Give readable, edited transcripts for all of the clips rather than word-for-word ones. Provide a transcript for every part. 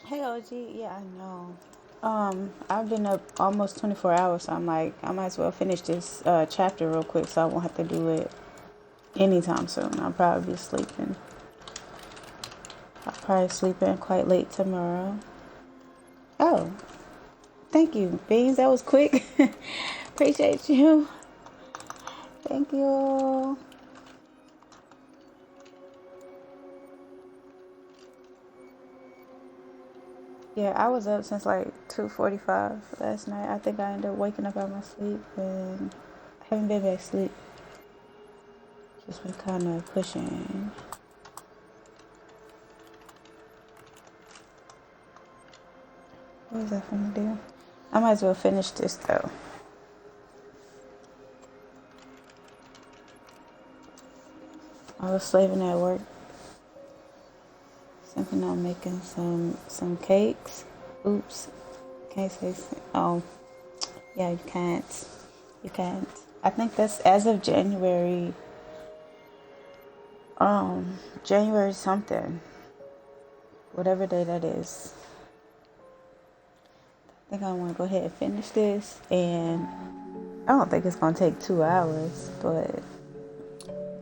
Hey OG, yeah, I know. I've been up almost 24 hours, so I'm like, I might as well finish this chapter real quick so I won't have to do it anytime soon. I'll probably be sleeping. I'll probably sleep in quite late tomorrow. Oh, thank you, Beans. That was quick. Appreciate you. Thank you. Yeah, I was up since like 2:45 last night. I think I ended up waking up out of my sleep and I haven't been back to sleep. Just been kind of pushing. What was I finna do? I might as well finish this though. I was slaving at work, thinking on making some cakes. Oops, can't say. Oh, yeah, you can't. You can't. I think that's as of January. January something, whatever day that is. I think I want to go ahead and finish this, and I don't think it's gonna take 2 hours, but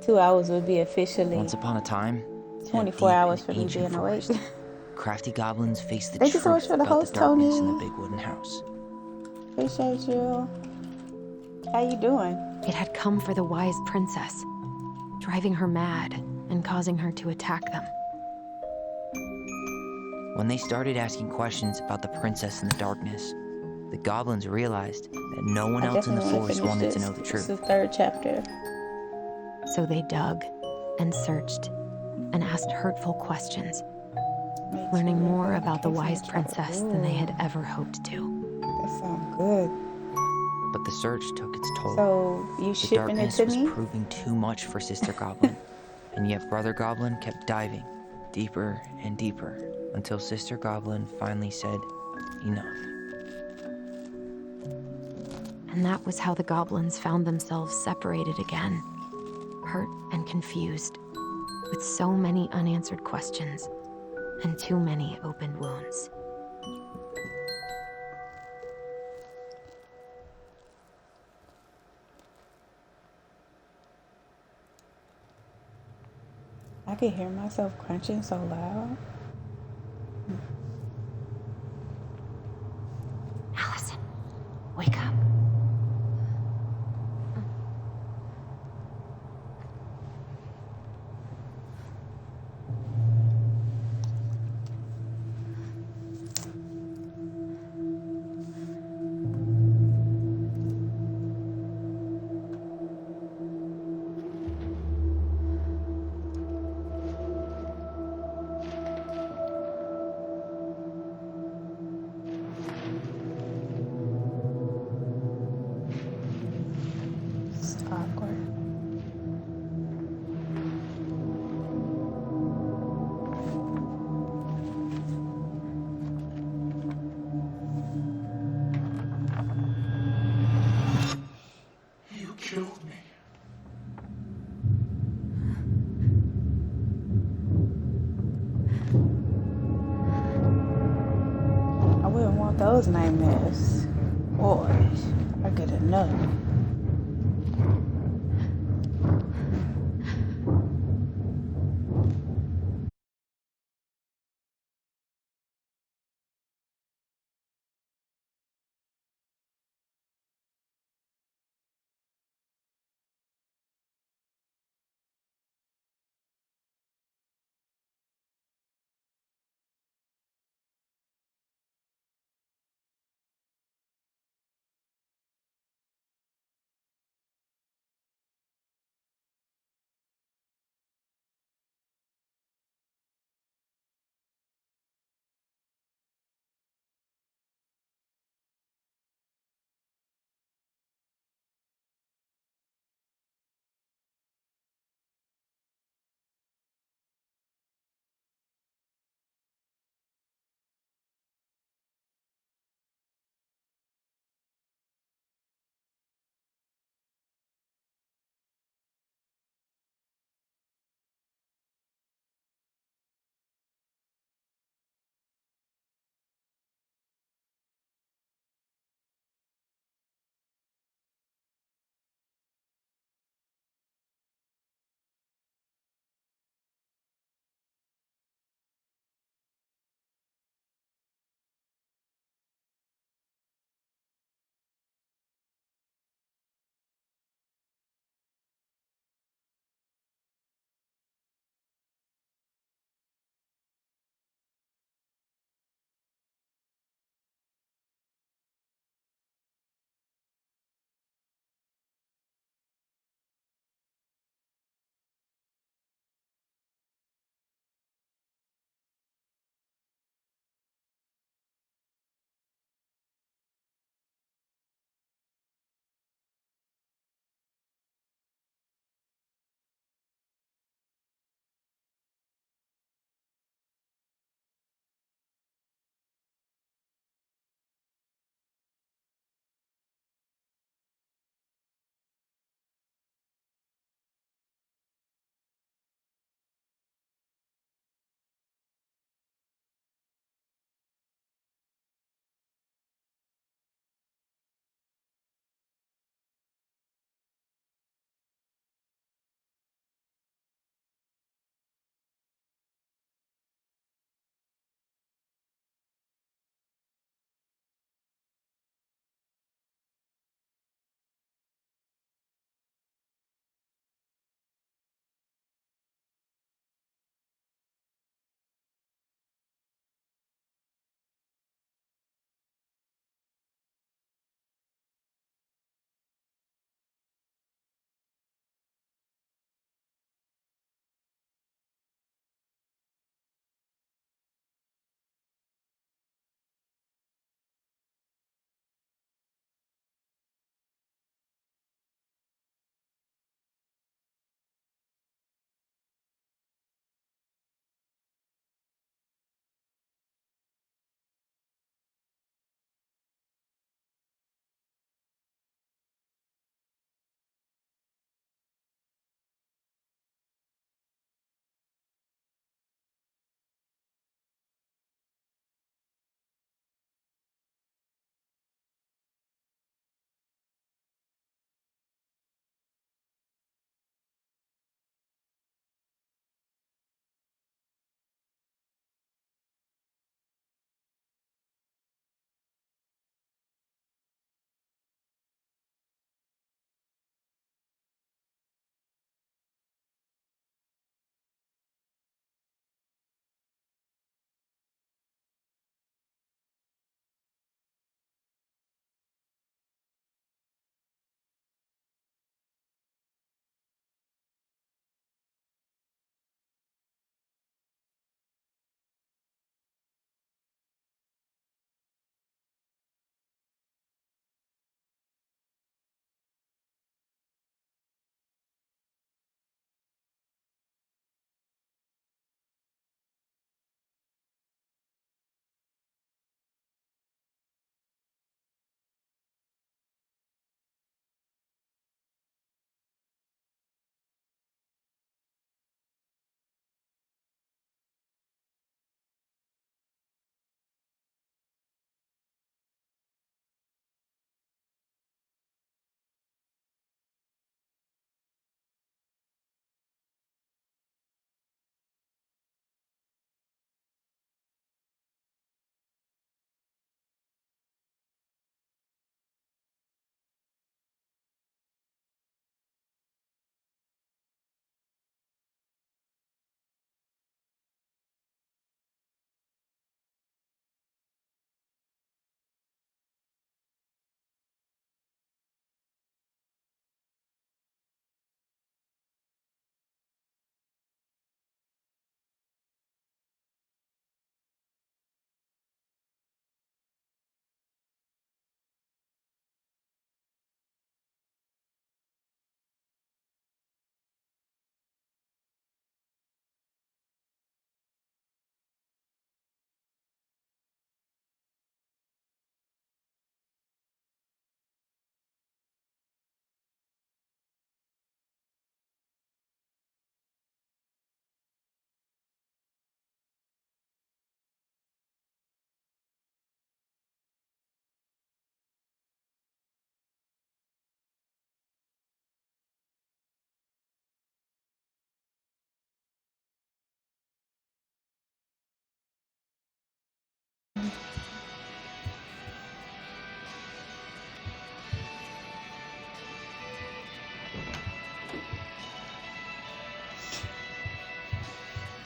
2 hours would be officially Once upon a time, in a 24 deep hours and for me ancient being awake. forest, crafty goblins faced the Thank you so much truth for the about the host, darkness in the Tony. big wooden house. Appreciate you. How you doing? It had come for the wise princess, driving her mad and causing her to attack them. When they started asking questions about the princess in the darkness, the goblins realized that no one I else in the definitely want to forest finish wanted to this. know the This is the truth. third chapter. So they dug and searched and asked hurtful questions, learning more about the wise princess than they had ever hoped to. That sounds good. But the search took its toll. So you The shipping it darkness to was me? proving too much for Sister Goblin, and yet Brother Goblin kept diving deeper and deeper until Sister Goblin finally said, enough. And that was how the goblins found themselves separated again, hurt and confused, with so many unanswered questions and too many open wounds. I could hear myself crunching so loud. Allison, wake up. It's awkward. You killed me. I wouldn't want those nightmares. Boy, I get enough.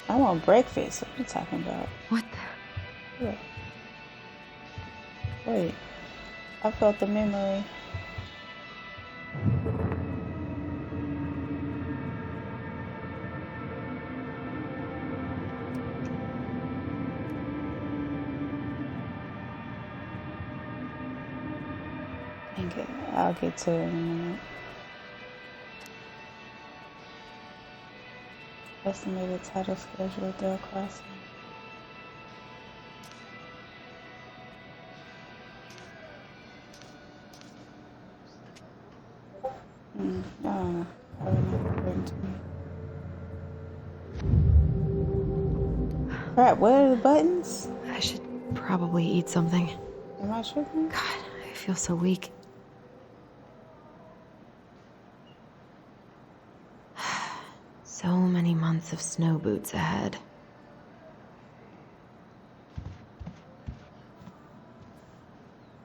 I want breakfast. What are you talking about? What the? Look. Wait. I felt the memory. Okay, I'll get to it in a minute. Estimated title schedule, Dell Crossing. No, probably not important to me. Crap, what are the buttons? I should probably eat something. Am I tripping? God, I feel so weak. So many months of snow boots ahead.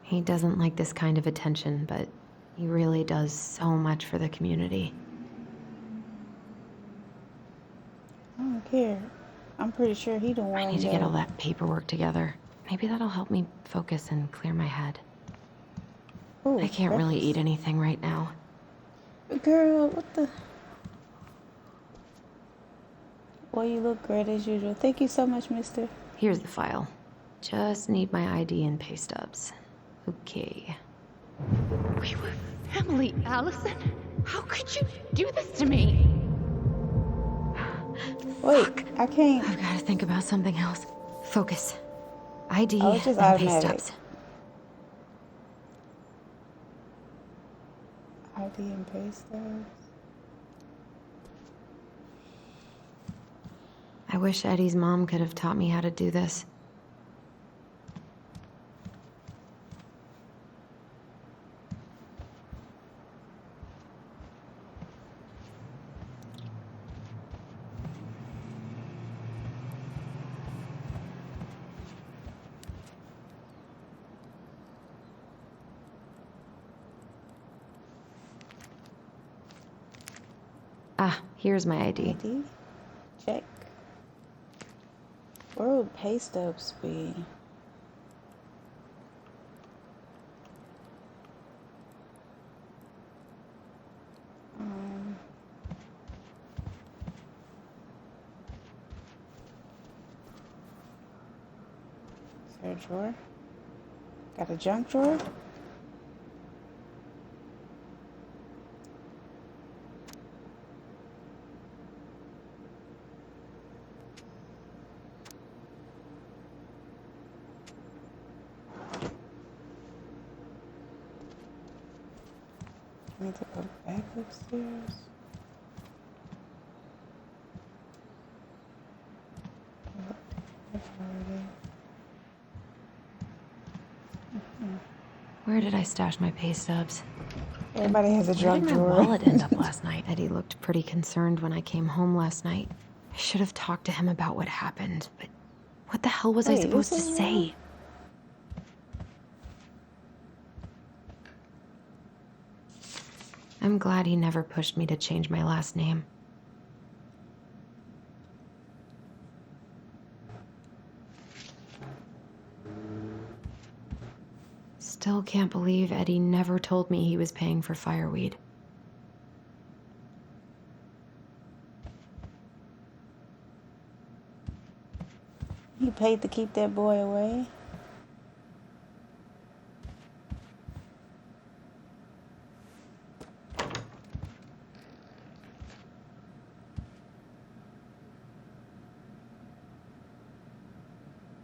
He doesn't like this kind of attention, but he really does so much for the community. I don't care. I'm pretty sure he the one. I need to get all that paperwork together. Maybe that'll help me focus and clear my head. Ooh, I can't really breakfast. eat anything right now. Girl, what the? Well, you look great as usual. Thank you so much, mister. Here's the file. Just need my ID and pay stubs. Okay. We were family, Allison. How could you do this to me? Wait, I can't. I've got to think about something else. Focus. ID Oh, it's just and pay automatic. stubs. ID and pay stubs. I wish Eddie's mom could have taught me how to do this. Ah, here's my ID. ID? Check. Where would pay stubs be? Is there a drawer? Got a junk drawer? I need to go back upstairs. Where did I stash my pay stubs? Everybody has a Where junk did my drawer. wallet end up last night? Eddie looked pretty concerned when I came home last night. I should have talked to him about what happened, but what the hell was I Wait, supposed to is it say? I'm glad he never pushed me to change my last name. Still can't believe Eddie never told me he was paying for fireweed. You paid to keep that boy away?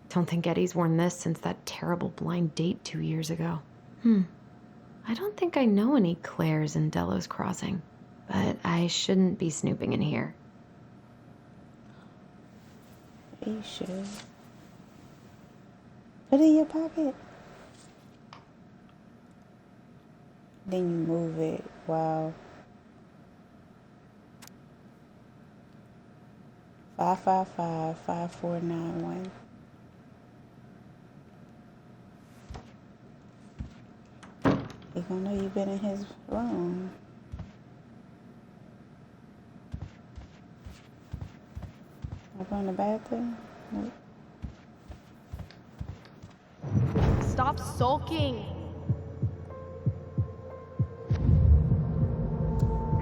Don't think Eddie's worn this since that terrible blind date 2 years ago. I don't think I know any Claires in Delos Crossing, but I shouldn't be snooping in here. You should. Put it in your pocket. Then you move it. Wow. 555-5491. He gonna know you've been in his room. I From the bathroom? Nope. Stop sulking.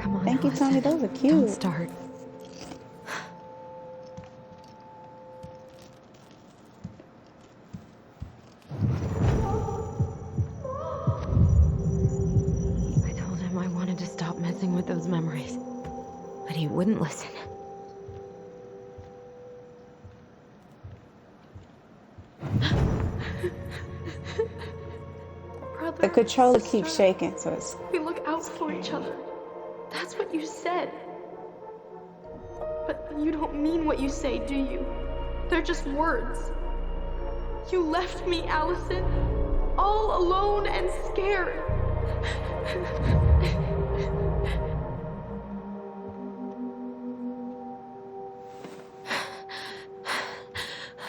Come on, Thank you, Allison. Tony. Those are cute. Don't start. I told him I wanted to stop messing with those memories, but he wouldn't listen. Brother, The controller keeps sister, shaking, so it's we look out for each other. That's what you said. But you don't mean what you say, do you? They're just words. You left me, Allison, all alone and scared.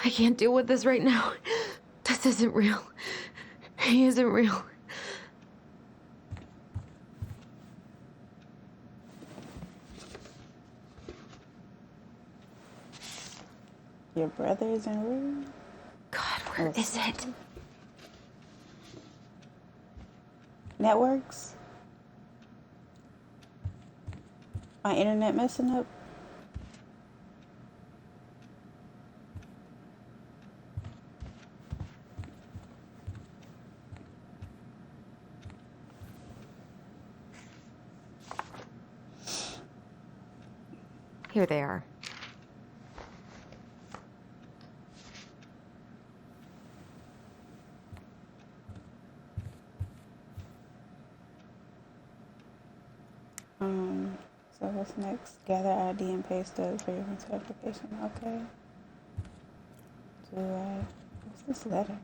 I can't deal with this right now. This isn't real. He isn't real. your brother is in room. God, where is it? Networks. My internet messing up. Here they are. So what's next? Gather ID and pay stub for your rental application. Okay. What's this letter?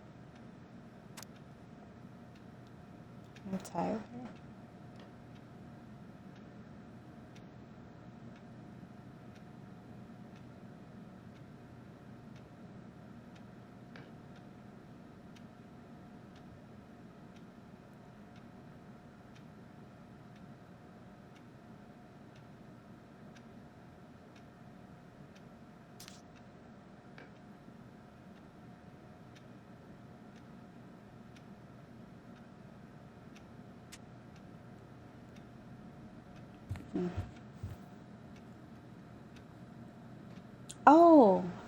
From Tyler.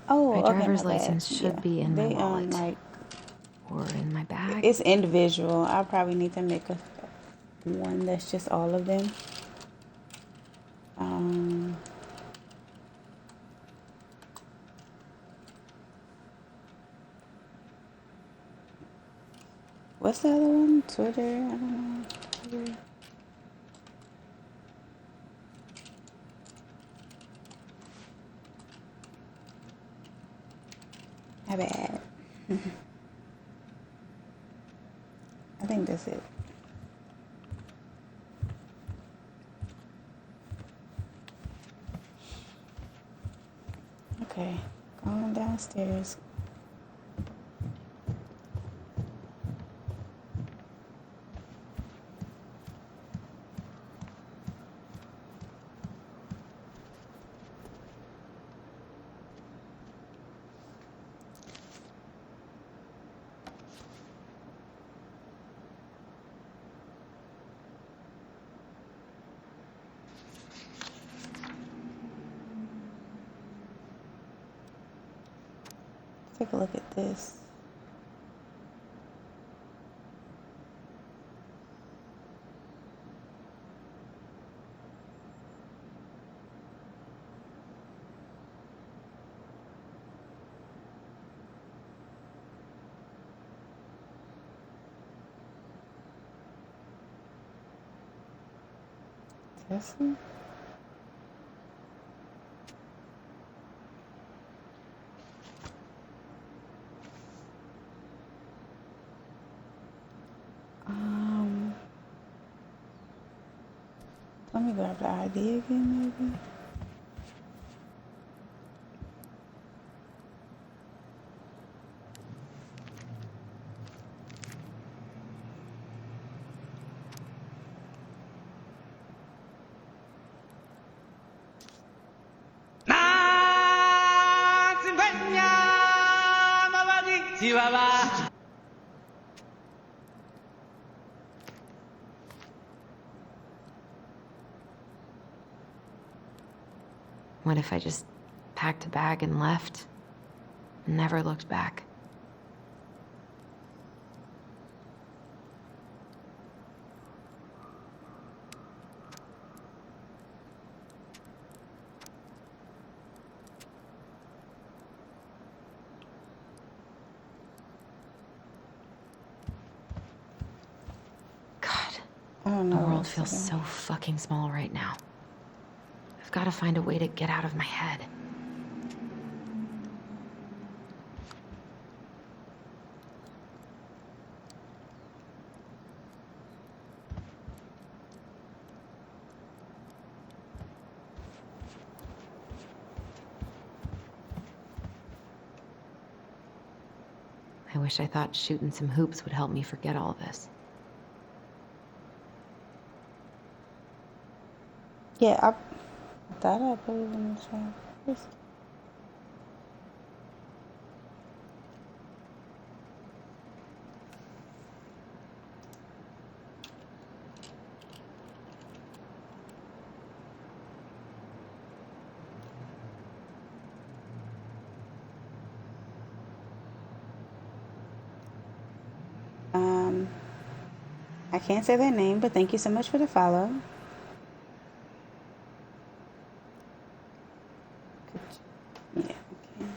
Oh, My okay, driver's my bad. license should be in my They wallet. like Or in my bag. it's individual. I probably need to make a one that's just all of them. What's the other one? Twitter? I don't know. Twitter. My bad. I think that's it. Okay, going downstairs. Take a look at this. Tesla? Let me grab the ID again, maybe. Chihuahua! What if I just packed a bag and left? And never looked back? I don't The know. world feels so fucking small right now. I've got to find a way to get out of my head. I wish I thought shooting some hoops would help me forget all this. Yeah, I thought I put it in the chat first. I can't say their name, but thank you so much for the follow. Yeah, okay.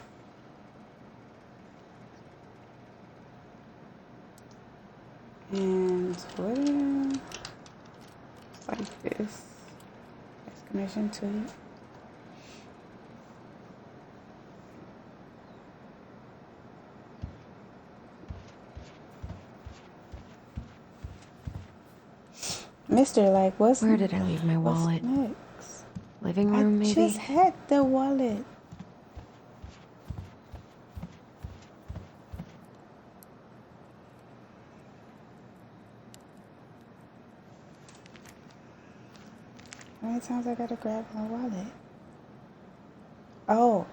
And Twitter, it's like this, exclamation tweet. Mr. Like, what's Where did I leave my what's wallet? next? Living I room, maybe? just had the wallet. How many times I gotta grab my wallet? Oh,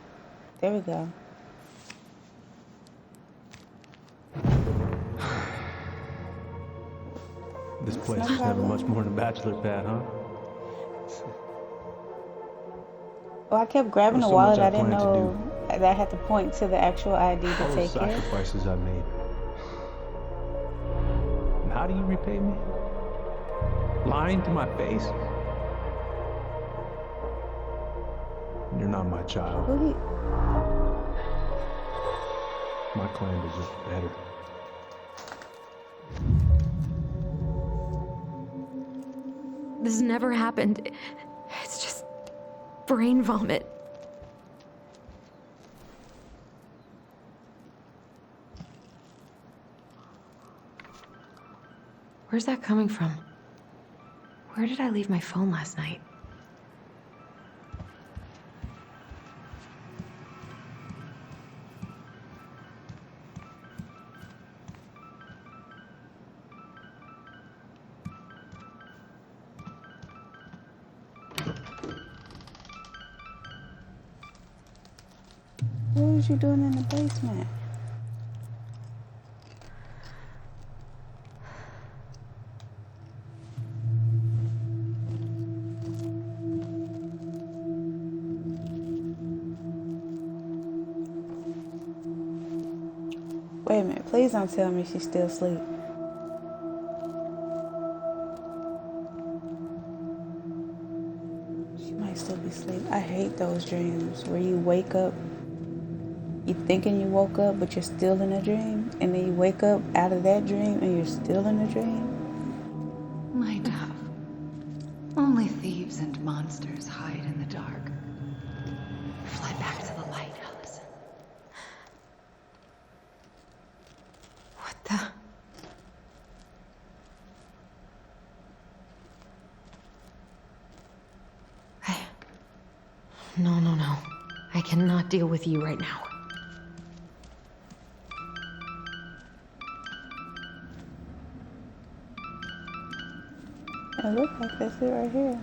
there we go. This place was never much more than a bachelor pad, huh? Well, I kept grabbing the There's so much wallet. I I didn't planned to know that I had to point to the actual ID to All the take it. sacrifices I made. And how do you repay me? Lying to my face? You're not my child. Who he? My clan deserves better. This never happened. It's just brain vomit. Where's that coming from? Where did I leave my phone last night? What was you doing in the basement? Wait a minute, please don't tell me she's still asleep. She might still be asleep. I hate those dreams where you wake up, you thinking you woke up, but you're still in a dream, and then you wake up out of that dream and you're still in a dream. My dove. Only thieves and monsters hide in the dark. Fly back to the light, Allison. What the? No. I cannot deal with you right now. It looks like that's it right here.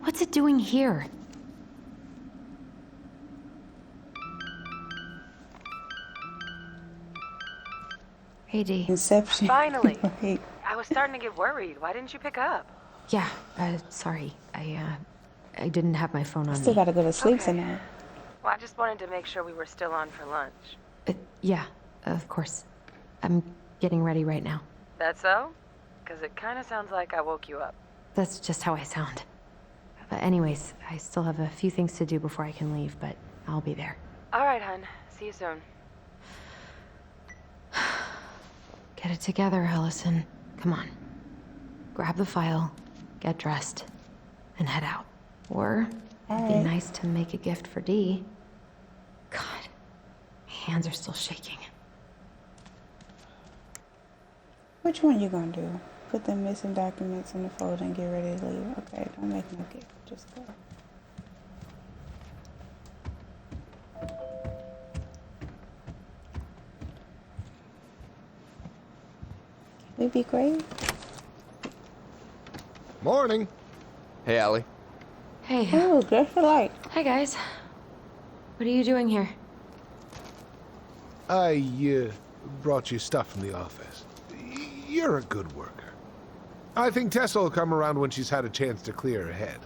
What's it doing here? Hey, Dee. Inception. Finally. Right. I was starting to get worried. Why didn't you pick up? Yeah, sorry. I didn't have my phone on Still me. gotta go to sleep Okay. tonight. Well, I just wanted to make sure we were still on for lunch. Yeah, of course. I'm getting ready right now. That so? Because it kind of sounds like I woke you up. That's just how I sound. But anyways, I still have a few things to do before I can leave, but I'll be there. All right, hun. See you soon. Get it together, Allison. Come on. Grab the file, get dressed, and head out. Or it'd be Alright. nice to make a gift for Dee. God, my hands are still shaking. Which one you gonna do? Put the missing documents in the folder and get ready to leave. Okay, don't make no gift. Just go. Can we be great? Morning. Hey, Allie. Hey. Oh, just for light. Hi, guys. What are you doing here? I brought you stuff from the office. You're a good worker. I think Tessa will come around when she's had a chance to clear her head.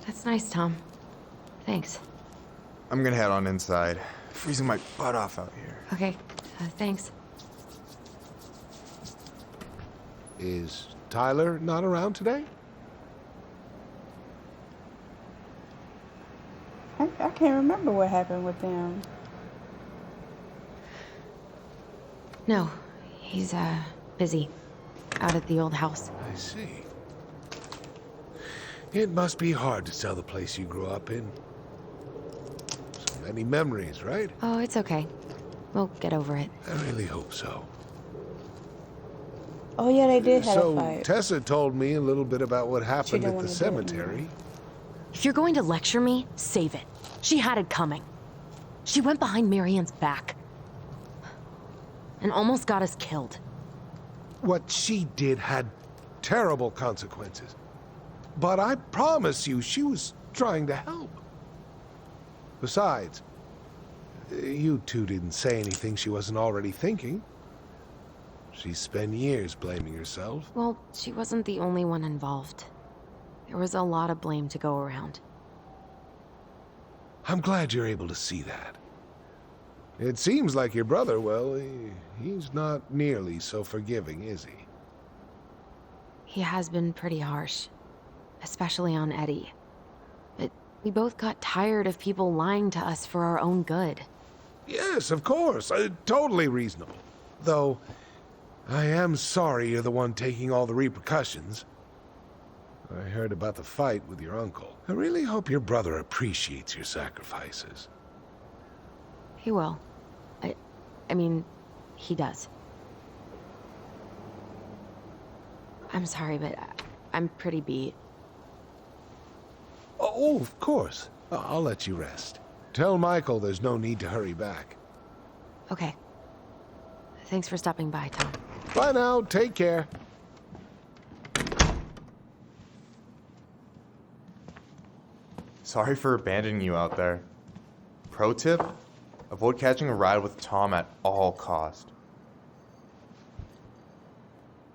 That's nice, Tom. Thanks. I'm gonna head on inside. Freezing my butt off out here. Okay, thanks. Is Tyler not around today? I can't remember what happened with them. No, he's, busy. Out at the old house. I see. It must be hard to sell the place you grew up in. So many memories, right? Oh, it's okay. We'll get over it. I really hope so. Oh yeah, they did have a So, fight. Tessa told me a little bit about what happened didn't at the wanna do it cemetery. If you're going to lecture me, save it. She had it coming. She went behind Marianne's back. And almost got us killed. What she did had terrible consequences. But I promise you, she was trying to help. Besides, you two didn't say anything she wasn't already thinking. She spent years blaming herself. Well, she wasn't the only one involved. There was a lot of blame to go around. I'm glad you're able to see that. It seems like your brother, well, he's not nearly so forgiving, is he? He has been pretty harsh. Especially on Eddie. But we both got tired of people lying to us for our own good. Yes, of course. Totally reasonable. Though, I am sorry you're the one taking all the repercussions. I heard about the fight with your uncle. I really hope your brother appreciates your sacrifices. He will. I mean, he does. I'm sorry, but I'm pretty beat. Oh, of course. I'll let you rest. Tell Michael there's no need to hurry back. Okay. Thanks for stopping by, Tom. Bye now. Take care. Sorry for abandoning you out there. Pro tip? Avoid catching a ride with Tom at all cost.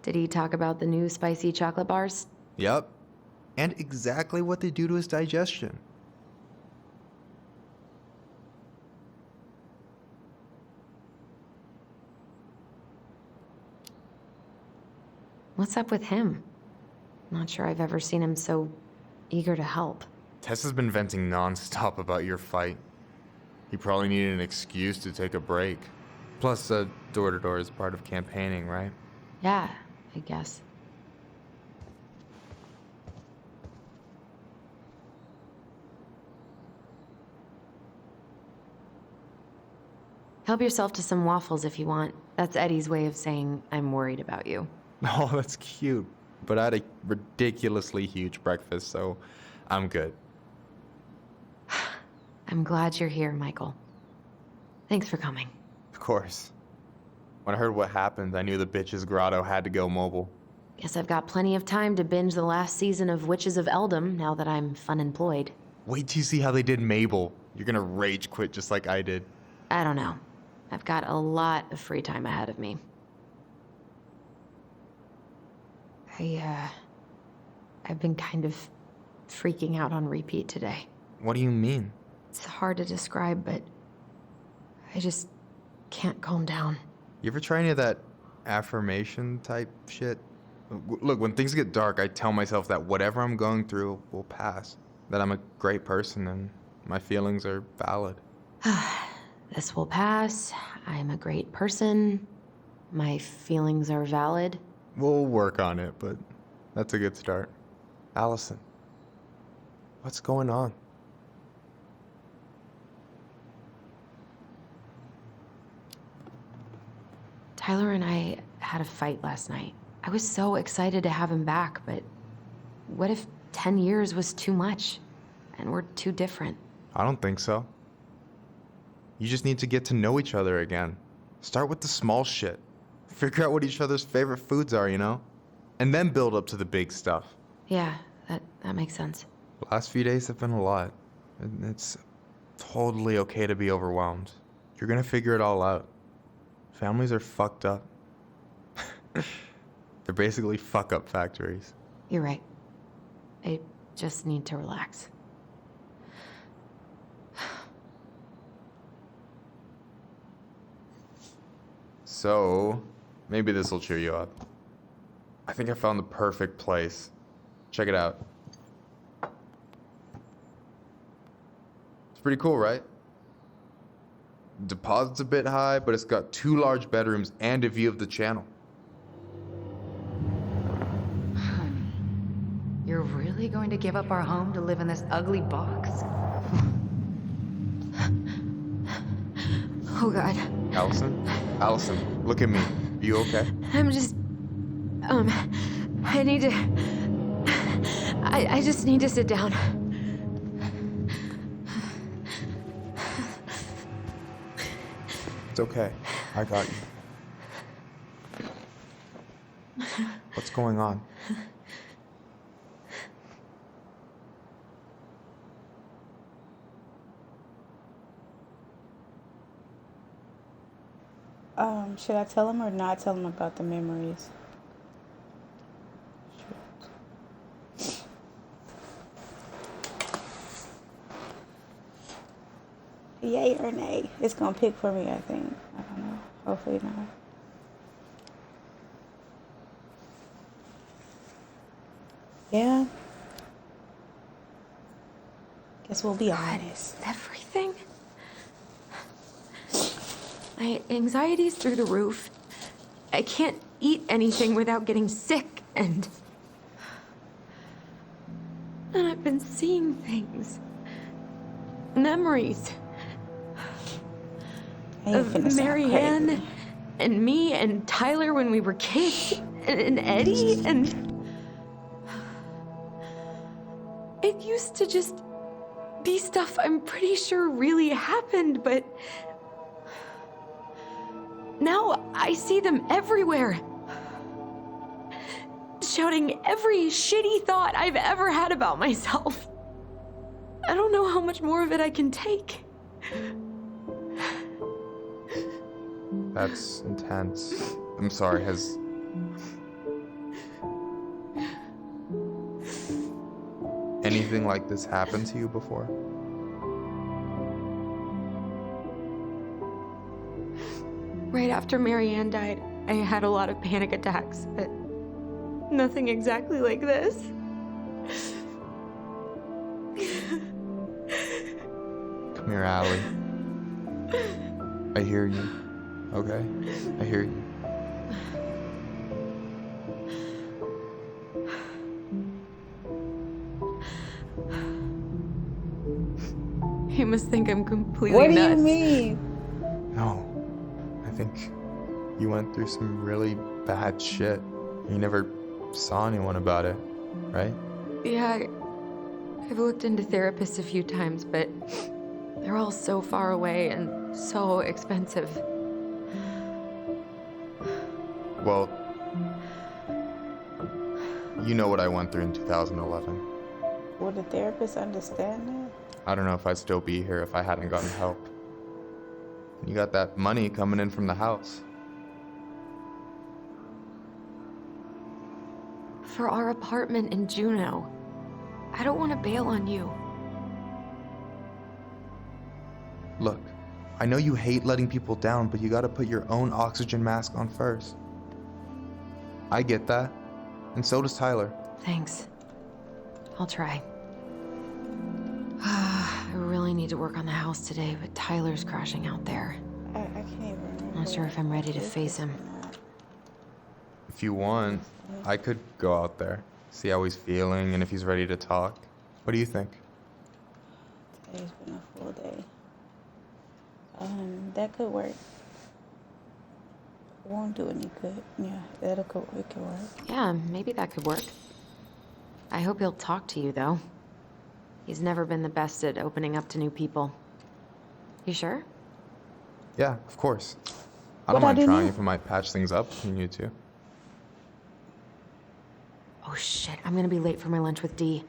Did he talk about the new spicy chocolate bars? Yep. And exactly what they do to his digestion. What's up with him? Not sure I've ever seen him so eager to help. Tessa's been venting non-stop about your fight. He probably needed an excuse to take a break. Plus, door-to-door is part of campaigning, right? Yeah, I guess. Help yourself to some waffles if you want. That's Eddie's way of saying, I'm worried about you. Oh, that's cute. But I had a ridiculously huge breakfast, so I'm good. I'm glad you're here, Michael. Thanks for coming. Of course. When I heard what happened, I knew the bitch's grotto had to go mobile. Guess I've got plenty of time to binge the last season of Witches of Eldom now that I'm fun-employed. Wait till you see how they did Mabel. You're gonna rage quit just like I did. I don't know. I've got a lot of free time ahead of me. I've been kind of freaking out on repeat today. What do you mean? It's hard to describe, but I just can't calm down. You ever try any of that affirmation type shit? Look, when things get dark, I tell myself that whatever I'm going through will pass. That I'm a great person and my feelings are valid. This will pass. I'm a great person. My feelings are valid. We'll work on it, but that's a good start. Allison, what's going on? Tyler and I had a fight last night. I was so excited to have him back, but what if 10 years was too much and we're too different? I don't think so. You just need to get to know each other again. Start with the small shit. Figure out what each other's favorite foods are, you know? And then build up to the big stuff. Yeah, that makes sense. The last few days have been a lot. It's totally okay to be overwhelmed. You're gonna figure it all out. Families are fucked up. They're basically fuck-up factories. You're right. I just need to relax. So, maybe this will cheer you up. I think I found the perfect place. Check it out. It's pretty cool, right? Deposit's a bit high, but it's got 2 large bedrooms and a view of the channel. You're really going to give up our home to live in this ugly box? Oh, God. Allison, look at me. Are you okay? I'm just... I need to... I just need to sit down. It's okay. I got you. What's going on? Should I tell him or not tell him about the memories? Yay or nay? It's gonna pick for me, I think. I don't know. Hopefully not. Yeah. Guess we'll be honest. Everything? My anxiety's through the roof. I can't eat anything without getting sick, and I've been seeing things. Memories. Of Marianne and me and Tyler when we were kids, and Eddie, and it used to just be stuff I'm pretty sure really happened, but now I see them everywhere. Shouting every shitty thought I've ever had about myself. I don't know how much more of it I can take. That's intense. I'm sorry, has... anything like this happened to you before? Right after Marianne died, I had a lot of panic attacks, but nothing exactly like this. Come here, Allie. I hear you. Okay? I hear you. You must think I'm completely What do nuts. you mean? No. I think you went through some really bad shit. You never saw anyone about it, right? Yeah, I've looked into therapists a few times, but they're all so far away and so expensive. Well, you know what I went through in 2011. Would the therapist understand that? I don't know if I'd still be here if I hadn't gotten help. You got that money coming in from the house. For our apartment in Juneau. I don't want to bail on you. Look, I know you hate letting people down, but you gotta put your own oxygen mask on first. I get that, and so does Tyler. Thanks. I'll try. I really need to work on the house today, but Tyler's crashing out there. I can't even remember. Not sure if I'm ready to face him. If you want, I could go out there, see how he's feeling, and if he's ready to talk. What do you think? Today's been a full day. That could work. Won't do any good. Yeah, it could work. Yeah, maybe that could work. I hope he'll talk to you, though. He's never been the best at opening up to new people. You sure? Yeah, of course. I don't What I mind didn't trying know- if it might patch things up between you two. Oh shit, I'm gonna be late for my lunch with Dee.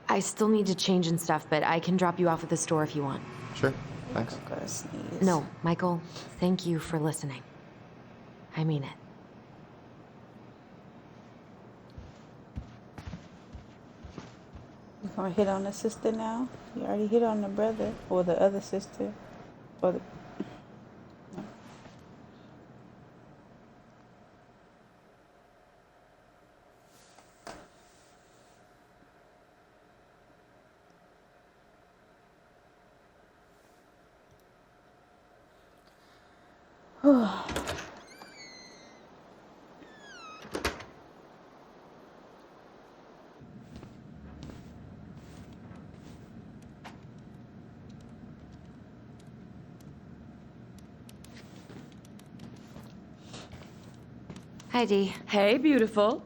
I still need to change and stuff, but I can drop you off at the store if you want. Sure, thanks. I'm gonna sneeze. No, Michael, thank you for listening. I mean it. You gonna hit on the sister now? You already hit on the brother or the other sister or the. No. Hi, Dee. Hey, beautiful.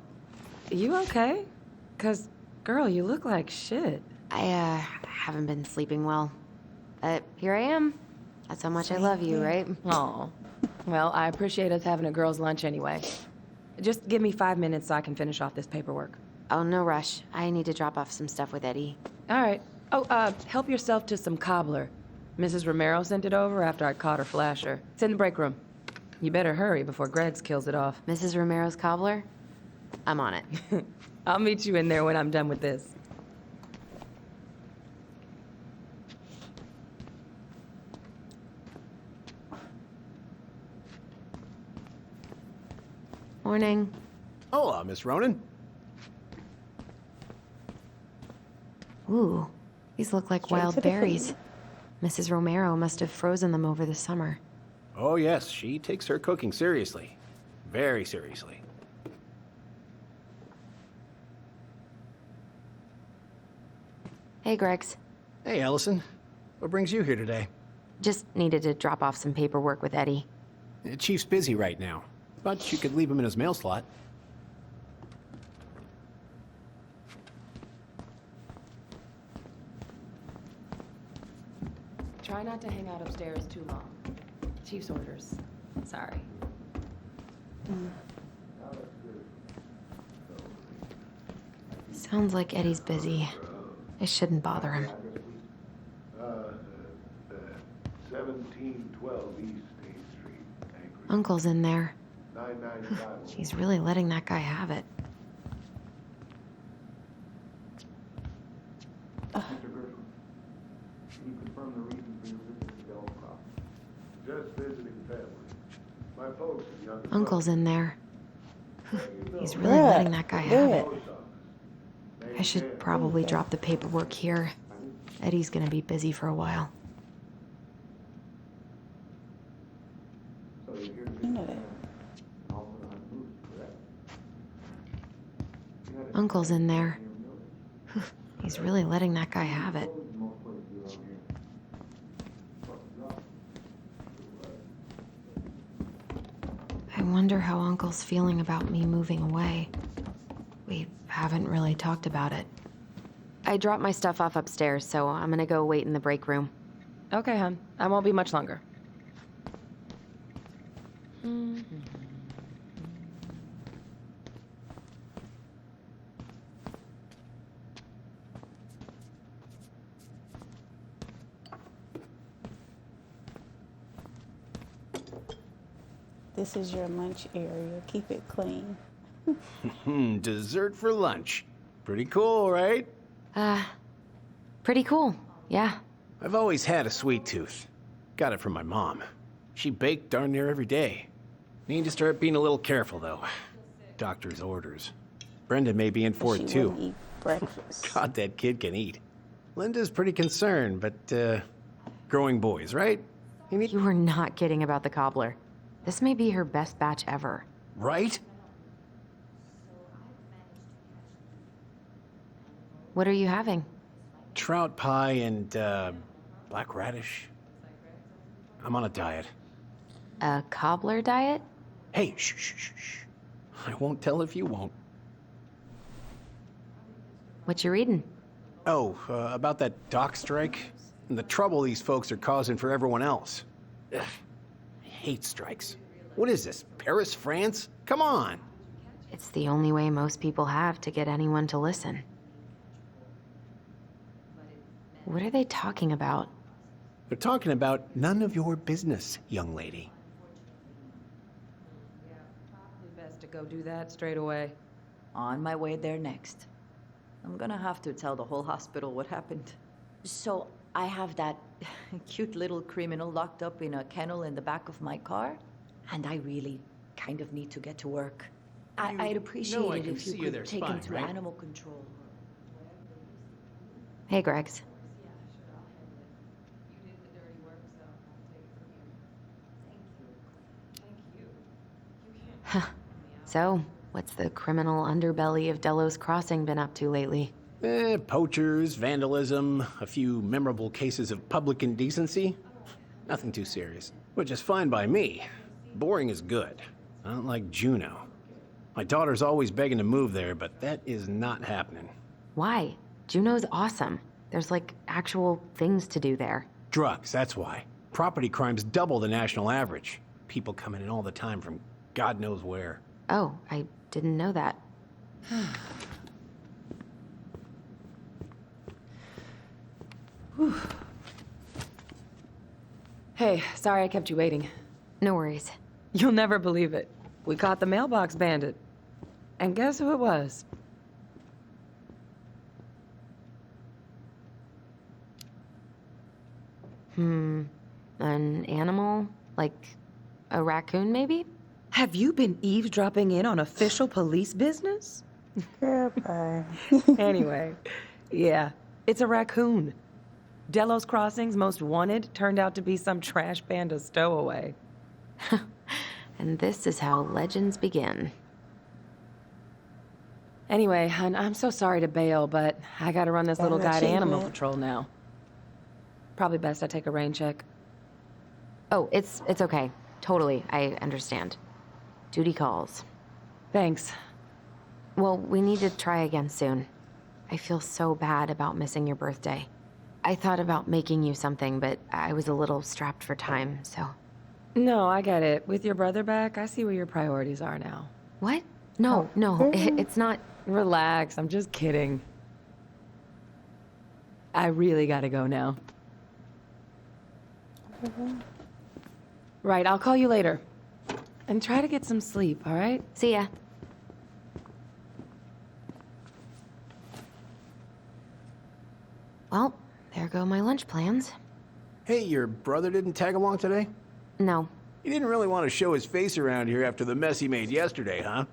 You okay? 'Cause, girl, you look like shit. I haven't been sleeping well. But here I am. That's how much I love you, right? Aw. Well, I appreciate us having a girls' lunch anyway. Just give me 5 minutes so I can finish off this paperwork. Oh, no rush. I need to drop off some stuff with Eddie. All right. Oh, help yourself to some cobbler. Mrs. Romero sent it over after I caught her flasher. It's in the break room. You better hurry before Greggs kills it off. Mrs. Romero's cobbler? I'm on it. I'll meet you in there when I'm done with this. Morning. Hola, Miss Ronan. Ooh, these look like Straight to wild the berries. point. Mrs. Romero must have frozen them over the summer. Oh, yes, she takes her cooking seriously. Very seriously. Hey, Greggs. Hey, Allison. What brings you here today? Just needed to drop off some paperwork with Eddie. The Chief's busy right now, but you could leave him in his mail slot. Try not to hang out upstairs too long. Chief's orders. Sorry. Sounds like Eddie's busy. I shouldn't bother him. 1712 East State Street, Anchorage. Uncle's in there. 995. She's really letting that guy have it. Mr. Grisham, can you confirm the reason for your visit to Yellow Crop? Just visiting family. My folks and younger Uncle's in there. He's really Bruh, letting that guy have it. brothers. I should probably drop the paperwork here. Eddie's gonna be busy for a while. So you're here to You know that. also not moved, correct? Uncle's in there. He's really letting that guy have it. I wonder how Uncle's feeling about me moving away. We haven't really talked about it. I dropped my stuff off upstairs, so I'm gonna go wait in the break room. Okay, hon. I won't be much longer. This is your lunch area. Keep it clean. Dessert for lunch. Pretty cool, right? Pretty cool, yeah. I've always had a sweet tooth. Got it from my mom. She baked darn near every day. Need to start being a little careful, though. Doctor's orders. Brenda may be in for it, too. Eat breakfast. God, that kid can eat. Linda's pretty concerned, but, growing boys, right? You were not kidding about the cobbler. This may be her best batch ever. Right? What are you having? Trout pie and, black radish. I'm on a diet. A cobbler diet? Hey, shh, shh, shh, shh. I won't tell if you won't. What you reading? Oh, about that dock strike and the trouble these folks are causing for everyone else. Ugh, I hate strikes. What is this, Paris, France? Come on! It's the only way most people have to get anyone to listen. What are they talking about? They're talking about none of your business, young lady. Probably best to go do that straight away. On my way there next. I'm gonna have to tell the whole hospital what happened. So, I have that cute little criminal locked up in a kennel in the back of my car, and I really kind of need to get to work. I'd appreciate it if you could take him to animal control. Hey, Gregs. So, what's the criminal underbelly of Delos Crossing been up to lately? Poachers, vandalism, a few memorable cases of public indecency. Nothing too serious. Which is fine by me. Boring is good. Not like Juneau. My daughter's always begging to move there, but that is not happening. Why? Juneau's awesome. There's like actual things to do there. Drugs, that's why. Property crime's double the national average. People coming in all the time from God knows where. Oh, I didn't know that. Hey, sorry I kept you waiting. No worries. You'll never believe it. We caught the mailbox bandit. And guess who it was? An animal? Like a raccoon, maybe? Have you been eavesdropping in on official police business? Goodbye. Anyway, yeah, it's a raccoon. Delos Crossing's most wanted turned out to be some trash panda stowaway. And this is how legends begin. Anyway, hun, I'm so sorry to bail, but I gotta run this little guy to animal control now. Probably best I take a rain check. Oh, it's okay. Totally, I understand. Duty calls. Thanks. Well, we need to try again soon. I feel so bad about missing your birthday. I thought about making you something, but I was a little strapped for time, so... No, I get it. With your brother back, I see where your priorities are now. What? No, it's not... Relax, I'm just kidding. I really gotta go now. Right, I'll call you later. And try to get some sleep, all right? See ya. Well, there go my lunch plans. Hey, your brother didn't tag along today? No. He didn't really want to show his face around here after the mess he made yesterday, huh?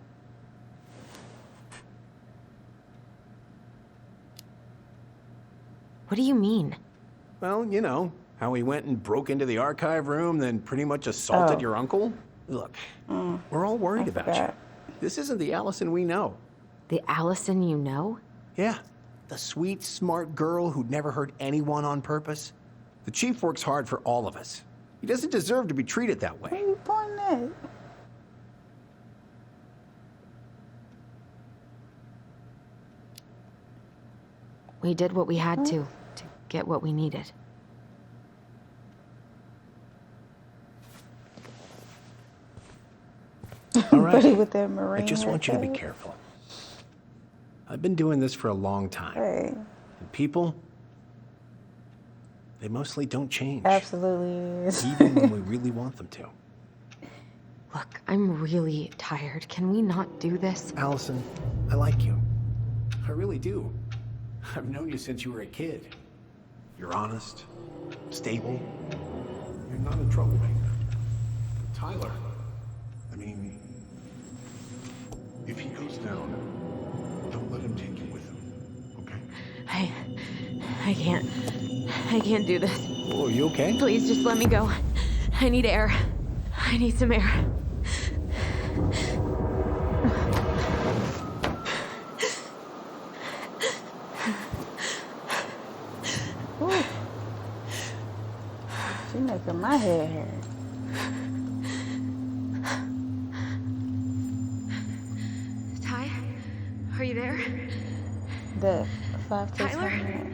What do you mean? Well, you know, how he went and broke into the archive room, then pretty much assaulted your uncle. Look, we're all worried about you. This isn't the Allison we know. The Allison you know? Yeah, the sweet, smart girl who'd never hurt anyone on purpose. The chief works hard for all of us. He doesn't deserve to be treated that way. Where are you pointing at? We did what we had to get what we needed. All right. Buddy with that marine I just want you to be haircut. careful. I've been doing this for a long time. Hey, And people, they mostly don't change. absolutely is. Even when we really want them to. Look, I'm really tired. Can we not do this? Allison, I like you. I really do. I've known you since you were a kid. You're honest, stable. You're not a troublemaker. Tyler, I mean, If he goes down, don't let him take you with him, okay? I can't do this. oh, are you okay? Please just let me go. I need air. I need some air. She making my head hurt. Ty, are you there? The 5 to Tyler? 10 minute.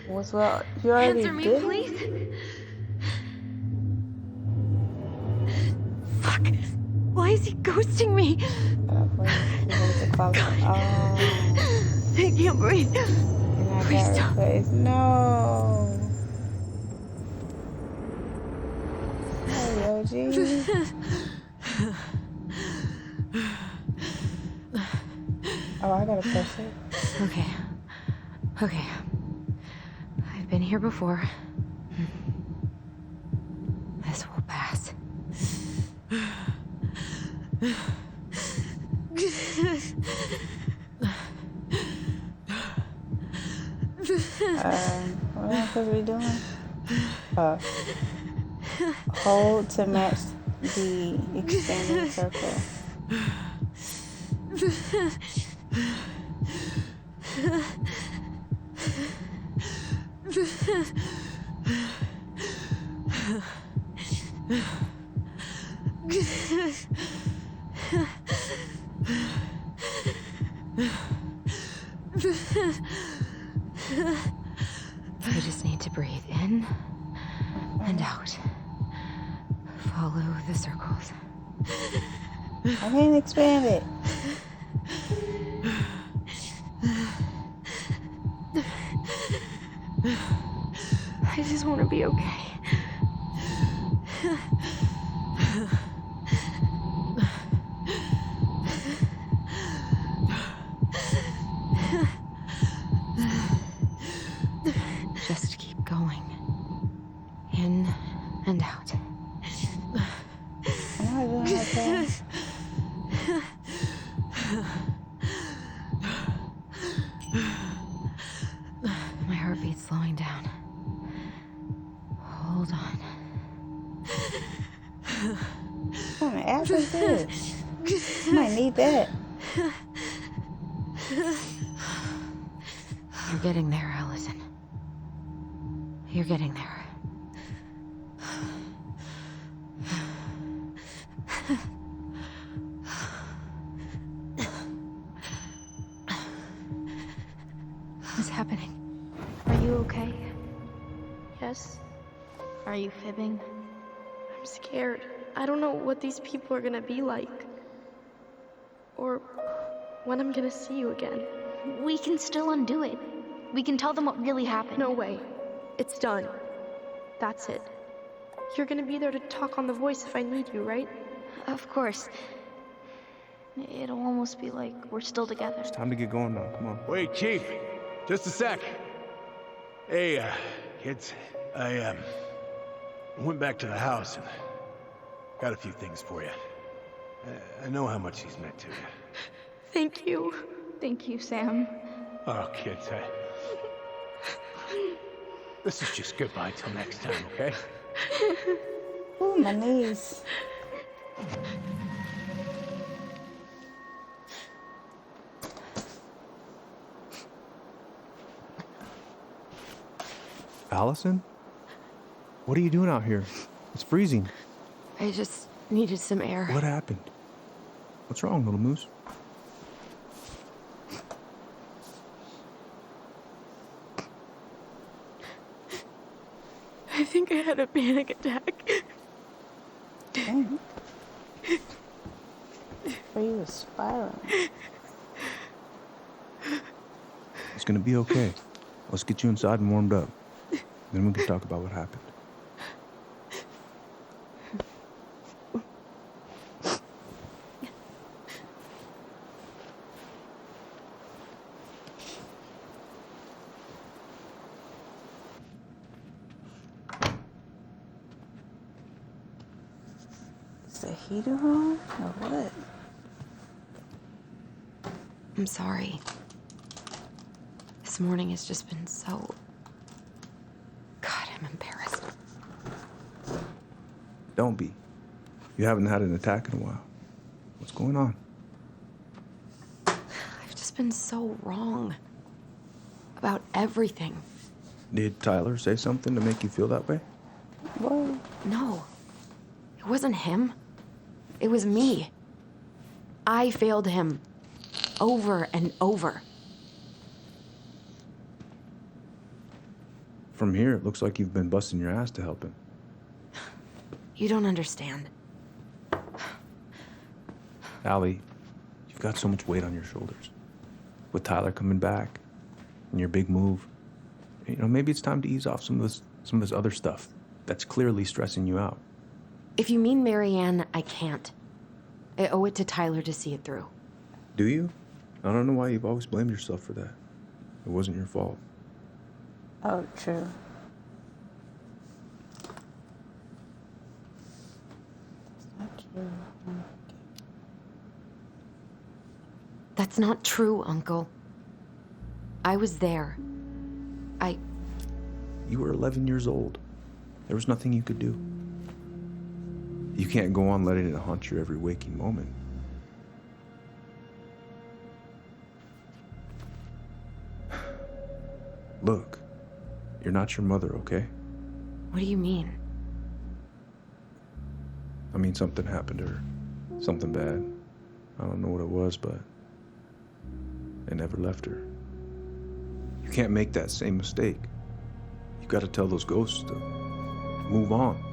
Was well, you already Answer me, did. please. Fuck. Why is he ghosting me? God. I can't breathe. Please stop. No. Hey, OG. Oh, I gotta press it. Okay. Okay. I've been here before. This will pass. What am I supposed to be doing? Hold to match the expanding circle. You just need to breathe in and out. Follow the circles. I can't expand it. I just want to be okay. Just keep going. In and out. Am I doing okay? My heartbeat's slowing down. Hold on. What kind of ass is this? I might need that. You're getting there, Allison. You're getting there. What's happening? Are you okay? Yes? Are you fibbing? I'm scared. I don't know what these people are gonna be like. Or when I'm gonna see you again. We can still undo it. We can tell them what really happened. No way. It's done. That's it. You're gonna be there to talk on the voice if I need you, right? Of course. It'll almost be like we're still together. It's time to get going now. Come on. Wait, Chief. Just a sec. Hey, kids. I went back to the house and got a few things for you. I know how much he's meant to you. Thank you. Thank you, Sam. Oh, kids, this is just goodbye till next time, okay? Ooh, my knees. Allison? What are you doing out here? It's freezing. I just needed some air. What happened? What's wrong, little moose? I think I had a panic attack. Dang. Or you was spiraling. It's gonna be okay. Let's get you inside and warmed up. Then we can talk about what happened. heater on or what? I'm sorry. This morning has just been so... God, I'm embarrassed. Don't be. You haven't had an attack in a while. What's going on? I've just been so wrong. About everything. Did Tyler say something to make you feel that way? Whoa. No. It wasn't him. It was me. I failed him. Over and over. From here, it looks like you've been busting your ass to help him. You don't understand. Allie, you've got so much weight on your shoulders. With Tyler coming back, and your big move, you know, maybe it's time to ease off some of this other stuff that's clearly stressing you out. If you mean Marianne, I can't. I owe it to Tyler to see it through. Do you? I don't know why you've always blamed yourself for that. It wasn't your fault. Oh, true. That's not true. That's not true, Uncle. I was there. You were 11 years old. There was nothing you could do. You can't go on letting it haunt your every waking moment. Look, you're not your mother, okay? What do you mean? I mean, something happened to her. Something bad. I don't know what it was, but it never left her. You can't make that same mistake. You gotta tell those ghosts to move on.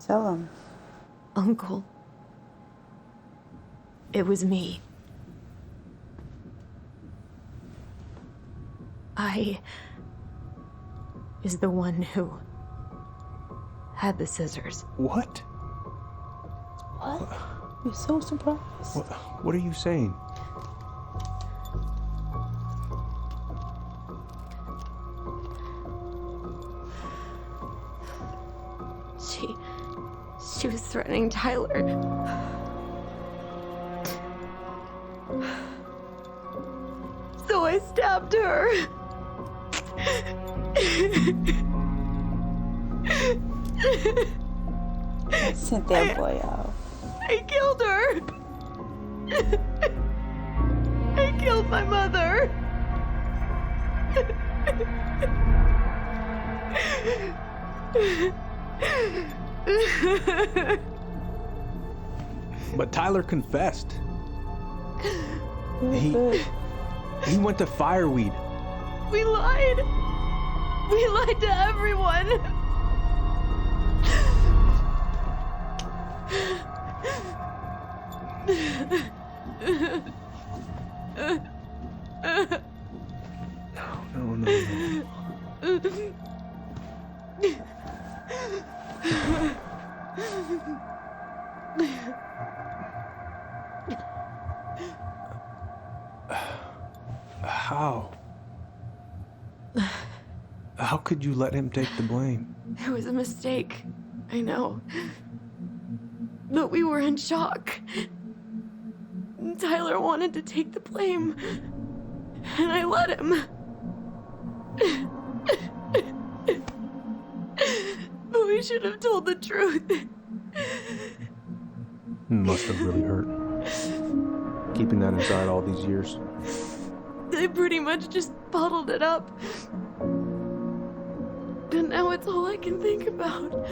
Tell him. Uncle. It was me. I is the one who had the scissors. What? What? You're so surprised. What are you saying? She was threatening Tyler. So I stabbed her. I sent that boy out. I killed her. I killed my mother. But Tyler confessed. He went to Fireweed. We lied. We lied to everyone. No. How could you let him take the blame? It was a mistake. I know. But we were in shock. Tyler wanted to take the blame. And I let him. But we should have told the truth. Must have really hurt. Keeping that inside all these years. They pretty much just bottled it up. And now it's all I can think about.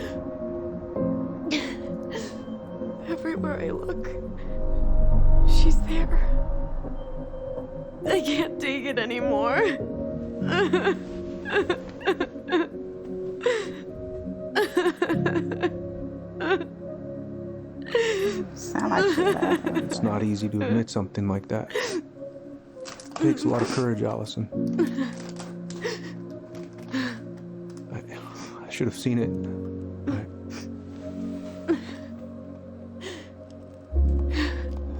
Everywhere I look, she's there. I can't take it anymore. Sound like you're laughing. It's not easy to admit something like that. It takes a lot of courage, Allison. I should have seen it.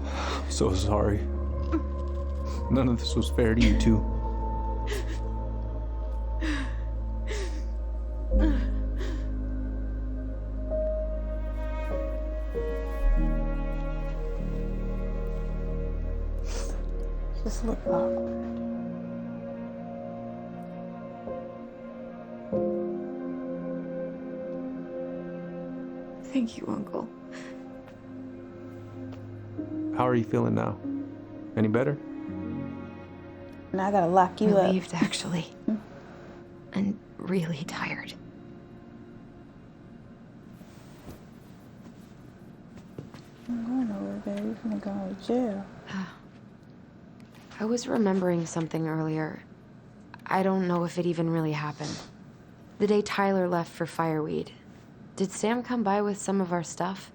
I'm so sorry. None of this was fair to you two. This look awkward. Thank you, Uncle. How are you feeling now? Any better? Now I gotta lock you up. Relieved, actually. And really tired. I'm going nowhere, baby. You're gonna go to jail. I was remembering something earlier. I don't know if it even really happened. The day Tyler left for Fireweed, did Sam come by with some of our stuff?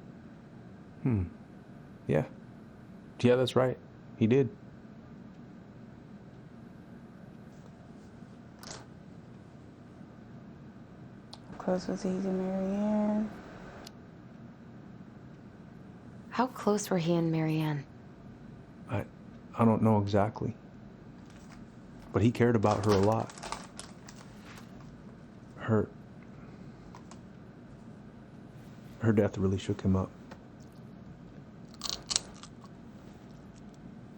Yeah. Yeah, that's right. He did. How close was he to Marianne? How close were he and Marianne? I don't know exactly. But he cared about her a lot. Her death really shook him up.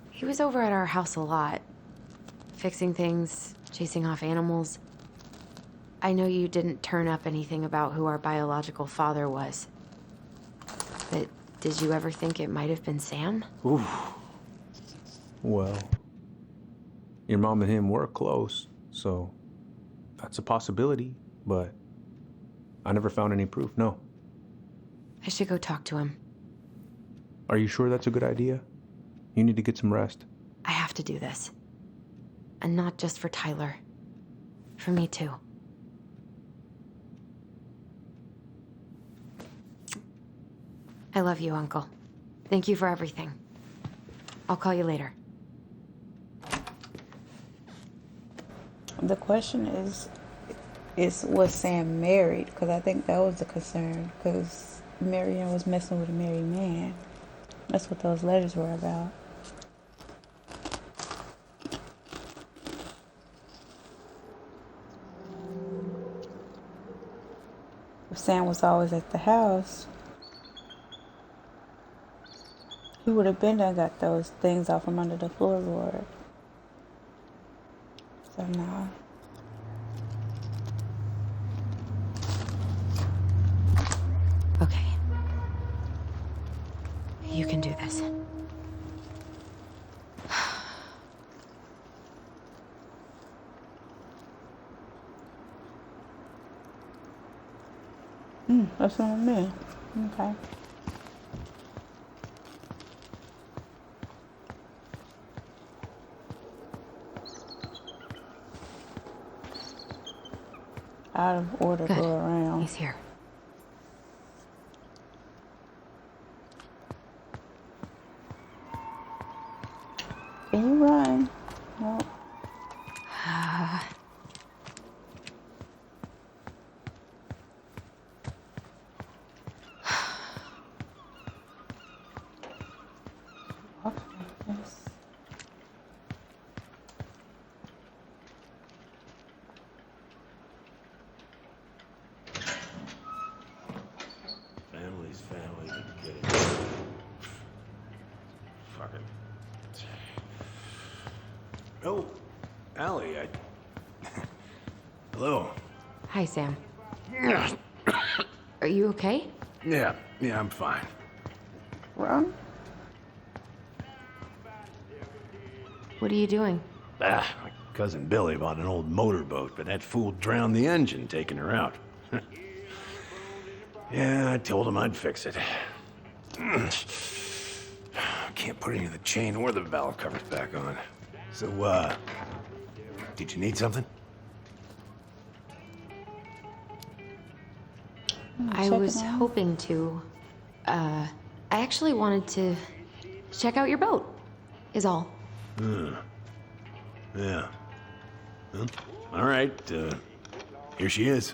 He was over at our house a lot. Fixing things, chasing off animals. I know you didn't turn up anything about who our biological father was. But did you ever think it might have been Sam? Oof. Well, your mom and him were close, so that's a possibility, but I never found any proof, no. I should go talk to him. Are you sure that's a good idea? You need to get some rest. I have to do this. And not just for Tyler. For me, too. I love you, Uncle. Thank you for everything. I'll call you later. The question is was Sam married? Because I think that was the concern. Because Marianne was messing with a married man. That's what those letters were about. If Sam was always at the house, he would have been done got those things off from under the floorboard. So now. Okay. You can do this. That's what I meant. Okay. Out of order, Good. go around. He's here. Can you run? No. Family's family. Get it. Fuck it. Oh, Allie, Hello. Hi, Sam. Are you okay? Yeah, I'm fine. Run? What are you doing? My cousin Billy bought an old motorboat, but that fool drowned the engine taking her out. Yeah, I told him I'd fix it. Can't put any of the chain or the valve covers back on. So, did you need something? I was hoping to. I actually wanted to check out your boat, is all. Yeah. Well, all right, here she is.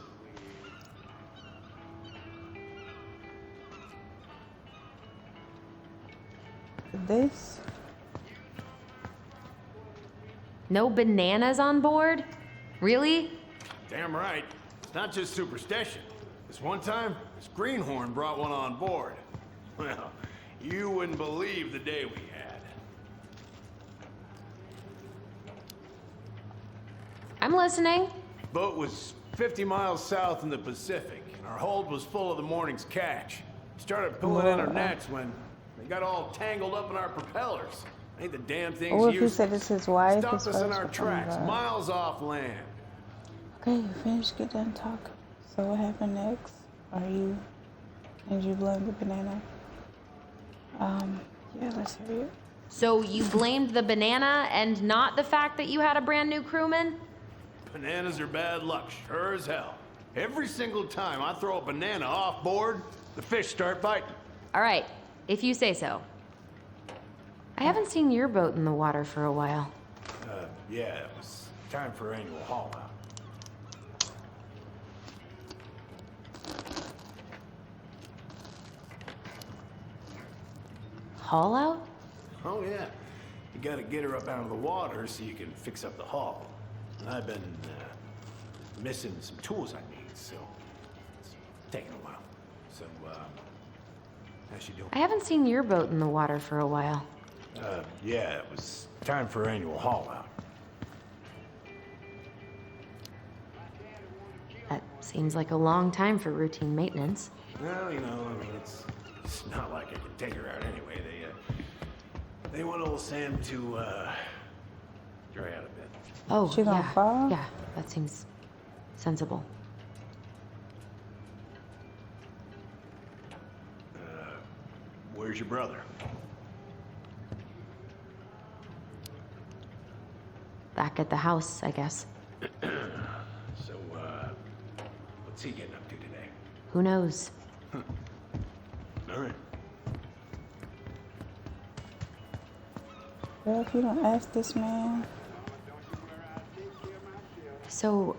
This? No bananas on board? Really? Damn right. It's not just superstition. This one time, this greenhorn brought one on board. Well, you wouldn't believe the day we had. I'm listening. Boat was 50 miles south in the Pacific, and our hold was full of the morning's catch. Started pulling in our nets when they got all tangled up in our propellers. Ain't the damn things Or if he used. said it's his wife, Stopped his us in first our one, tracks, but- miles off land. Okay, you finished. Get done talking. So what happened next? Did you blame the banana? Yeah, let's hear it. So you blamed the banana and not the fact that you had a brand new crewman? Bananas are bad luck, sure as hell. Every single time I throw a banana off board, the fish start biting. All right, if you say so. I haven't seen your boat in the water for a while. Yeah, it was time for annual haul out. Haul out? Oh yeah, you gotta get her up out of the water so you can fix up the hull. And I've been missing some tools I need, so it's taking a while. So, how's she doing? I haven't seen your boat in the water for a while. Yeah, it was time for annual haul out. That seems like a long time for routine maintenance. Well, you know, I mean, it's not like I can take her out anyway. They want old Sam to dry out a bit. Oh, She gonna yeah. fall? Yeah, that seems sensible. Where's your brother? Back at the house, I guess. So, what's he getting up to today? Who knows? All right. Well, if you don't ask this man. So,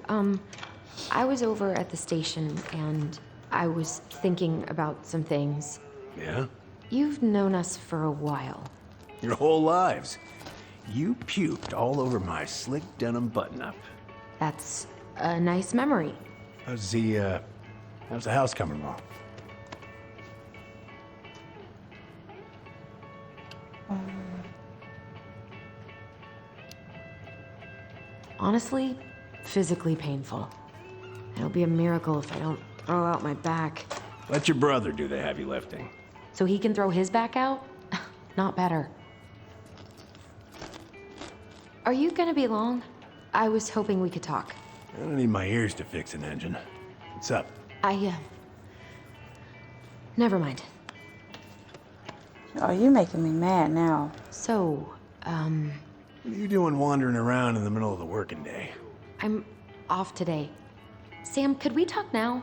I was over at the station and I was thinking about some things. Yeah? You've known us for a while. Your whole lives. You puked all over my slick denim button-up. That's a nice memory. How's the house coming along? Honestly, physically painful. It'll be a miracle if I don't throw out my back. Let your brother do the heavy lifting. So he can throw his back out? Not better. Are you gonna be long? I was hoping we could talk. I don't need my ears to fix an engine. What's up? Never mind. Oh, you making me mad now. So, What are you doing wandering around in the middle of the working day? I'm off today. Sam, could we talk now?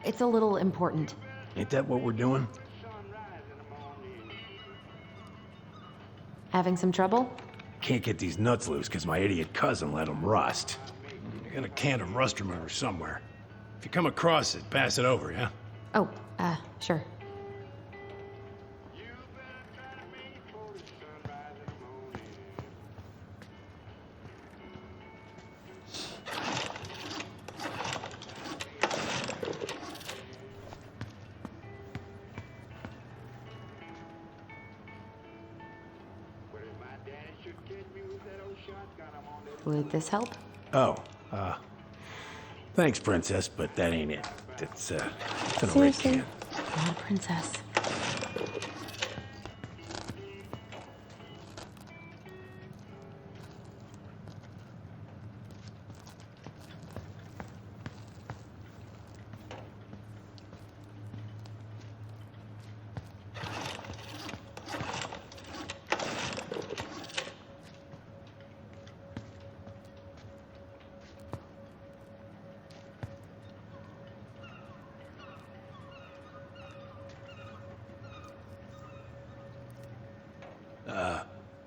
It's a little important. Ain't that what we're doing? Having some trouble? Can't get these nuts loose because my idiot cousin let them rust. I got a can of rust remover somewhere. If you come across it, pass it over, yeah? Oh, sure. Would this help? Oh, thanks, Princess, but that ain't it. It's an red Seriously? can. Not a princess.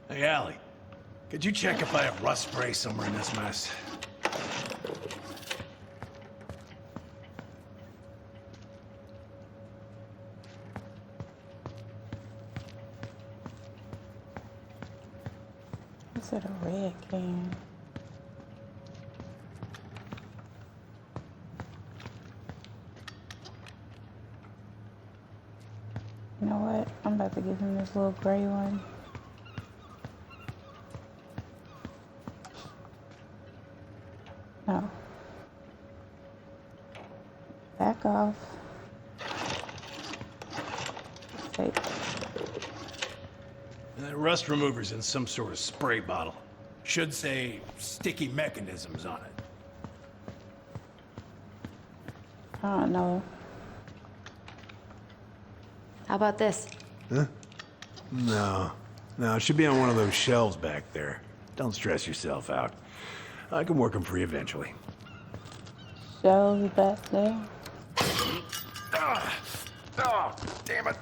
Hey, Allie, could you check if I have rust spray somewhere in this mess? Is it a red can? You know what? I'm about to give him this little gray one. No, off. Take. Rust remover's in some sort of spray bottle. Should say sticky mechanisms on it. I don't know. How about this? Huh? No. No, it should be on one of those shelves back there. Don't stress yourself out. I can work them for you eventually. Shelves back there. Oh, damn it.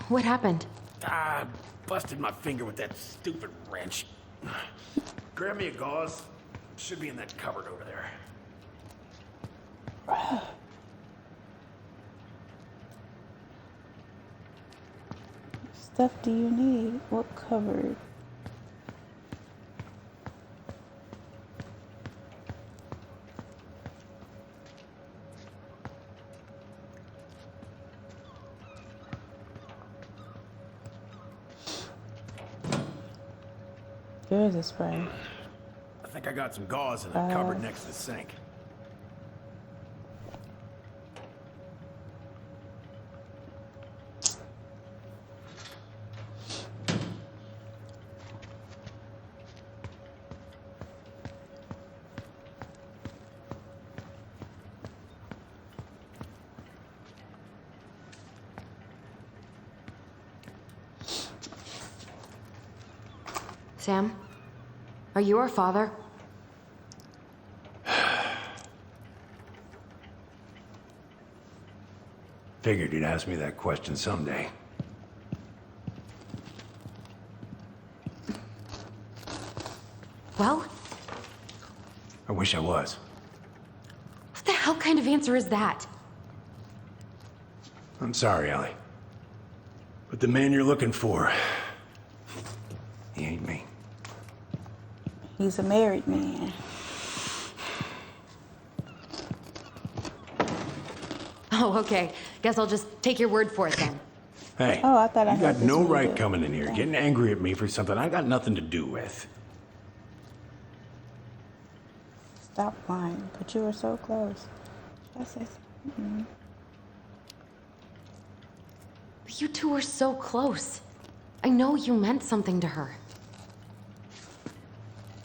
What happened? I busted my finger with that stupid wrench. Grab me a gauze. Should be in that cupboard over there. Stuff do you need? What cupboard? Here's a spray. I think I got some gauze in the cupboard next to the sink. Sam? Are you our father? Figured you'd ask me that question someday. Well? I wish I was. What the hell kind of answer is that? I'm sorry, Ellie. But the man you're looking for, he ain't me. He's a married man. Oh, okay. Guess I'll just take your word for it then. Hey, Oh, I thought I you heard got this no music. right coming in here, getting angry at me for something I got nothing to do with. Stop lying. But you were so close. I said, But you two were so close. I know you meant something to her.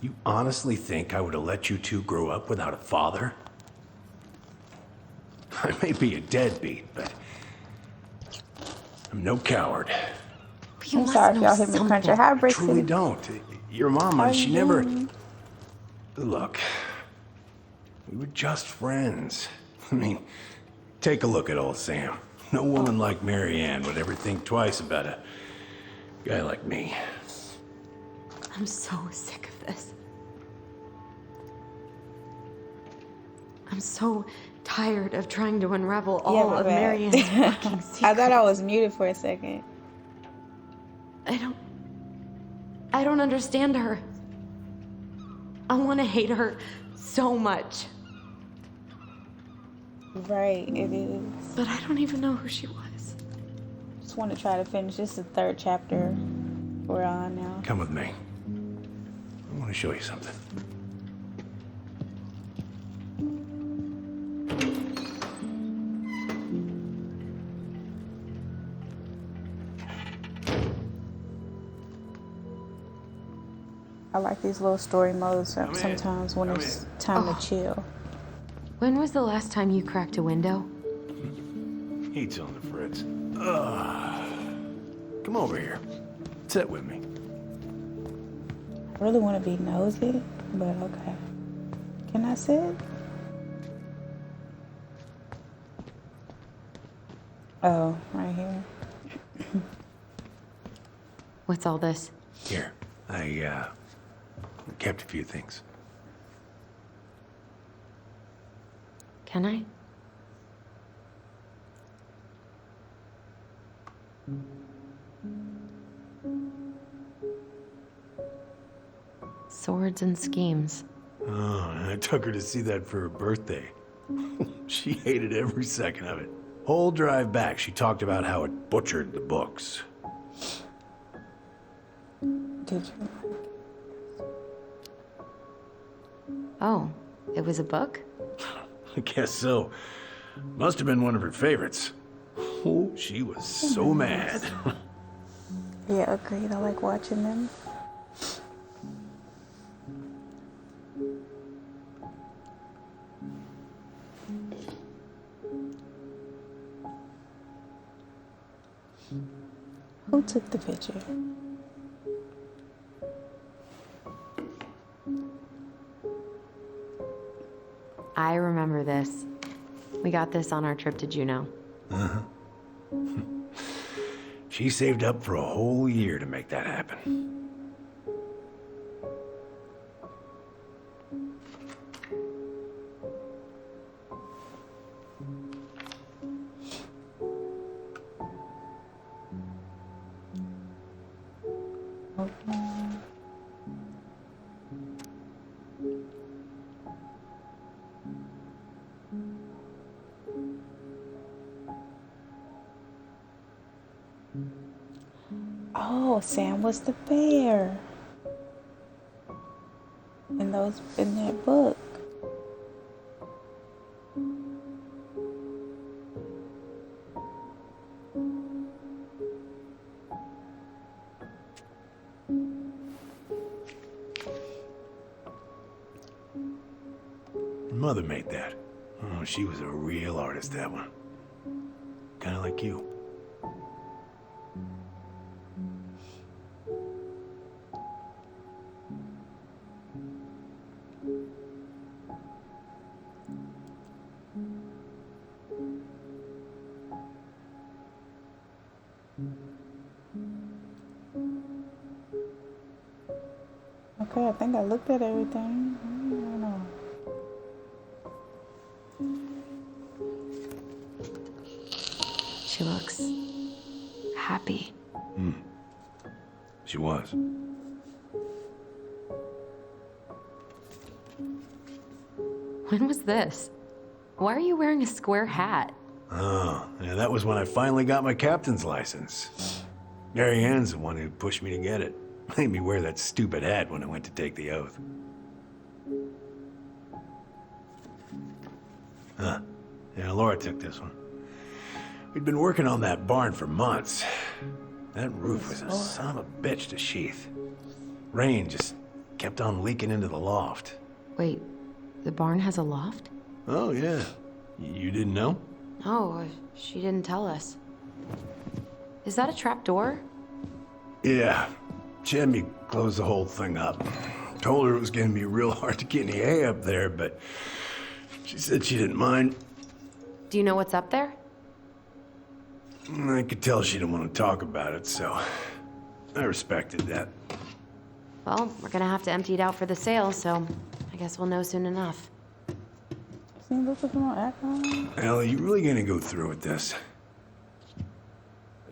You honestly think I would have let you two grow up without a father? I may be a deadbeat, but I'm no coward. You I'm must sorry if know y'all hear me something. crunching. How I breaks truly it? don't. Your mama, Are she you never... doing? Look, we were just friends. I mean, take a look at old Sam. No woman like Mary Ann would ever think twice about a guy like me. I'm so sick of this. I'm so tired of trying to unravel all my of bad. Marianne's fucking secrets. I thought I was muted for a second. I don't understand her. I want to hate her so much. Right, it is. But I don't even know who she was. Just want to try to finish. This is the 3rd chapter we're on now. Come with me. I want to show you something. I like these little story modes Come in. sometimes when Come it's in. time to chill. When was the last time you cracked a window? Heat's on the fritz. Come over here. Sit with me. I really want to be nosy, but okay. Can I sit? Oh, right here. What's all this? Here, I kept a few things. Can I? Swords and schemes. Oh, and I took her to see that for her birthday. She hated every second of it. Whole drive back, she talked about how it butchered the books. Did you? Oh, it was a book? I guess so. Must have been one of her favorites. Oh, she was so mad. Yeah, agreed. I like watching them. Who took the picture? I remember this. We got this on our trip to Juneau. Uh-huh. She saved up for a whole year to make that happen. Oh, Sam was the bear. In that book. Mother made that. Oh, she was a real artist, that one. Kind of like you. Okay, I think I looked at everything. I don't know. She looks happy. She was. When was this? Why are you wearing a square hat? Oh, yeah, that was when I finally got my captain's license. Mary Ann's the one who pushed me to get it. Made me wear that stupid hat when I went to take the oath. Huh. Yeah, Laura took this one. We'd been working on that barn for months. That roof was a son of a bitch to sheath. Rain just kept on leaking into the loft. Wait, the barn has a loft? Oh, yeah. You didn't know? No, she didn't tell us. Is that a trap door? Yeah. She had me close the whole thing up. Told her it was gonna be real hard to get any hay up there, but she said she didn't mind. Do you know what's up there? I could tell she didn't want to talk about it, so I respected that. Well, we're gonna have to empty it out for the sale, so I guess we'll know soon enough. Ellie, you really gonna go through with this?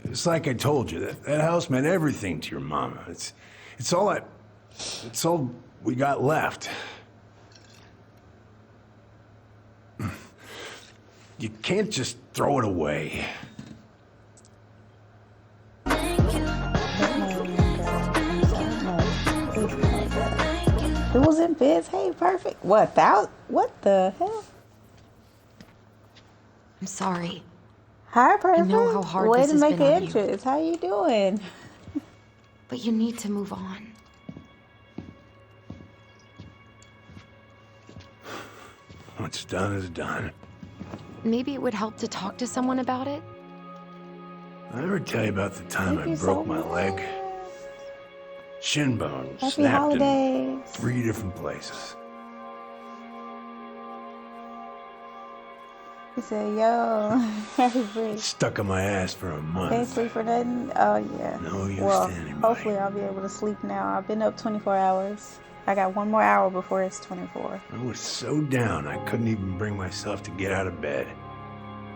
It's like I told you, that house meant everything to your mama. It's all we got left. You can't just throw it away. It was in bids. Hey, perfect. What the hell? I'm sorry. Hi, perfect. I know how hard Way this to has make been on you. entrance. How you doing? But you need to move on. What's done is done. Maybe it would help to talk to someone about it. I ever tell you about the time I broke my leg? Shin bone Happy snapped holidays. in 3 different places. He said, yo, happy break. Stuck on my ass for a Can't month. sleep for nothing? Oh, yeah. No use Well, to anybody. hopefully I'll be able to sleep now. I've been up 24 hours. I got 1 more hour before it's 24. I was so down I couldn't even bring myself to get out of bed.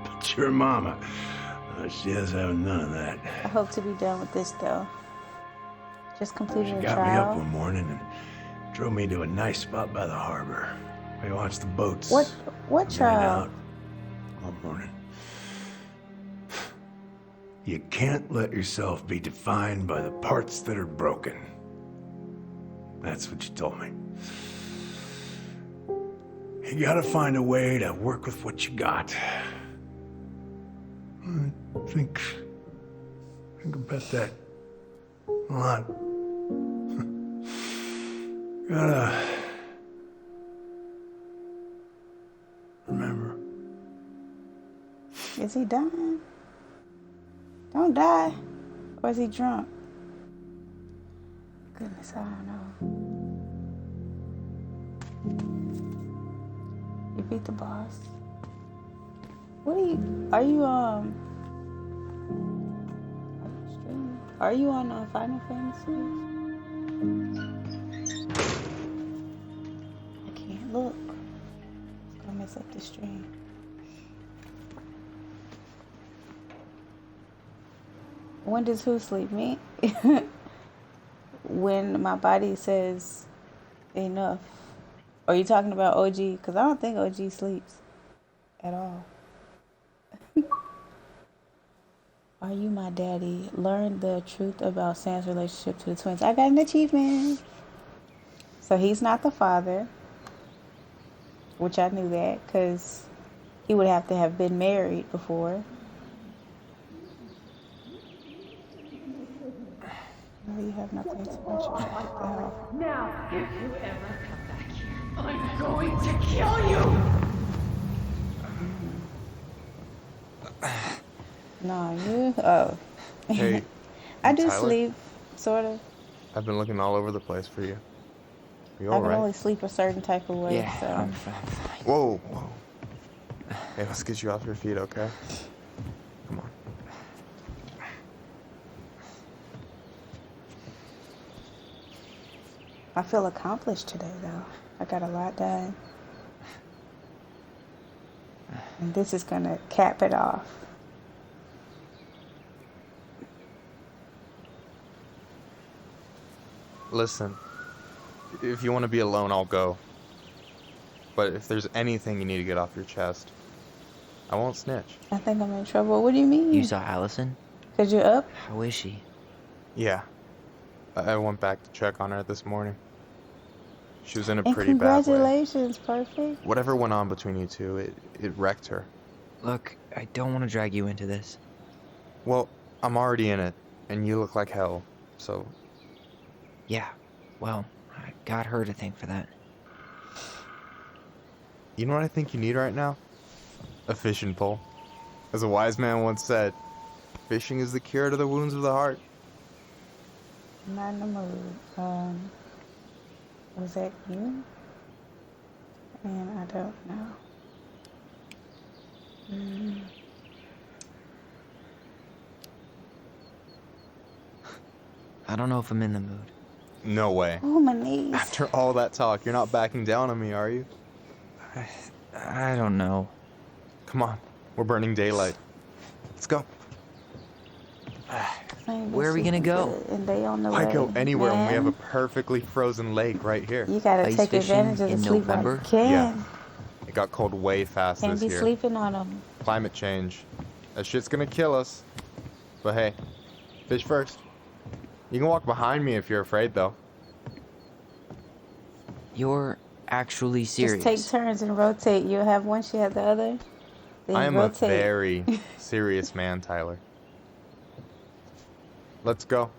But your mama, she has none of that. I hope to be done with this, though. Just completed She a got me up trial. one morning and drove me to a nice spot by the harbor. We watched the boats. What ran trial? out all morning. You can't let yourself be defined by the parts that are broken. That's what you told me. You gotta find a way to work with what you got. Think about that a lot. Gotta remember. Is he dying? Don't die. Or is he drunk? Goodness, I don't know. You beat the boss. What are you Are you on Final Fantasy? I can't look. It's gonna mess up the stream. When does who sleep? Me? When my body says enough. Are you talking about OG? Because I don't think OG sleeps at all. Are you my daddy? Learn the truth about Sam's relationship to the twins. I got an achievement. So he's not the father, which I knew that because he would have to have been married before. No, you have nothing to watch. Now, if you ever come back here, I'm going to kill you! No, you. Oh. Hey, I do Tyler? sleep, sort of. I've been looking all over the place for you. You I all can right? only sleep a certain type of way. Yeah, so. I'm fine. Whoa, whoa. Hey, let's get you off your feet, okay? Come on. I feel accomplished today, though. I got a lot done. And this is going to cap it off. Listen, if you want to be alone, I'll go. But if there's anything you need to get off your chest, I won't snitch. I think I'm in trouble. What do you mean? You saw Allison? Because you're up? How is she? Yeah. I went back to check on her this morning. She was in a And pretty bad way. congratulations, Perfect. Whatever went on between you two, it wrecked her. Look, I don't want to drag you into this. Well, I'm already in it, and you look like hell, so... Yeah, well, I got her to thank for that. You know what I think you need right now? A fishing pole. As a wise man once said, fishing is the cure to the wounds of the heart. I'm not in the mood. Was that you? And I don't know. I don't know if I'm in the mood. No way. Oh, my knees. After all that talk, you're not backing down on me, are you? I don't know. Come on, we're burning daylight. Let's go. Where are we gonna go? And they on the Why way. go anywhere when we have a Man, perfectly frozen lake right here? You gotta Ice take fishing advantage of the in sleep while you November? can. Yeah. It got cold way fast Can't this be year. sleeping on them. Climate change. That shit's gonna kill us. But hey, fish first. You can walk behind me if you're afraid, though. You're actually serious. Just take turns and rotate. You'll have one, she have the other. Then I you am rotate. a very serious man, Tyler. Let's go.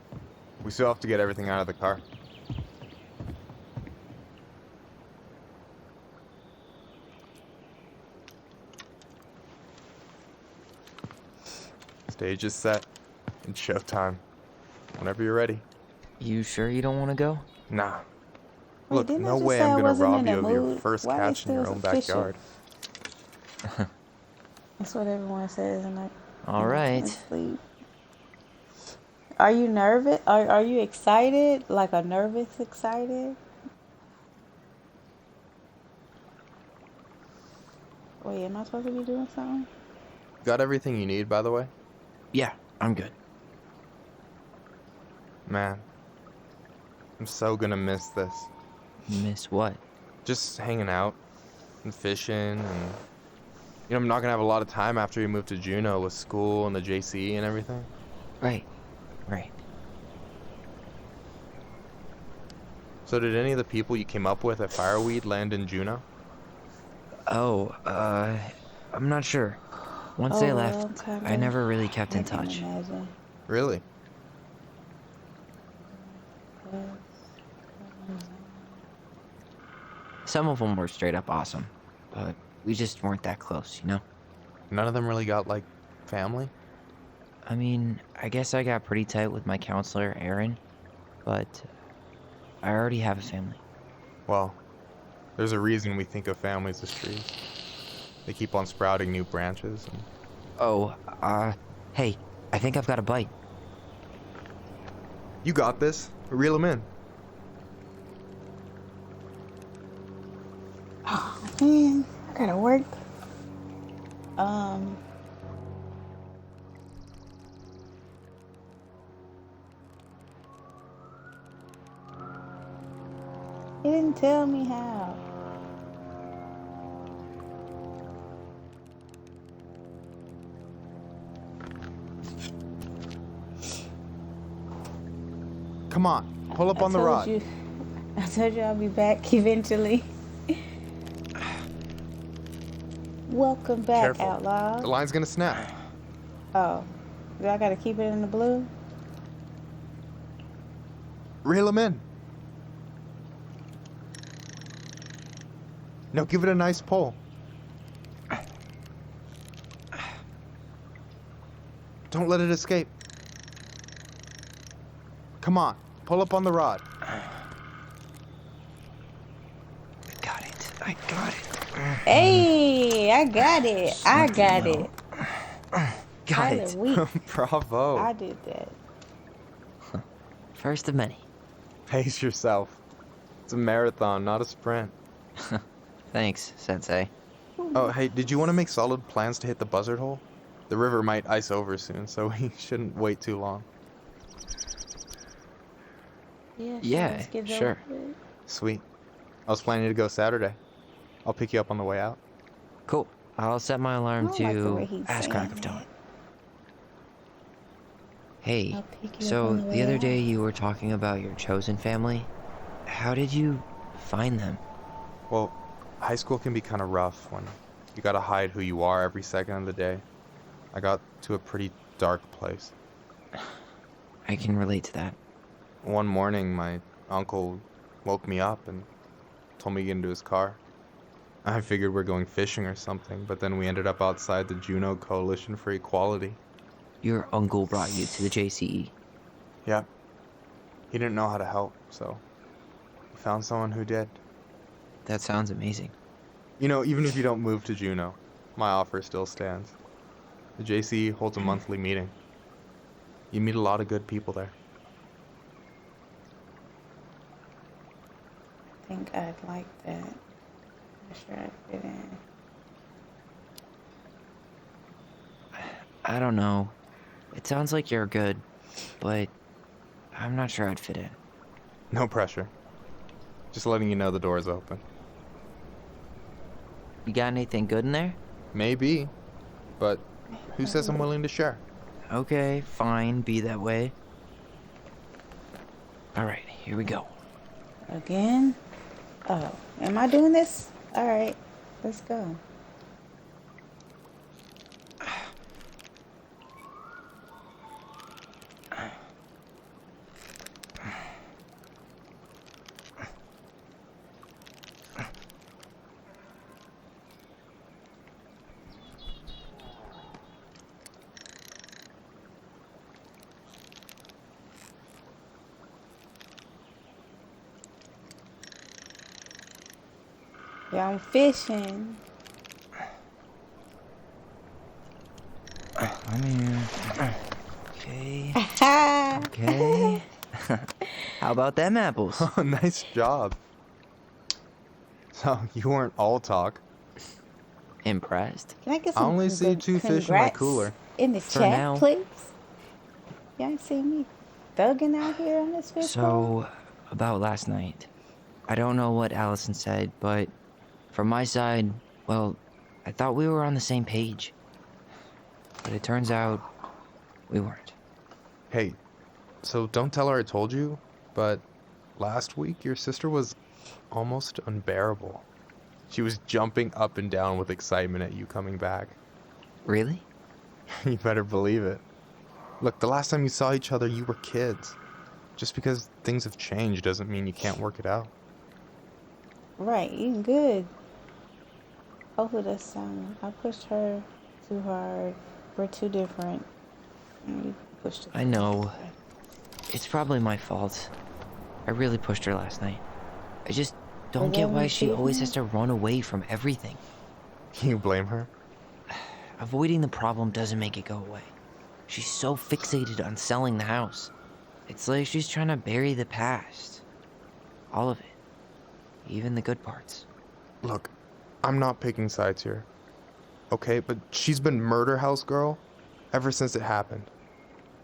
We still have to get everything out of the car. Stage is set. It's showtime. Whenever you're ready. You sure you don't want to go? Nah. Wait, Look, didn't I no just way say I I'm gonna wasn't rob in you the of your mood? first Why they catch in your still own fishing? backyard. That's what everyone says, and I. All right. Sleep. Are you nervous? Are you excited? Like a nervous excited? Wait, am I supposed to be doing something? Got everything you need, by the way? Yeah, I'm good. Man, I'm so gonna miss this. Miss what? Just hanging out and fishing and... You know, I'm not gonna have a lot of time after you move to Juneau with school and the JC and everything. Right. Right. So did any of the people you came up with at Fireweed land in Juneau? Oh, I'm not sure. Once Oh, they well, left, kinda. I never really kept in I can touch. imagine. Really? Some of them were straight up awesome, but we just weren't that close, you know? None of them really got, like, family? I mean, I guess I got pretty tight with my counselor, Aaron, but I already have a family. Well, there's a reason we think of families as trees. They keep on sprouting new branches. And... Oh, hey, I think I've got a bite. You got this. Reel them in. Oh, man, I gotta work. He didn't tell me how. Come on, pull up on the told rod. you- I told you I'll be back eventually. Welcome back, Careful. Outlaw. The line's gonna snap. Oh, do I gotta keep it in the blue? Reel them in. No, give it a nice pull. Don't let it escape. Come on, pull up on the rod. I got it. Hey, I got it. I got it. Got Tyler it. Weak. Bravo. I did that. First of many. Pace yourself. It's a marathon, not a sprint. Thanks, Sensei. Oh, hey, did you want to make solid plans to hit the buzzard hole? The river might ice over soon, so we shouldn't wait too long. Yeah, let's get sure. over it. Sweet. I was planning to go Saturday. I'll pick you up on the way out. Cool. I'll set my alarm I don't like the way to he's ass saying crack of dawn. Hey, I'll pick you up so on the the way other out. day you were talking about your chosen family. How did you find them? Well, high school can be kind of rough when you gotta hide who you are every second of the day. I got to a pretty dark place. I can relate to that. One morning, my uncle woke me up and told me to get into his car. I figured we're going fishing or something, but then we ended up outside the Juneau Coalition for Equality. Your uncle brought you to the JCE. Yep. He didn't know how to help, so he found someone who did. That sounds amazing. You know, even if you don't move to Juneau, my offer still stands. The JCE holds a monthly meeting. You meet a lot of good people there. I think I'd like that. I'm sure I'd fit in. I don't know. It sounds like you're good, but I'm not sure I'd fit in. No pressure. Just letting you know the door is open. You got anything good in there? Maybe, but who says I'm willing to share? Okay, fine, be that way. Alright, here we go. Again? Oh, am I doing this? All right, let's go. Yeah, I'm fishing. I'm here. Okay. Okay. How about them apples? Oh, nice job. So, you weren't all talk. Impressed? Can I get I some only see 2 fish in my congrats cooler. in the For chat, now. please? Y'all see me thugging out here on this fish bowl? So, about last night. I don't know what Allison said, but from my side, well, I thought we were on the same page. But it turns out we weren't. Hey, so don't tell her I told you, but last week your sister was almost unbearable. She was jumping up and down with excitement at you coming back. Really? You better believe it. Look, the last time you saw each other, you were kids. Just because things have changed doesn't mean you can't work it out. Right, you good. Hopefully that's sound. I pushed her too hard. We're too different. And you pushed her. I know. It's probably my fault. I really pushed her last night. I just don't get why she always has to run away from everything. You blame her? Avoiding the problem doesn't make it go away. She's so fixated on selling the house. It's like she's trying to bury the past. All of it. Even the good parts. Look, I'm not picking sides here. Okay, but she's been murder house girl ever since it happened.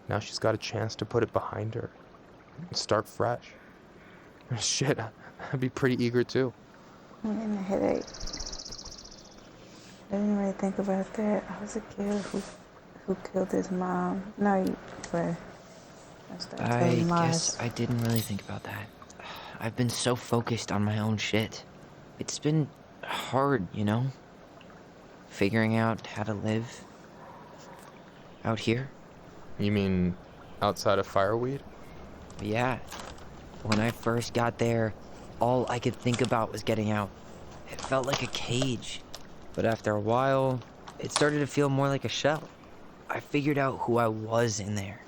Now she's got a chance to put it behind her and start fresh. Shit, I'd be pretty eager too. I'm getting a headache. I didn't really think about that. I was a kid who killed his mom. No, but I guess I didn't really think about that. I've been so focused on my own shit. It's been hard, you know? Figuring out how to live out here. You mean outside of Fireweed? Yeah. When I first got there, all I could think about was getting out. It felt like a cage. But after a while, it started to feel more like a shell. I figured out who I was in there.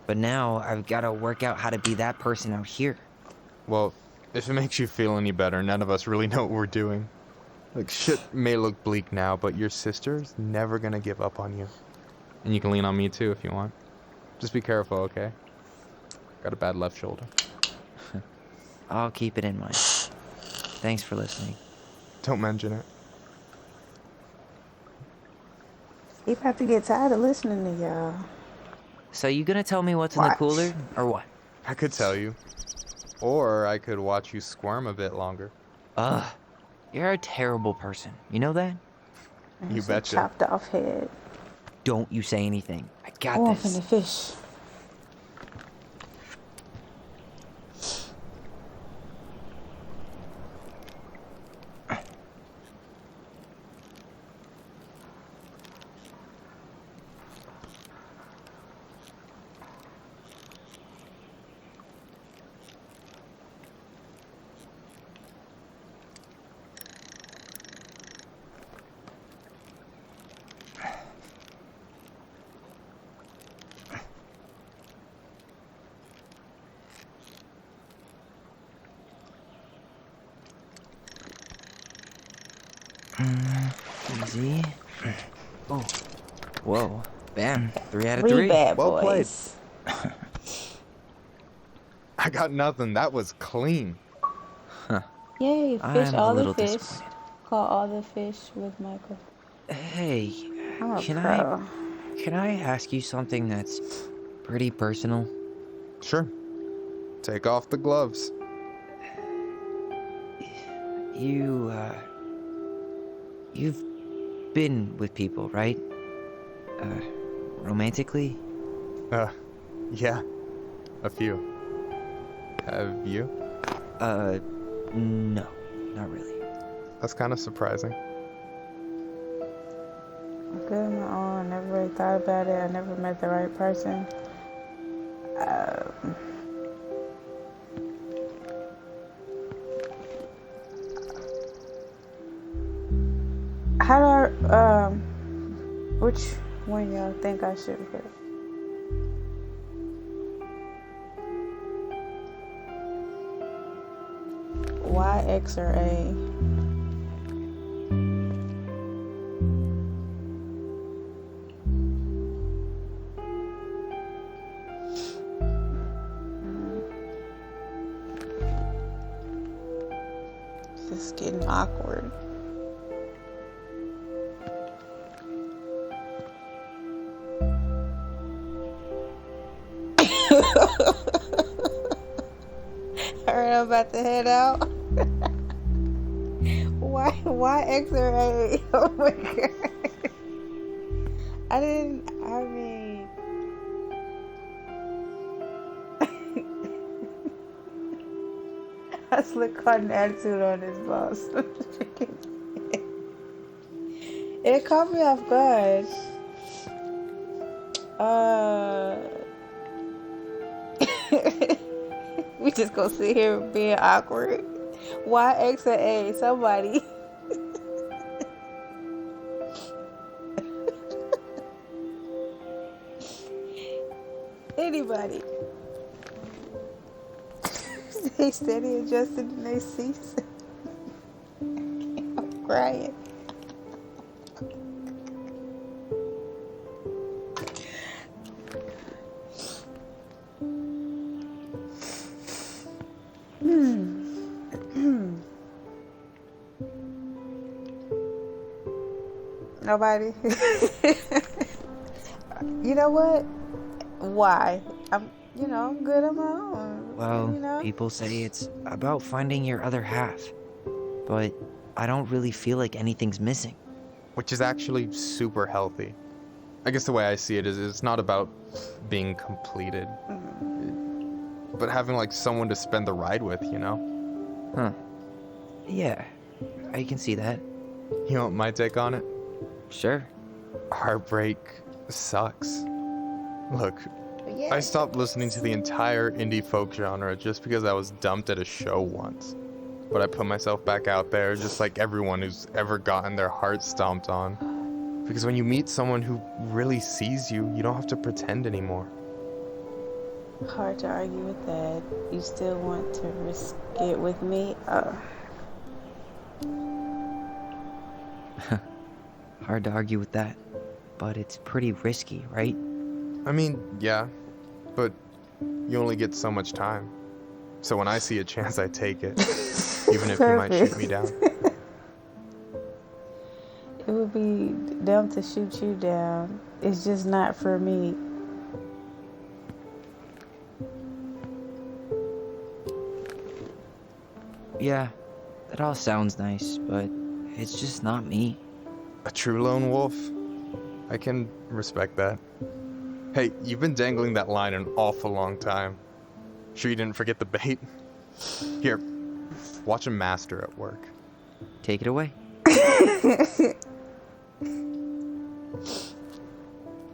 But now I've got to work out how to be that person out here. Well, if it makes you feel any better, none of us really know what we're doing. Like, shit may look bleak now, but your sister's never gonna give up on you. And you can lean on me too if you want. Just be careful, okay? Got a bad left shoulder. I'll keep it in mind. Thanks for listening. Don't mention it. You have to get tired of listening to y'all. So you gonna tell me what's in the cooler, or what? I could tell you. Or I could watch you squirm a bit longer. Ugh. You're a terrible person. You know that? You betcha. Chopped off head. Don't you say anything. I got Off in this. the fish. Easy. Oh. Whoa. Bam. 3 out of 3 3. bad Well played. boys. I got nothing. That was clean. Yay, fish I'm a all the little fish. disappointed. Caught all the fish with Michael. Hey, I'm a can pro. can I ask you something that's pretty personal? Sure. Take off the gloves. You've been with people, right? Romantically? Yeah. A few. Have you? No, not really. That's kind of surprising. I'm good on my own. I never really thought about it. I never met the right person. How do I, which one y'all think I should get? Y, X, or A? This is getting awkward. Alright, I'm about to head out. Why X or A? Oh my god. I mean... I slick caught an attitude on this boss. It caught me off guard. We just gonna sit here being awkward. Y, X, or A? Somebody. Anybody. They steady adjusted in their seats. I'm crying. Nobody. You know what? Why? I'm good on my own. Well, people say it's about finding your other half, but I don't really feel like anything's missing. Which is actually super healthy. I guess the way I see it is it's not about being completed, but having like someone to spend the ride with, you know? Huh. Yeah, I can see that. You know what my take on it? Sure. Heartbreak sucks. Look, Yeah. I stopped listening to the entire indie folk genre just because I was dumped at a show once. But I put myself back out there just like everyone who's ever gotten their heart stomped on. Because when you meet someone who really sees you, you don't have to pretend anymore. Hard to argue with that. You still want to risk it with me? Hard to argue with that, but it's pretty risky, right? I mean, yeah, but you only get so much time. So when I see a chance, I take it, even if you might shoot me down. It would be dumb to shoot you down. It's just not for me. Yeah, that all sounds nice, but it's just not me. A true lone wolf? I can respect that. Hey, you've been dangling that line an awful long time. Sure you didn't forget the bait? Here, watch a master at work. Take it away.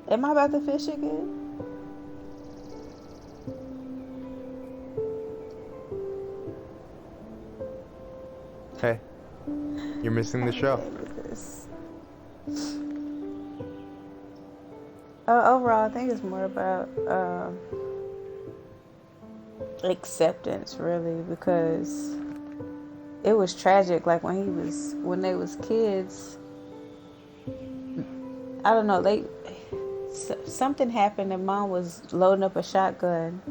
Am I about to fish again? Hey, you're missing the show. Overall, I think it's more about acceptance, really, because it was tragic. Like when they was kids. I don't know. Something happened, and Mom was loading up a shotgun,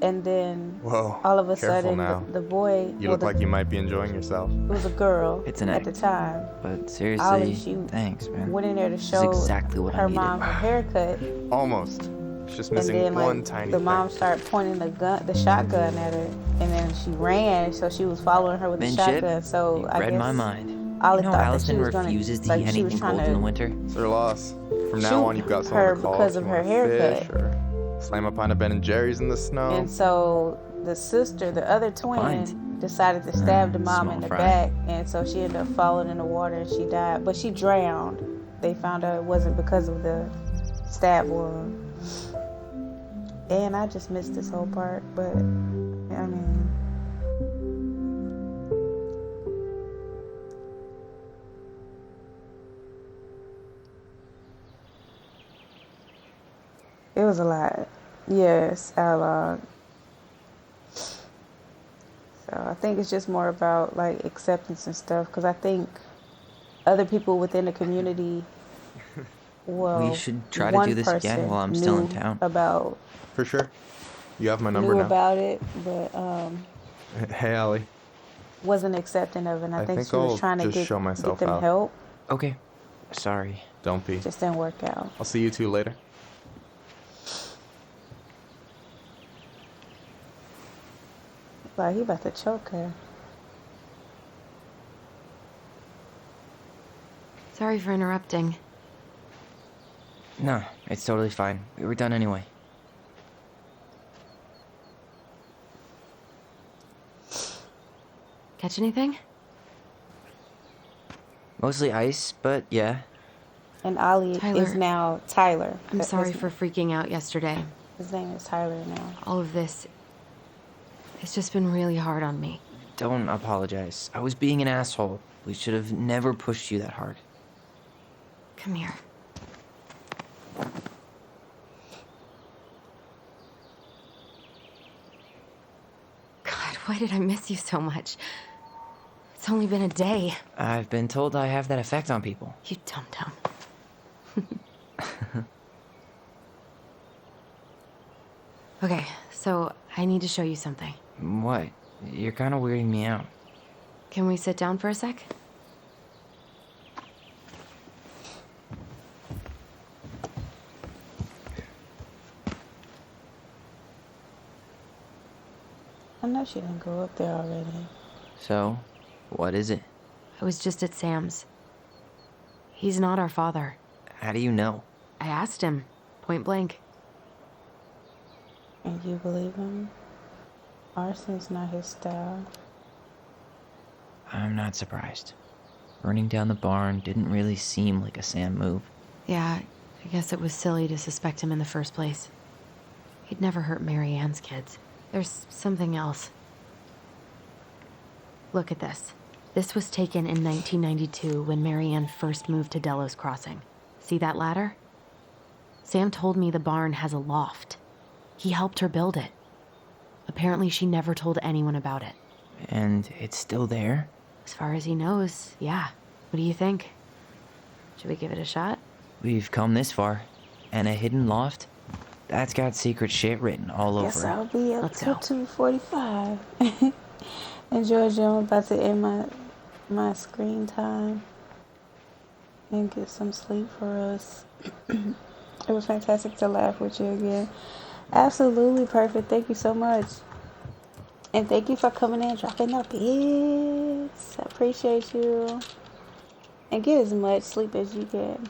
and then Whoa, all of a careful sudden now. the boy. You look like you might be enjoying yourself. It was a girl. It's an at the act. time. But seriously, Ollie, she thanks, man. went in there to This is show exactly what I her needed. mom her haircut. Almost. It's just And missing then, like, one tiny the thing. mom started pointing the shotgun at her, and then she ran. So she was following her with the Midship, shotgun. So you I read guess my mind. Ollie You know thought that Allison she was gonna, refuses to like, eat she was anything trying cold to in the winter. It's their loss. From shoot now on, you've got her someone to call because if of you her wanna haircut. fish or slam up on a Ben and Jerry's in the snow. And so the sister, the other twin, Fine. decided to stab the mom small in the fry. back, and so she ended up falling in the water and she died. But she drowned. They found out it wasn't because of the stab wound. And I just missed this whole part, but I mean, it was a lot. Yes, outlawed. So I think it's just more about like acceptance and stuff, because I think other people within the community, well, We should try to one do this again person while I'm still in knew town. About For sure. You have my number knew now. about it, but Hey, Allie. wasn't accepting of it. And I think she I'll was trying to just get show myself them out. help. Okay. Sorry. Don't be. Just didn't work out. I'll see you two later. Like, he about to choke her. Sorry for interrupting. No, it's totally fine. We were done anyway. Catch anything? Mostly ice, but yeah. And Ollie Tyler, is now Tyler. I'm sorry for freaking out yesterday. His name is Tyler now. All of this, it's just been really hard on me. Don't apologize. I was being an asshole. We should have never pushed you that hard. Come here. God, why did I miss you so much? It's only been a day. I've been told I have that effect on people. You dum-dum. Okay, so I need to show you something. What? You're kind of weirding me out. Can we sit down for a sec? I know she didn't go up there already. So, what is it? I was just at Sam's. He's not our father. How do you know? I asked him, point blank. And you believe him? Arson's not his style. I'm not surprised. Burning down the barn didn't really seem like a Sam move. Yeah, I guess it was silly to suspect him in the first place. He'd never hurt Mary Ann's kids. There's something else. Look at this. This was taken in 1992 when Mary Ann first moved to Delos Crossing. See that ladder? Sam told me the barn has a loft. He helped her build it. Apparently she never told anyone about it. And it's still there? As far as he knows, yeah. What do you think? Should we give it a shot? We've come this far. And a hidden loft? That's got secret shit written all over Guess it. I'll be up Let's till go. 2:45. And Georgia, I'm about to end my screen time and get some sleep for us. It was fantastic to laugh with you again. Absolutely perfect. Thank you so much. And thank you for coming in and dropping the bits. I appreciate you. And get as much sleep as you can.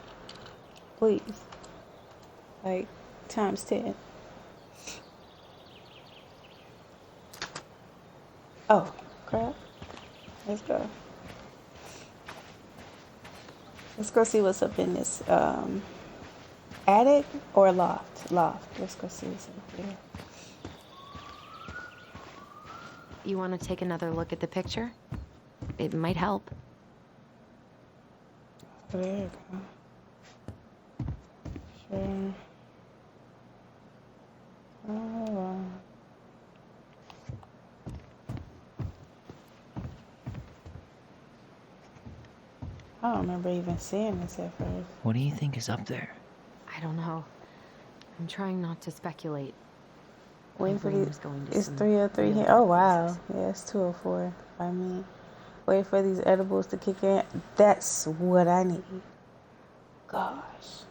Please. Like, times 10. Oh, crap. Let's go. Let's go see what's up in this attic or loft. Let's go see what's up here. You want to take another look at the picture? It might help. There you go. Sure. Oh. I don't remember even seeing this at first. What do you think is up there? I don't know. I'm trying not to speculate. Waiting for brain these. was going to It's some 303 real here. dark Oh wow. places. Yeah, it's 204. I mean, waiting for these edibles to kick in. That's what I need. Gosh.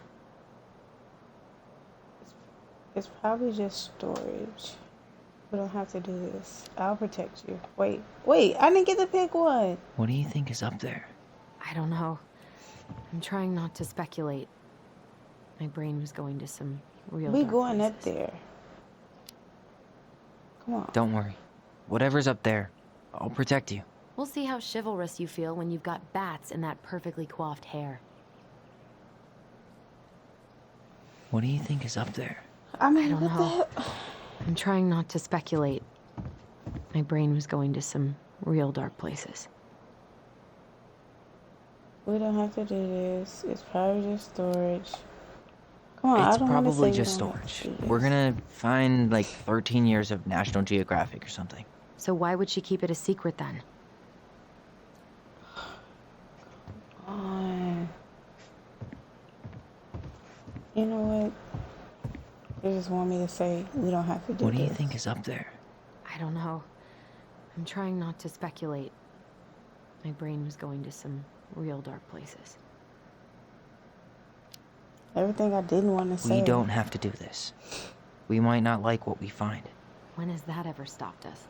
It's probably just storage. We don't have to do this. I'll protect you. Wait. I didn't get to pick one. What do you think is up there? I don't know. I'm trying not to speculate. My brain was going to some real We dark going up places. there. Come on. Don't worry. Whatever's up there, I'll protect you. We'll see how chivalrous you feel when you've got bats in that perfectly coiffed hair. What do you think is up there? I mean, I don't what know. the hell? I'm trying not to speculate. My brain was going to some real dark places. We don't have to do this. It's probably just storage. Come on, It's I don't wanna probably say we just don't have to storage. do We're this. gonna find like 13 years of National Geographic or something. So why would she keep it a secret then? On. You know what? They just want me to say we don't have to do What do you this. think is up there? I don't know. I'm trying not to speculate. My brain was going to some real dark places. Everything I didn't want to say. We don't have to do this. We might not like what we find. When has that ever stopped us?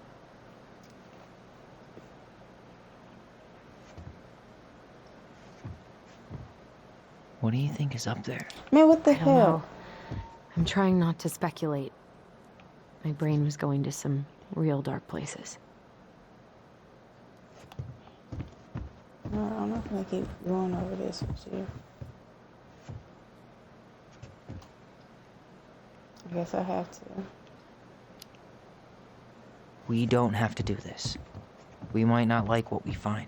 What do you think is up there? Man, what the I don't hell? know. I'm trying not to speculate. My brain was going to some real dark places. No, I'm not gonna keep going over this with you. I guess I have to. We don't have to do this. We might not like what we find.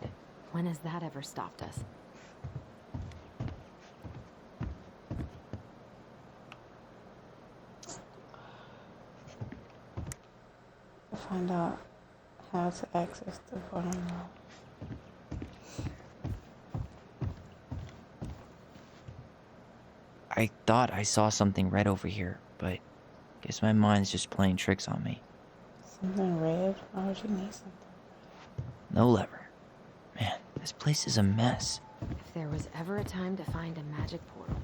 When has that ever stopped us? To find out how to access the bottom. I thought I saw something red over here, but guess my mind's just playing tricks on me. Something red? Why would you need something? No lever. Man, this place is a mess. If there was ever a time to find a magic portal.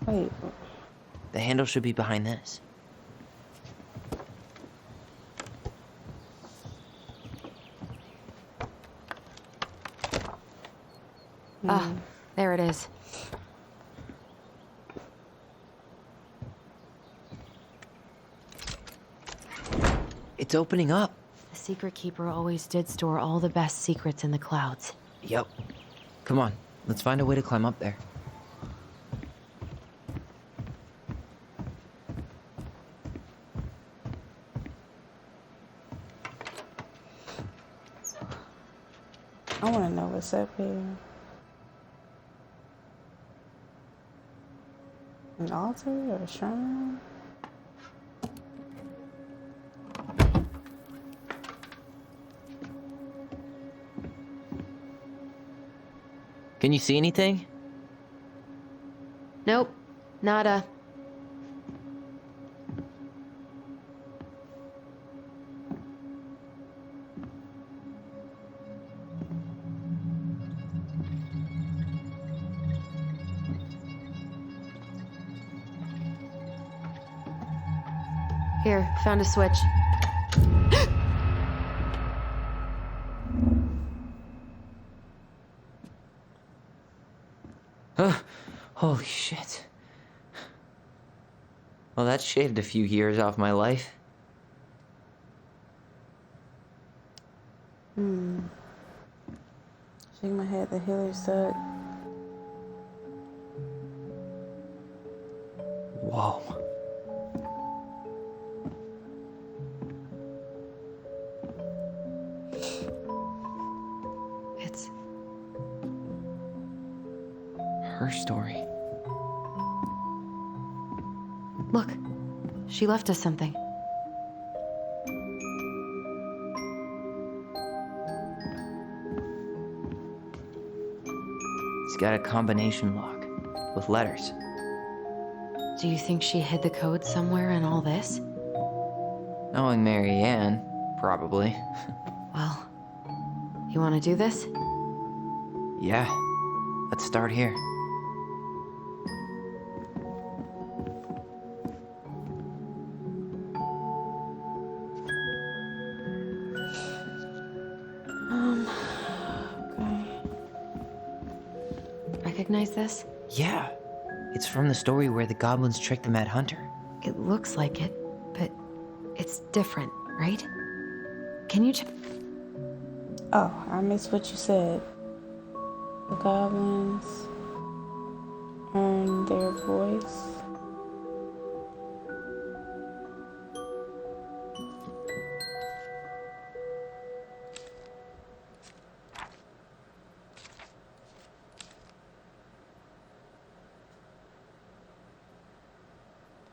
Wait. The handle should be behind this. Ah, there it is. It's opening up. The Secret Keeper always did store all the best secrets in the clouds. Yep. Come on, let's find a way to climb up there. I want to know what's up here. An altar or a shrine? Can you see anything? Nope, nada. Here, found a switch. Holy shit. Well, that shaved a few years off my life. Shake my head, the healer suck. Whoa. It's her story. Look, she left us something. It's got a combination lock with letters. Do you think she hid the code somewhere in all this? Knowing Mary Ann, probably. Well, you want to do this? Yeah, let's start here. Okay. Recognize this? Yeah, it's from the story where the goblins tricked the Mad Hunter. It looks like it, but it's different, right? Can you Oh, I missed what you said. The goblins earn their voice.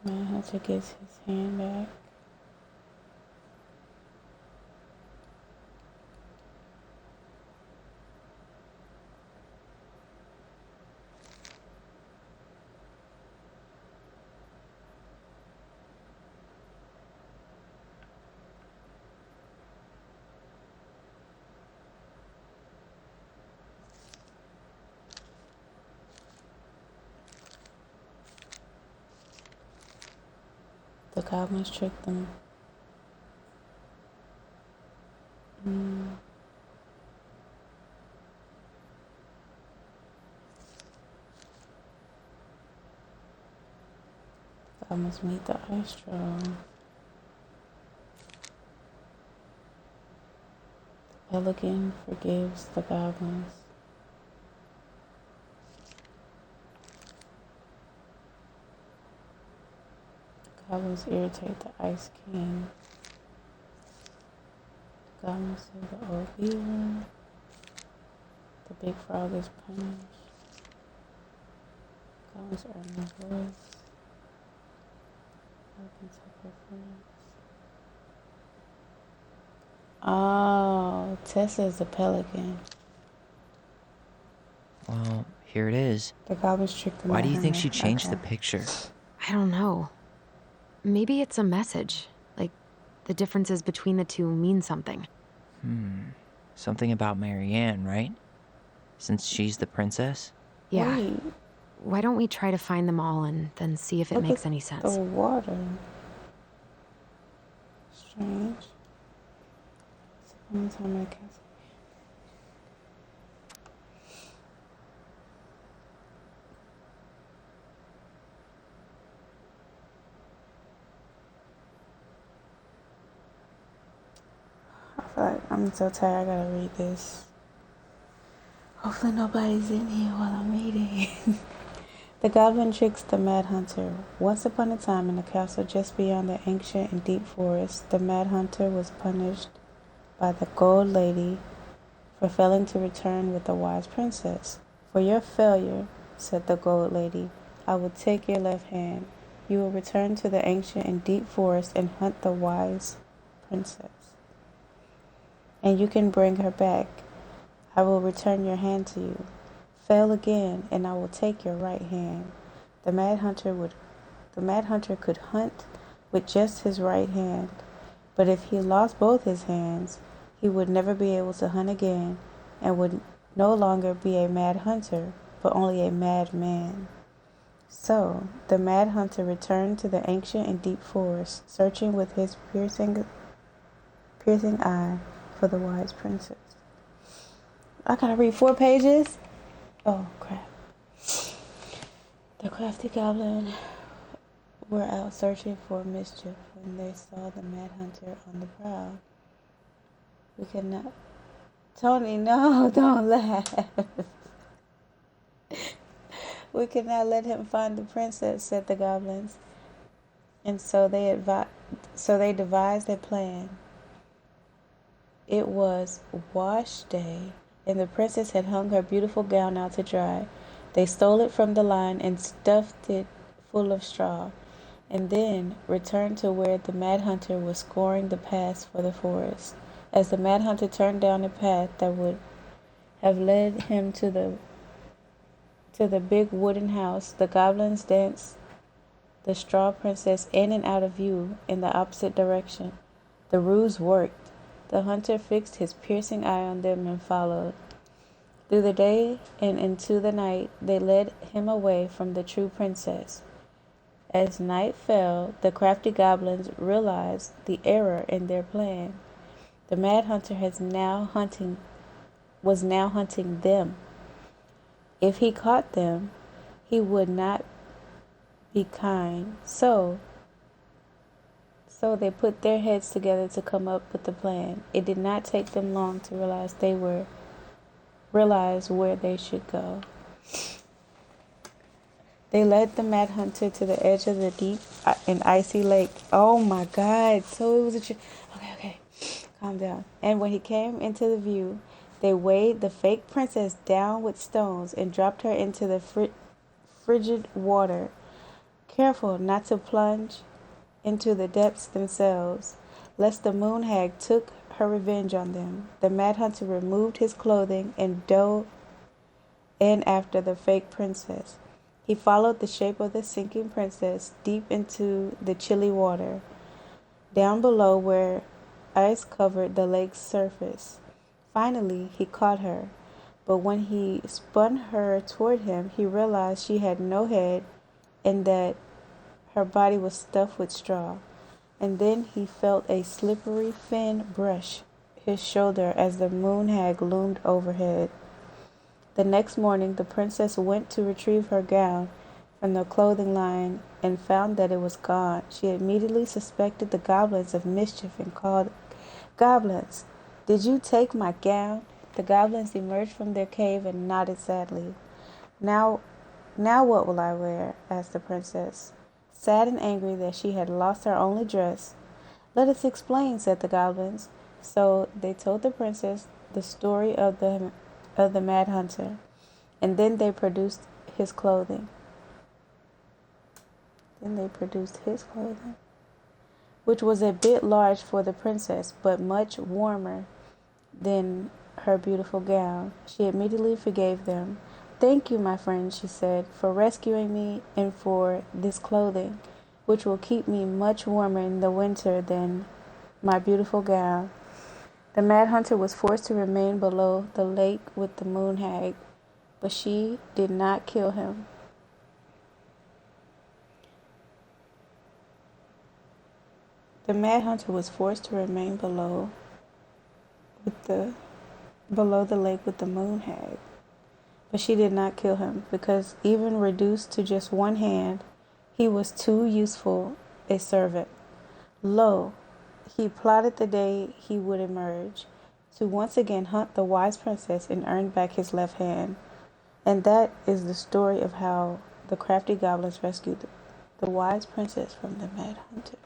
Man Hunter gets his hand back. The goblins tricked them. Goblins meet the ice troll. The pelican forgives the goblins. Goblins irritate the Ice King. Goblins save the old beaver. The big frog is punished. Goblins earn the voice. Goblins help their friends. Oh, Tessa is the pelican. Well, here it is. The goblins tricked the Why do you think Mad she Hunter. changed Okay. the picture? I don't know. Maybe it's a message. Like, the differences between the two mean something. Something about Marianne, right? Since she's the princess? Yeah. Wait, Why don't we try to find them all and then see if it look makes at any sense? the water. Strange. It's the only time I can see. I feel like I'm so tired. I gotta read this. Hopefully nobody's in here while I'm reading. The goblin tricks the Mad Hunter. Once upon a time, in a castle just beyond the ancient and deep forest, the Mad Hunter was punished by the Gold Lady for failing to return with the wise princess. For your failure, said the Gold Lady, I will take your left hand. You will return to the ancient and deep forest and hunt the wise princess. And you can bring her back. I will return your hand to you. Fail again, and I will take your right hand. The Mad Hunter could hunt with just his right hand, but if he lost both his hands, he would never be able to hunt again, and would no longer be a mad hunter, but only a mad man. So the Mad Hunter returned to the ancient and deep forest, searching with his piercing eye for the wise princess. I gotta read 4 pages? Oh, crap. The crafty goblin were out searching for mischief when they saw the Mad Hunter on the prowl. We cannot... Tony, no, don't laugh. We cannot let him find the princess, said the goblins. And so they devised a plan. It was wash day, and the princess had hung her beautiful gown out to dry. They stole it from the line and stuffed it full of straw, and then returned to where the Mad Hunter was scoring the paths for the forest. As the Mad Hunter turned down a path that would have led him to the big wooden house, the goblins danced the straw princess in and out of view in the opposite direction. The ruse worked. The hunter fixed his piercing eye on them and followed. Through the day and into the night, they led him away from the true princess. As night fell, the crafty goblins realized the error in their plan. The Mad Hunter was now hunting them. If he caught them, he would not be kind. So they put their heads together to come up with the plan. It did not take them long to realize where they should go. They led the Mad Hunter to the edge of the deep and icy lake. Oh my God! So it was okay. Calm down. And when he came into the view, they weighed the fake princess down with stones and dropped her into the frigid water. Careful not to plunge into the depths themselves, lest the moon hag took her revenge on them. The Mad Hunter removed his clothing and dove in after the fake princess. He followed the shape of the sinking princess deep into the chilly water, down below where ice covered the lake's surface. Finally, he caught her, but when he spun her toward him, he realized she had no head and that her body was stuffed with straw. And then he felt a slippery fin brush his shoulder as the moon hag loomed overhead. The next morning, the princess went to retrieve her gown from the clothing line and found that it was gone. She immediately suspected the goblins of mischief and called, "Goblins, did you take my gown?" The goblins emerged from their cave and nodded sadly. Now what will I wear?" asked the princess. sad and angry that she had lost her only dress. "Let us explain," said the goblins. So they told the princess the story of the Mad Hunter, and then they produced his clothing. Which was a bit large for the princess, but much warmer than her beautiful gown. She immediately forgave them. "Thank you, my friend," she said, "for rescuing me and for this clothing, which will keep me much warmer in the winter than my beautiful gown." The Mad Hunter was forced to remain below the lake with the Moon Hag, but she did not kill him. The Mad Hunter was forced to remain below the lake with the Moon Hag, but she did not kill him, because even reduced to just one hand, he was too useful a servant. Lo, he plotted the day he would emerge, to once again hunt the wise princess and earn back his left hand. And that is the story of how the crafty goblins rescued the wise princess from the Mad Hunter.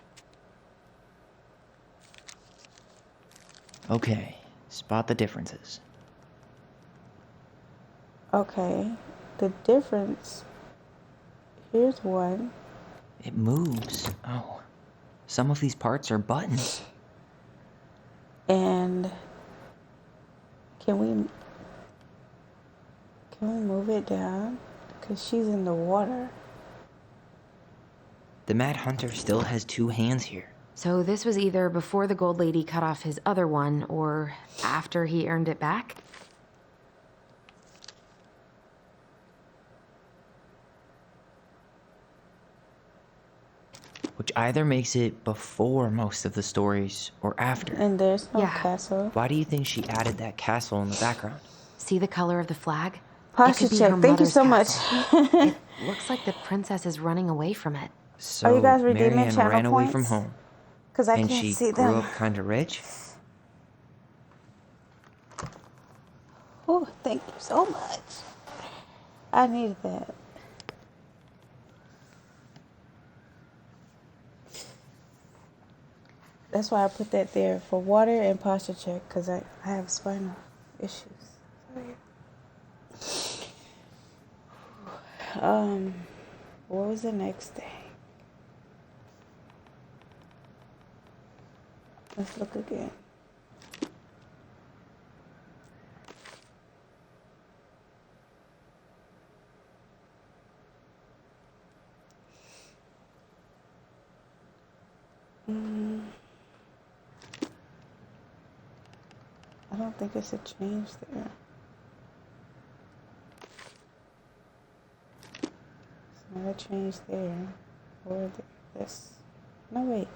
Okay, spot the differences. Okay, the difference, here's one. It moves. Oh, some of these parts are buttons. And can we move it down? Because she's in the water. The Mad Hunter still has two hands here. So this was either before the Gold Lady cut off his other one, or after he earned it back? Which either makes it before most of the stories or after. And there's no castle. Why do you think she added that castle in the background? See the color of the flag? Posture check. Thank you so much. It looks like the princess is running away from it. So Are you guys redeeming Marianne channel ran away points? from home. Because I and can't she see grew them. up kind of rich. Oh, thank you so much. I needed that. That's why I put that there for water and posture check, because I have spinal issues. What was the next thing? Let's look again. I don't think it's a change there. It's not a change there. Or this. No, wait.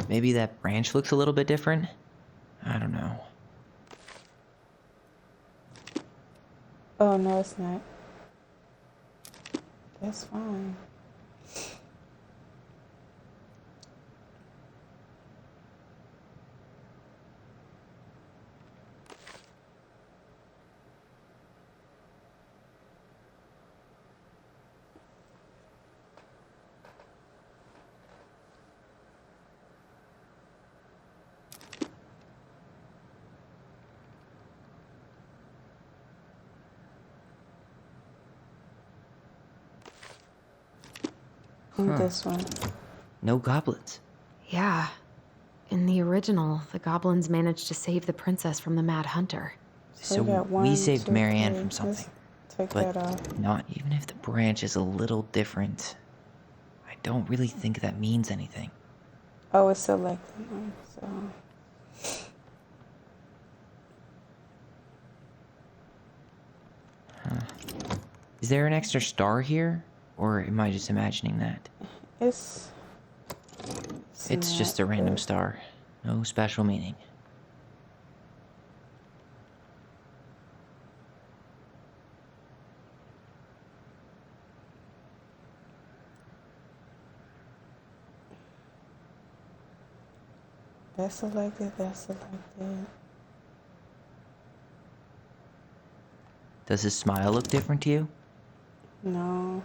Maybe that branch looks a little bit different? I don't know. Oh, no, it's not. That's fine. This one. No goblins. Yeah. In the original, the goblins managed to save the princess from the Mad Hunter. So we got one, we saved two, Marianne three. from something. Let's take But that off. not even if the branch is a little different. I don't really think that means anything. Oh, it's selected. So. Is there an extra star here? Or am I just imagining that? It's just a random star. No special meaning. That's selected, that's selected. Does his smile look different to you? No.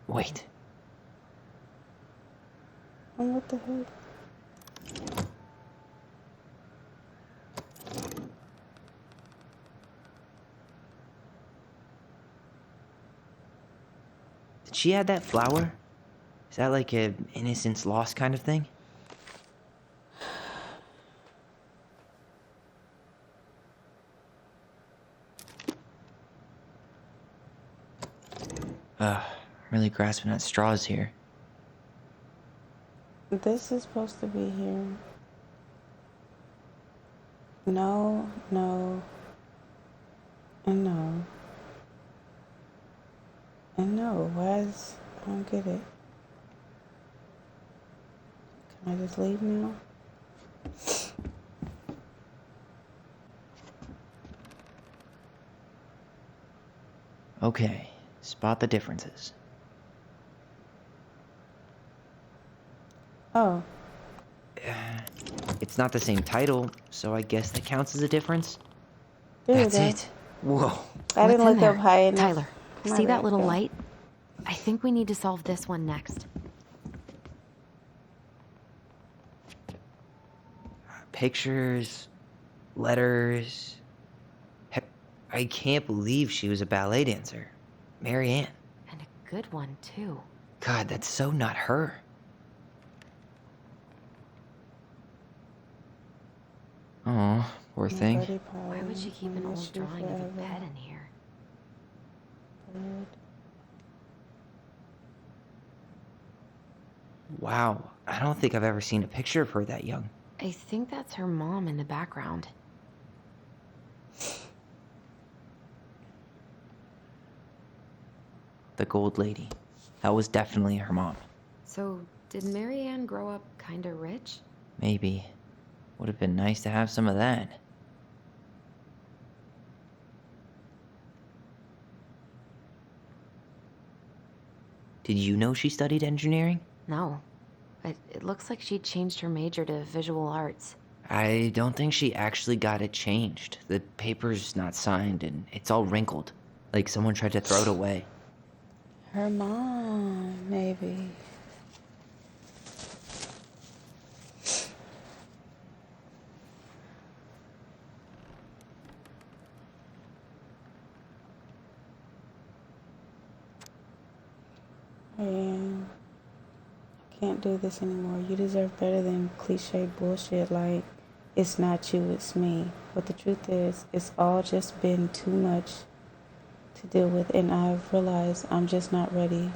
Wait. Oh, what the heck? Did she add that flower? Is that like a innocence lost kind of thing? I'm really grasping at straws here. This is supposed to be here. No, no, and no. And no. Why is... I don't get it. Can I just leave now? Okay, spot the differences. Oh. It's not the same title, so I guess that counts as a difference. There That's you go. it. Whoa. I didn't What's in look there? up high enough. Tyler, My see that bad, little girl. light? I think we need to solve this one next. Pictures, letters. Heck, I can't believe she was a ballet dancer. Marianne. And a good one, too. God, that's so not her. Oh, poor thing. Why would she keep an old drawing of a pet in here? Wow, I don't think I've ever seen a picture of her that young. I think that's her mom in the background. The gold lady. That was definitely her mom. So, did Marianne grow up kinda rich? Maybe. Would have been nice to have some of that. Did you know she studied engineering? No. It looks like she changed her major to visual arts. I don't think she actually got it changed. The paper's not signed and it's all wrinkled. Like someone tried to throw it away. Her mom, maybe. Man, I can't do this anymore. You deserve better than cliche bullshit like, it's not you, it's me. But the truth is, it's all just been too much to deal with, and I've realized I'm just not ready.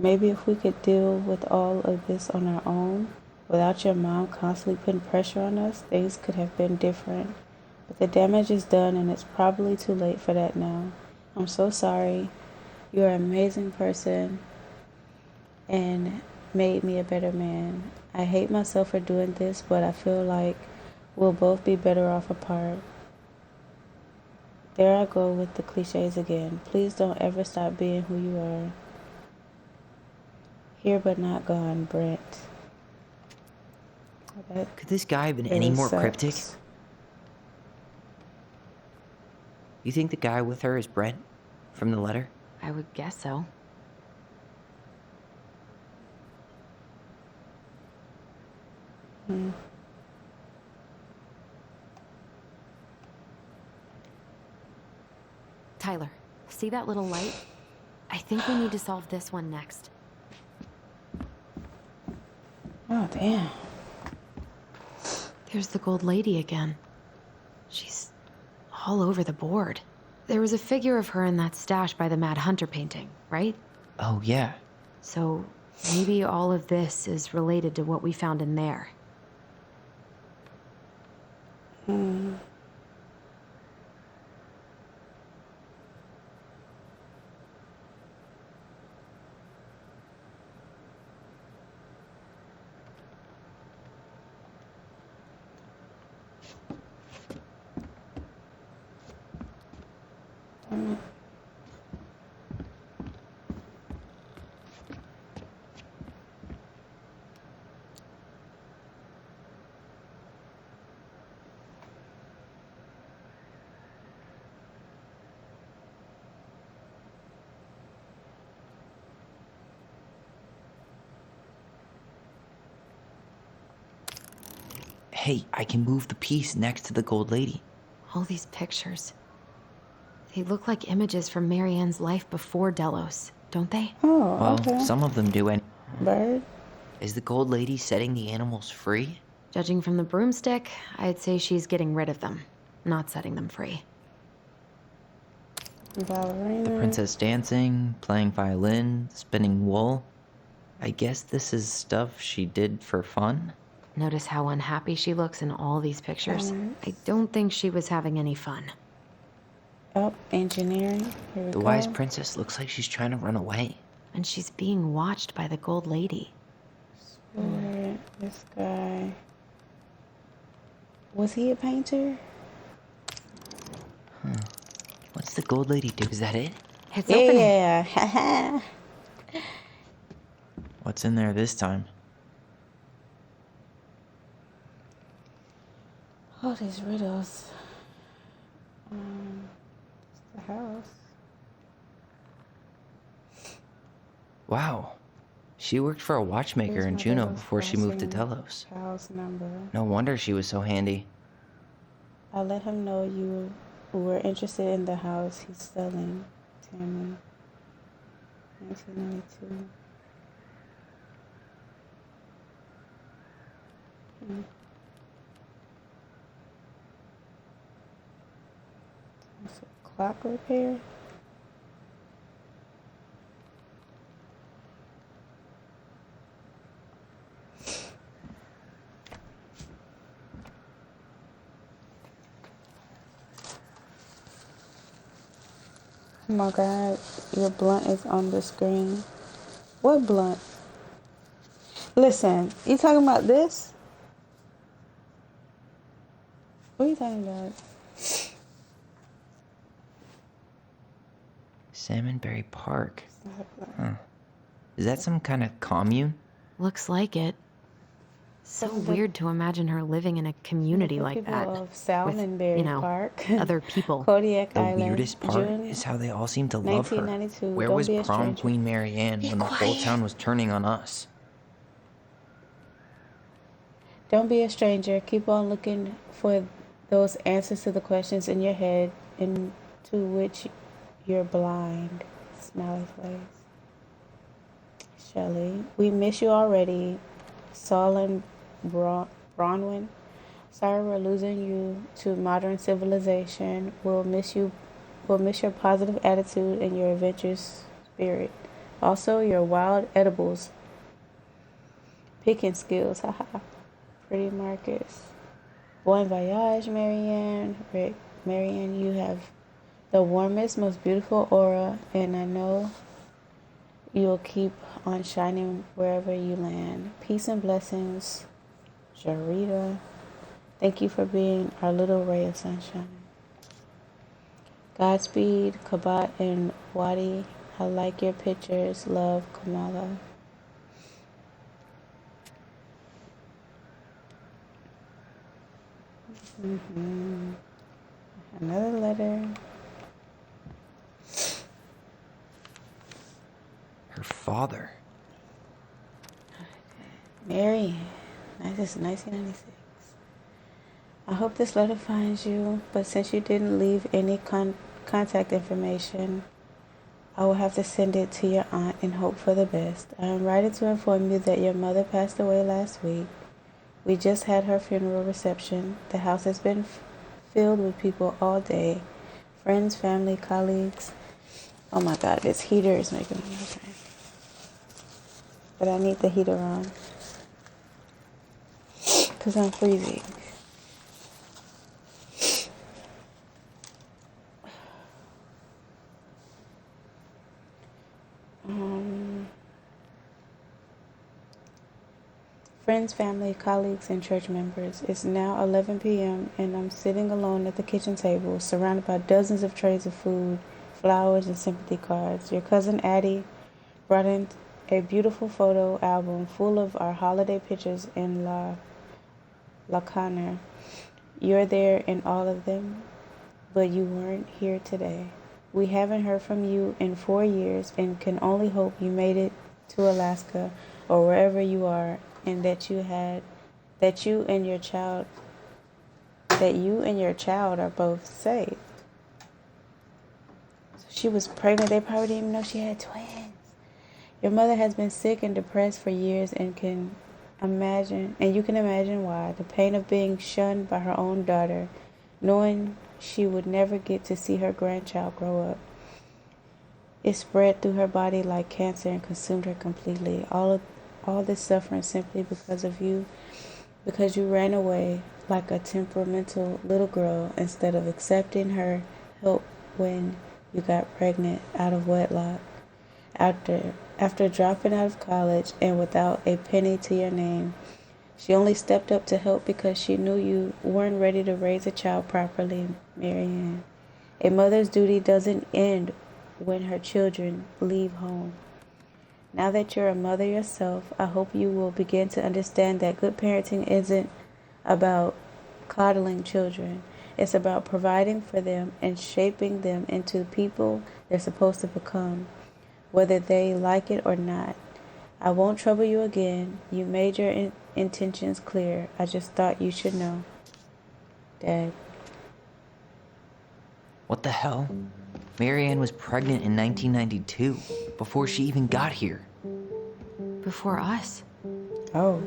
Maybe if we could deal with all of this on our own, without your mom constantly putting pressure on us, things could have been different. But the damage is done, and it's probably too late for that now. I'm so sorry. You're an amazing person and made me a better man. I hate myself for doing this, but I feel like we'll both be better off apart. There I go with the cliches again. Please don't ever stop being who you are. Here but not gone, Brent. Could this guy have been any more cryptic? You think the guy with her is Brent? From the letter? I would guess so. Tyler, see that little light? I think we need to solve this one next. Oh, damn. There's the gold lady again. She's all over the board. There was a figure of her in that stash by the Mad Hunter painting, right? Oh, yeah. So maybe all of this is related to what we found in there. Hey, I can move the piece next to the gold lady. All these pictures. They look like images from Marianne's life before Delos, don't they? Oh, Well, okay. some of them do. And Bird. is the gold lady setting the animals free? Judging from the broomstick, I'd say she's getting rid of them, not setting them free. Ballerina. The princess dancing, playing violin, spinning wool. I guess this is stuff she did for fun? Notice how unhappy she looks in all these pictures? I don't think she was having any fun. Oh, engineering. Here we The go. wise princess looks like she's trying to run away. And she's being watched by the gold lady. Alright, this guy. Was he a painter? What's the gold lady do? Is that it? It's opening. Yeah. What's in there this time? Oh, these riddles. It's the house. Wow. She worked for a watchmaker Here's in my Juneau Delos before she moved to crossing Delos. House number. No wonder she was so handy. I let him know you were interested in the house he's selling. Tammy. 1992. It's a clock repair. Oh my God, your blunt is on the screen. What blunt? Listen, you talking about this? What are you talking about? Salmonberry Park. Huh. Is that some kind of commune? Looks like it. So weird to imagine her living in a community like People that. of Salmonberry with, Park. other people. Kodiak The Island. weirdest part June is how they all seem to love her. 1992. Where Don't was be a prom stranger. queen Mary Ann when the whole town was turning on us? Don't be a stranger. Keep on looking for those answers to the questions in your head into which you're blind. Smiley face. Shelley. We miss you already. Saul and Bronwyn. Sorry we're losing you to modern civilization. We'll miss you. We'll miss your positive attitude and your adventurous spirit. Also, your wild edibles. Picking skills. Haha. Pretty Marcus. Bon voyage, Marianne. Rick. Marianne, you have the warmest, most beautiful aura, and I know you'll keep on shining wherever you land. Peace and blessings, Jarita. Thank you for being our little ray of sunshine. Godspeed, Kabat and Wadi. I like your pictures. Love, Kamala. Another letter. Her father. Mary, this is 1996. I hope this letter finds you, but since you didn't leave any contact information, I will have to send it to your aunt and hope for the best. I am writing to inform you that your mother passed away last week. We just had her funeral reception. The house has been filled with people all day. Friends, family, colleagues. Oh my God, this heater is making me okay. But I need the heater on. Because I'm freezing. Friends, family, colleagues, and church members. It's now 11 p.m. and I'm sitting alone at the kitchen table, surrounded by dozens of trays of food, flowers, and sympathy cards. Your cousin Addie brought in a beautiful photo album full of our holiday pictures in La Conner. You're there in all of them, but you weren't here today. We haven't heard from you in 4 years and can only hope you made it to Alaska or wherever you are, and that that you and your child are both safe. So she was pregnant. They probably didn't even know she had twins. Your mother has been sick and depressed for years and you can imagine why. The pain of being shunned by her own daughter, knowing she would never get to see her grandchild grow up. It spread through her body like cancer and consumed her completely. All this suffering simply because of you, because you ran away like a temperamental little girl instead of accepting her help when you got pregnant out of wedlock. After dropping out of college and without a penny to your name, she only stepped up to help because she knew you weren't ready to raise a child properly, Marianne. A mother's duty doesn't end when her children leave home. Now that you're a mother yourself, I hope you will begin to understand that good parenting isn't about coddling children. It's about providing for them and shaping them into the people they're supposed to become, whether they like it or not. I won't trouble you again. You made your intentions clear. I just thought you should know. Dad. What the hell? Marianne was pregnant in 1992, before she even got here. Before us? Oh.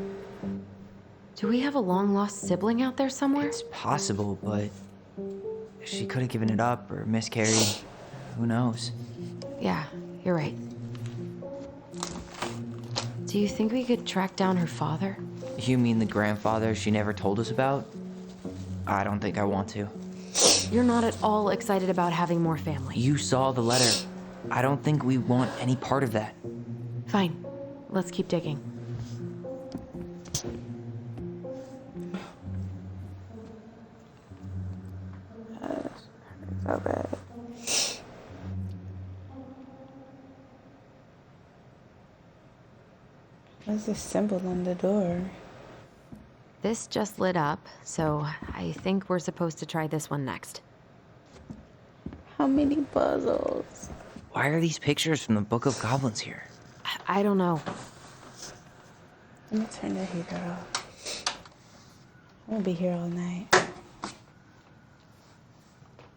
Do we have a long-lost sibling out there somewhere? It's possible, but she could have given it up or miscarried. Who knows? Yeah, you're right. Do you think we could track down her father? You mean the grandfather she never told us about? I don't think I want to. You're not at all excited about having more family. You saw the letter. I don't think we want any part of that. Fine. Let's keep digging. So bad. What's this symbol on the door? This just lit up, so I think we're supposed to try this one next. How many puzzles? Why are these pictures from the Book of Goblins here? I don't know. Let me turn the heater off. I'm gonna be here all night.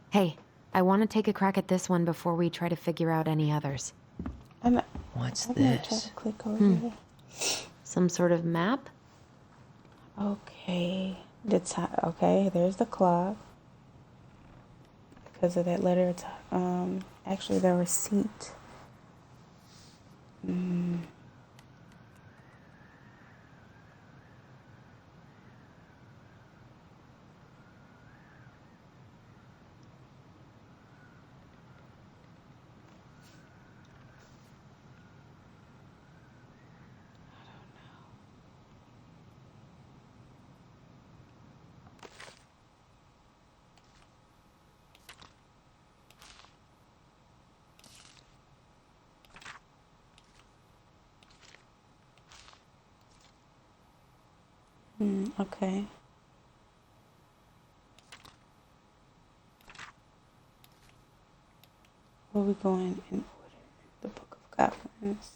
Hey, I want to take a crack at this one before we try to figure out any others. What's I'm gonna try this? to click over here. Some sort of map? Okay. The time. Okay, there's the clock. Because of that letter. Actually, the receipt. Okay. Where are we going in order? The Book of Goblins.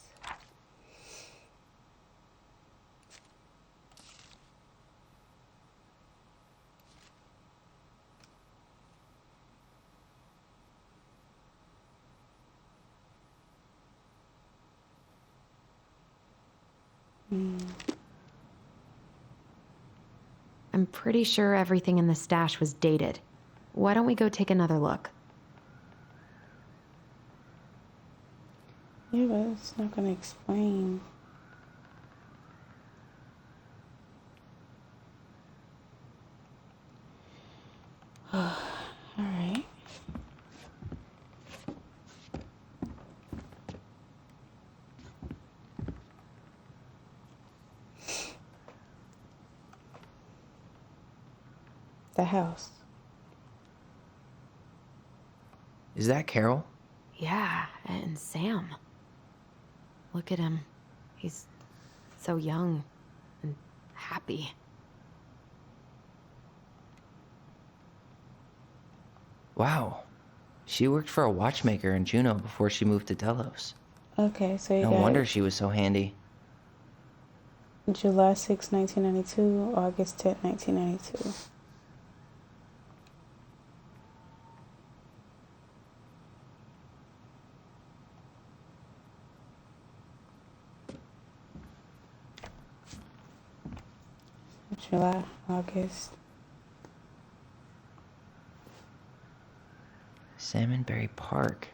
I'm pretty sure everything in the stash was dated. Why don't we go take another look? Yeah, but it's not gonna explain. Alright. The house. Is that Carol? Yeah, and Sam. Look at him. He's so young and happy. Wow. She worked for a watchmaker in Juneau before she moved to Delos. Okay, so you No got wonder she was so handy. July 6, 1992, August 10, 1992. July, August. Salmonberry Park.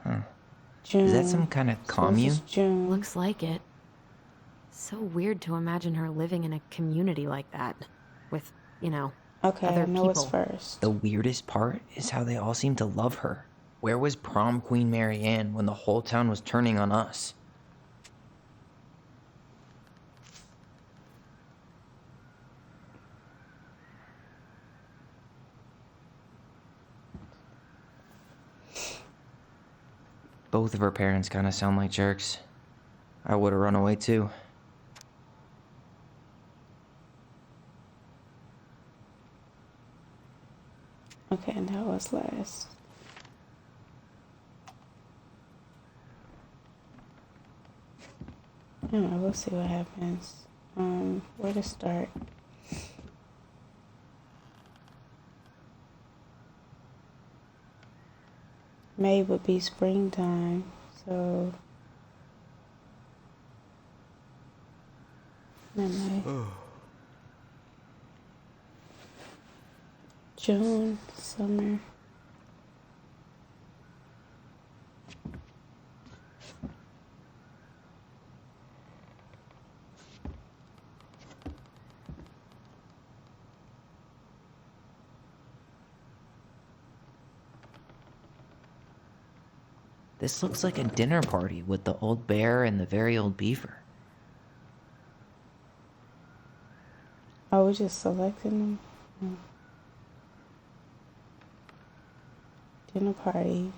Huh. June. Is that some kind of commune? June. Looks like it. So weird to imagine her living in a community like that. With, you know, Okay, other I know what's people. first. The weirdest part is how they all seem to love her. Where was prom queen Mary Ann when the whole town was turning on us? Both of her parents kind of sound like jerks. I would have run away too. Okay, and that was last. I don't know, we'll see what happens. Where to start? May would be springtime, so not May. June, summer. This looks like a dinner party with the old bear and the very old beaver. Oh, we're just selecting them. Dinner party.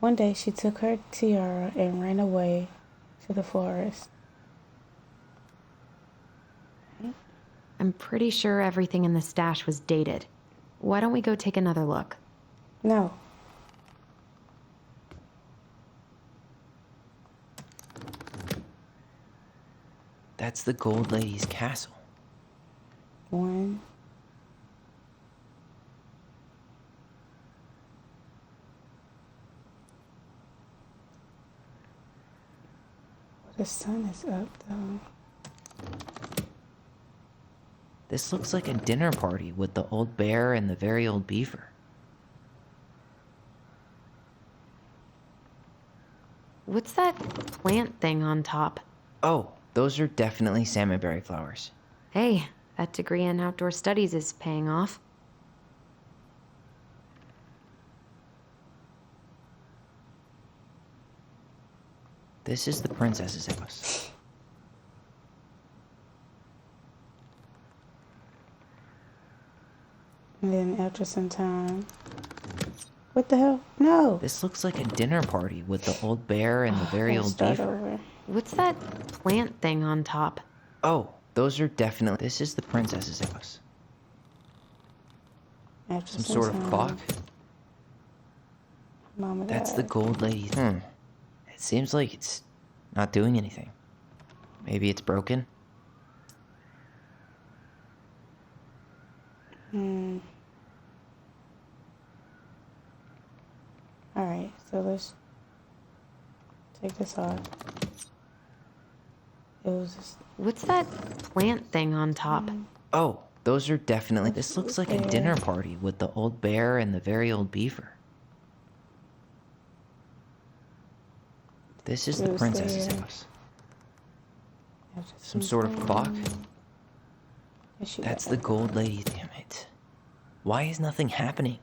One day she took her tiara and ran away to the forest. I'm pretty sure everything in the stash was dated. Why don't we go take another look? No. That's the Gold Lady's castle. One. The sun is up, though. This looks like a dinner party with the old bear and the very old beaver. What's that plant thing on top? Oh, those are definitely salmonberry flowers. Hey, that degree in outdoor studies is paying off. This is the princess's house. And then after some time... What the hell? No! This looks like a dinner party with the old bear and the very old beaver. Over. What's that plant thing on top? Oh, those are definitely... This is the princess's house. After Some sort of clock? Mama That's died. the Gold Lady. It seems like it's not doing anything. Maybe it's broken? Alright, so let's take this off. It was just... What's that plant thing on top? Oh, those are definitely... This looks like a dinner party with the old bear and the very old beaver. This is the princess's house. Some sort of clock? That's the Gold Lady. Damn it. Why is nothing happening?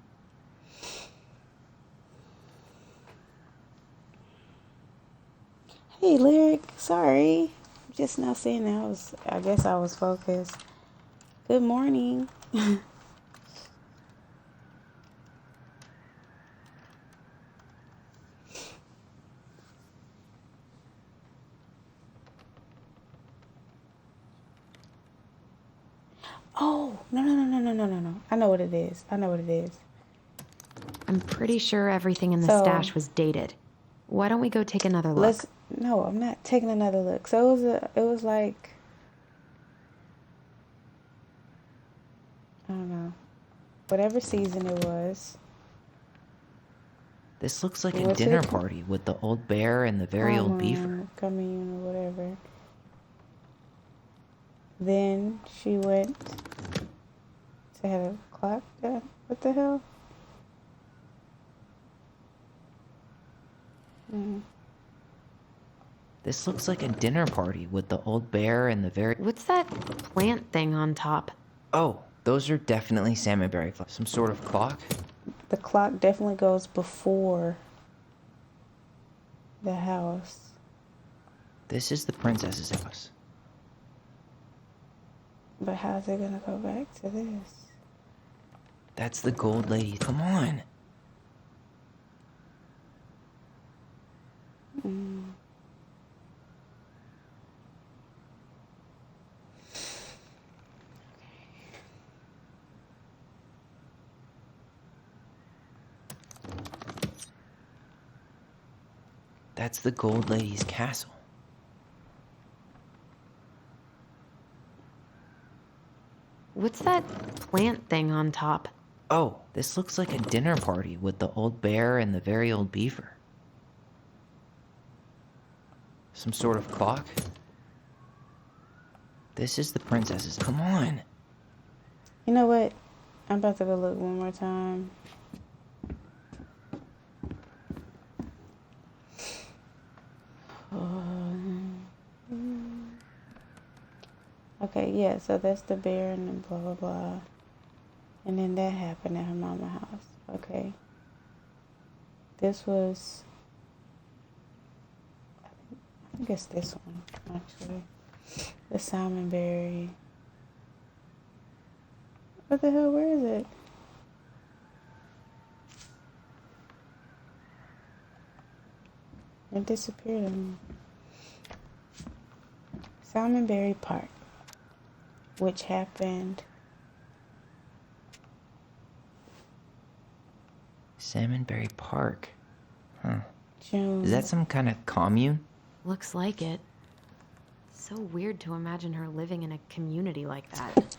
Hey, Lyric. Sorry. Just now seeing that. I guess I was focused. Good morning. Oh, no. I know what it is. I'm pretty sure everything in the So- stash was dated. Why don't we go take another look? No, I'm not taking another look. So it was like, I don't know, whatever season it was. This looks like We a went to dinner the- party with the old bear and the very old beaver. Commune or whatever. Then she went to have a clock. What the hell? This looks like a dinner party with the old bear and the very... What's that plant thing on top? Oh, those are definitely salmonberry flowers. Some sort of clock? The clock definitely goes before the house. This is the princess's house. But how's it gonna go back to this? That's the gold lady. Come on. That's the gold lady's castle. What's that plant thing on top? Oh, this looks like a dinner party with the old bear and the very old beaver. Some sort of clock? This is the princess's. Come on. You know what? I'm about to go look one more time. Okay, yeah, so that's the bear and then blah, blah, blah. And then that happened at her mama's house. Okay. This was... I think it's this one, actually. The salmonberry. What the hell? Where is it? It disappeared on me. Salmonberry Park, which happened... Salmonberry Park. Huh. June. Is that some kind of commune? Looks like it. So weird to imagine her living in a community like that.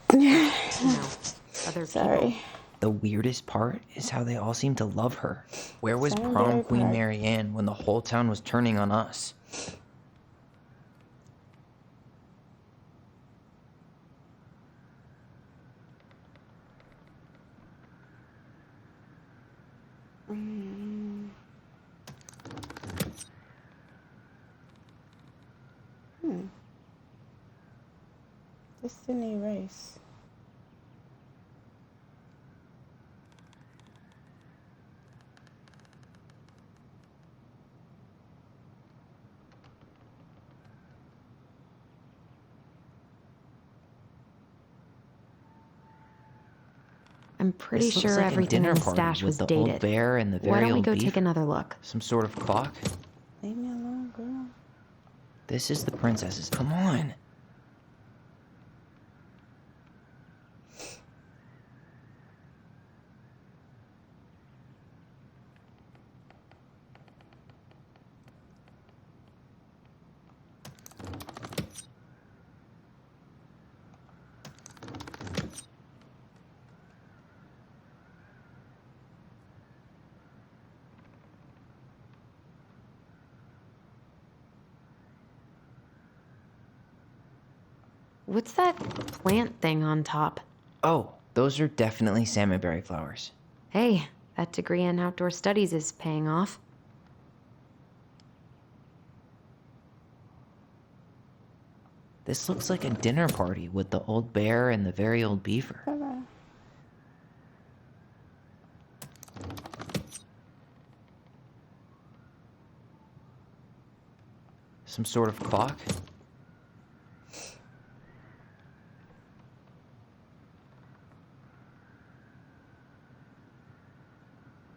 Other Sorry. people. The weirdest part is how they all seem to love her. Where was Salmonberry prom Queen Park. Mary Ann when the whole town was turning on us? This didn't erase. I'm pretty This looks sure like a everything dinner in the party stash with was the dated. old bear and the very Why don't we old go beaver. take another look? Some sort of clock? Leave me alone, girl. This is the princess's. Come on. What's that plant thing on top? Oh, those are definitely salmonberry flowers. Hey, that degree in outdoor studies is paying off. This looks like a dinner party with the old bear and the very old beaver. Bye-bye. Some sort of clock?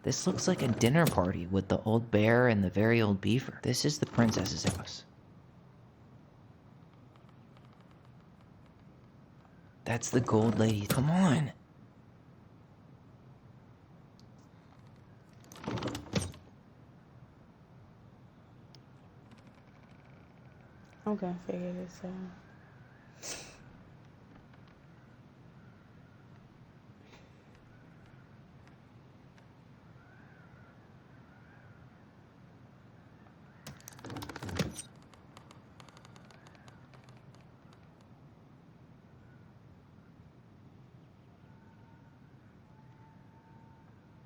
This looks like a dinner party with the old bear and the very old beaver. This is the princess's house. That's the gold lady. Come on. I'm gonna figure this out.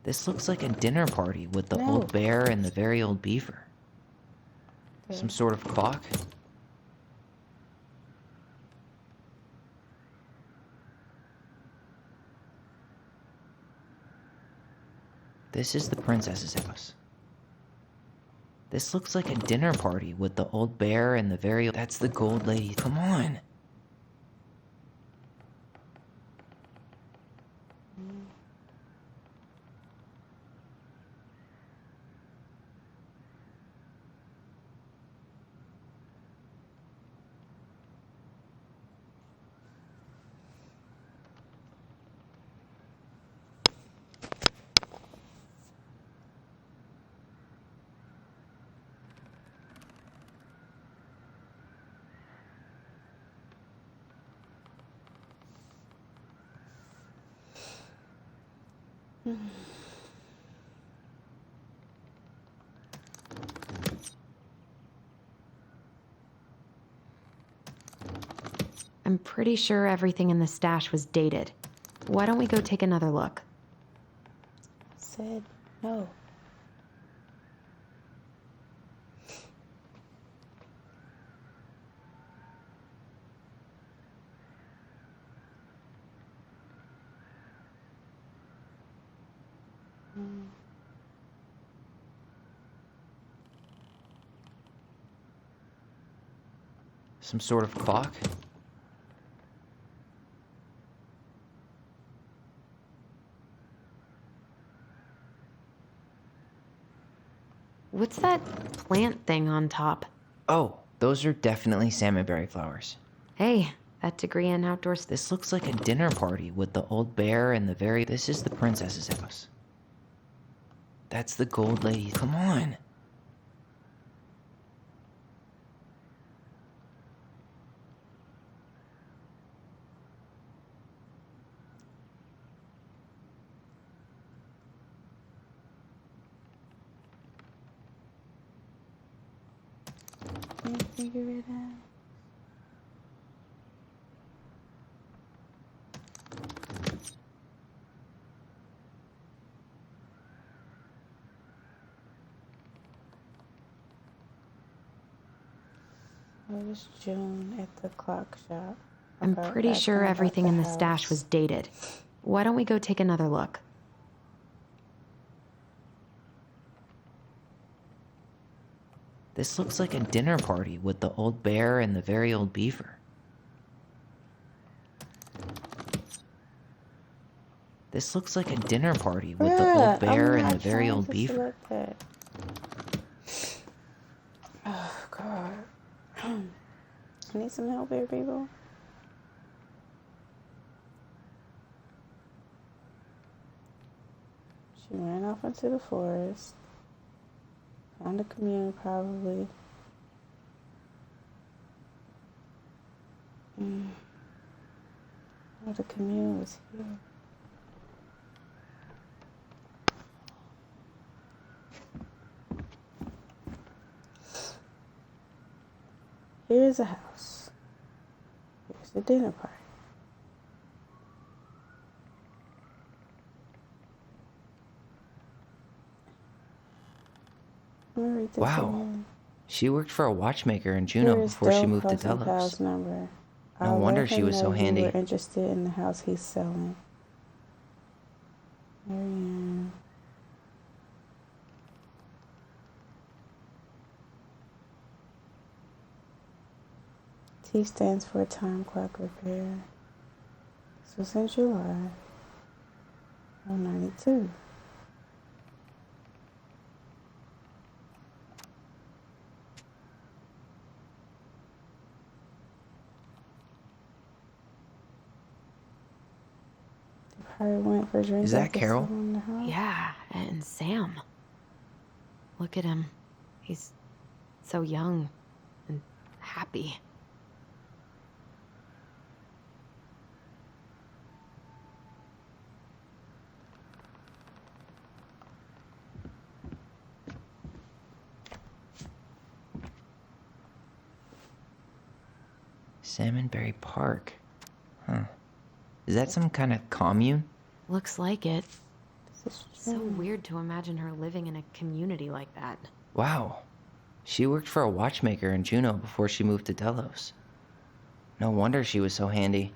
This looks like a dinner party with the No. old bear and the very old beaver. Some sort of clock? This is the princess's house. This looks like a dinner party with the old bear and the very... That's the gold lady. Come on. I'm pretty sure everything in the stash was dated. Why don't we go take another look? Said no. Some sort of clock? What's that plant thing on top? Oh, those are definitely salmonberry flowers. Hey, that degree in outdoors. This looks like a dinner party with the old bear and the very... This is the princess's house. That's the gold lady. Come on. Can't figure it out. Oh, it was June at the clock shop. I'm Okay, pretty back sure when I bought everything the in the house. stash was dated. Why don't we go take another look? This looks like a dinner party with the old bear and the very old beaver. This looks like a dinner party with the old bear and the very old beaver. Oh, God. I need some help here, people. She ran off into the forest. Found a commune, probably. Oh, the commune was here. Here's a house. Here's the dinner party. I'm gonna read this Wow. again. She worked for a watchmaker in Juneau Here is before she Del moved to Rosenthal's Delos. number. No I'll wonder let she him was so know you handy. were interested in the house he's selling. Marianne. T stands for time clock repair. This was in July of 92. Probably went for drinks. Is that after Carol? selling the house. Yeah, and Sam. Look at him. He's so young and happy. Salmonberry Park. Huh. Is that some kind of commune? Looks like it. So weird to imagine her living in a community like that. Wow. She worked for a watchmaker in Juneau before she moved to Delos. No wonder she was so handy.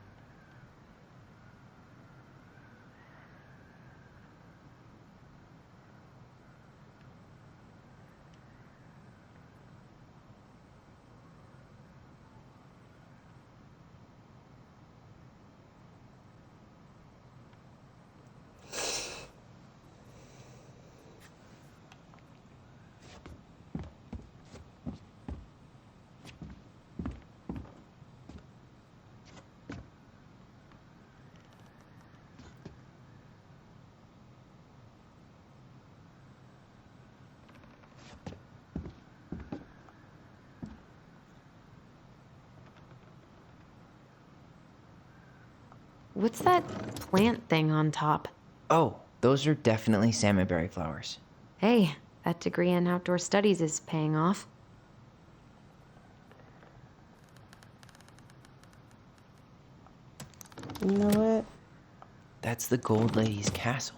What's that plant thing on top? Oh, those are definitely salmonberry flowers. Hey, that degree in outdoor studies is paying off. You know what? That's the Gold Lady's castle.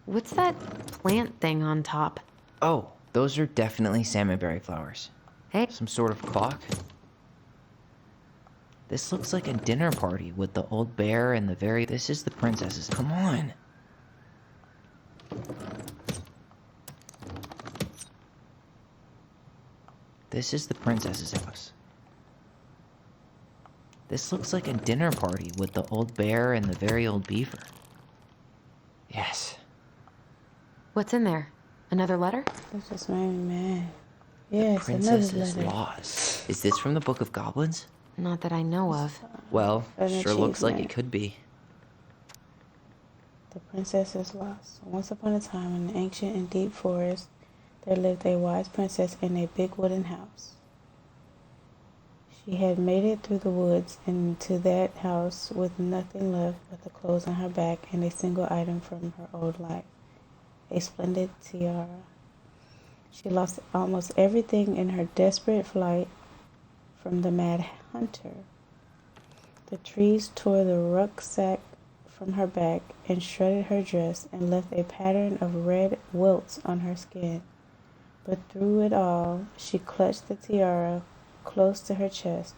What's that plant thing on top? Oh, those are definitely salmonberry flowers. Hey. Some sort of clock? This looks like a dinner party with the old bear and the very... This is the princess's... Come on! This is the princess's house. This looks like a dinner party with the old bear and the very old beaver. Yes. What's in there? Another letter? This just made me mad. Yes, another Princess's letter. Lost. Is this from the Book of Goblins? Not that I know of. Well, An sure looks like it achievement. could be. The princess is lost. Once upon a time, in an ancient and deep forest, there lived a wise princess in a big wooden house. She had made it through the woods into that house with nothing left but the clothes on her back and a single item from her old life, a splendid tiara. She lost almost everything in her desperate flight from the mad hunter. The trees tore the rucksack from her back and shredded her dress and left a pattern of red welts on her skin. But through it all, she clutched the tiara close to her chest,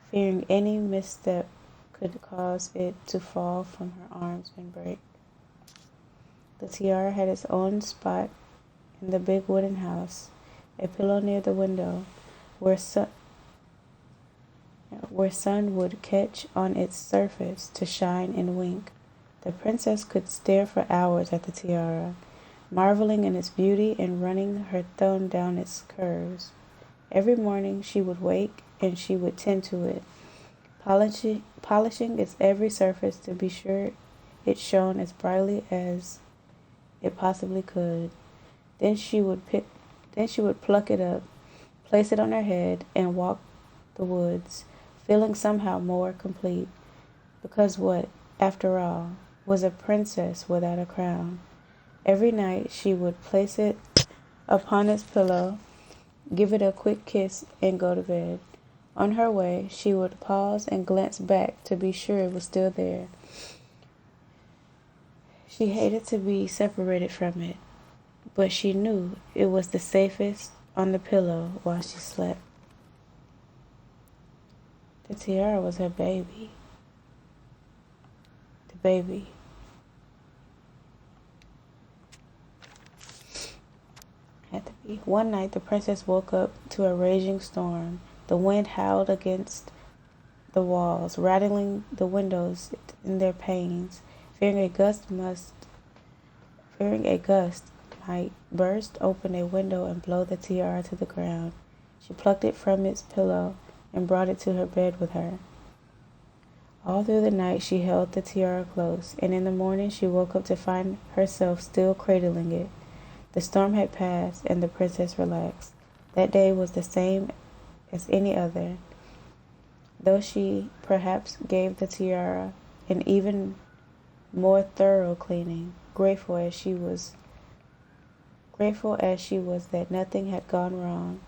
fearing any misstep could cause it to fall from her arms and break. The tiara had its own spot in the big wooden house, a pillow near the window where sun would catch on its surface to shine and wink. The princess could stare for hours at the tiara, marveling in its beauty and running her thumb down its curves. Every morning she would wake and she would tend to it, polishing its every surface to be sure it shone as brightly as it possibly could. Then she would pluck it up, place it on her head, and walk the woods, feeling somehow more complete. Because what, after all, was a princess without a crown? Every night she would place it upon its pillow, give it a quick kiss, and go to bed. On her way, she would pause and glance back to be sure it was still there. She hated to be separated from it, but she knew it was the safest on the pillow while she slept. The tiara was her baby. The baby. Had to be. One night, the princess woke up to a raging storm. The wind howled against the walls, rattling the windows in their panes. Fearing a gust might burst open a window and blow the tiara to the ground. She plucked it from its pillow and brought it to her bed with her. All through the night she held the tiara close, and in the morning she woke up to find herself still cradling it. The storm had passed, and the princess relaxed. That day was the same as any other, though she perhaps gave the tiara an even more thorough cleaning, grateful as she was that nothing had gone wrong.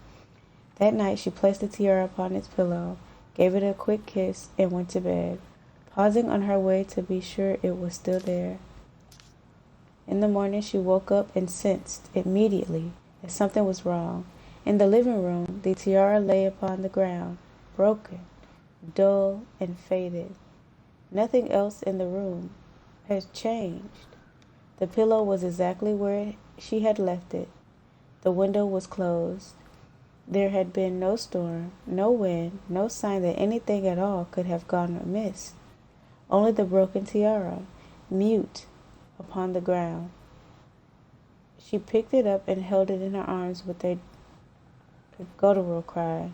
That night she placed the tiara upon its pillow, gave it a quick kiss, and went to bed, pausing on her way to be sure it was still there. In the morning she woke up and sensed immediately that something was wrong. In the living room, the tiara lay upon the ground, broken, dull, and faded. Nothing else in the room had changed. The pillow was exactly where she had left it. The window was closed. There had been no storm, no wind, no sign that anything at all could have gone amiss. Only the broken tiara, mute upon the ground. She picked it up and held it in her arms with a guttural cry.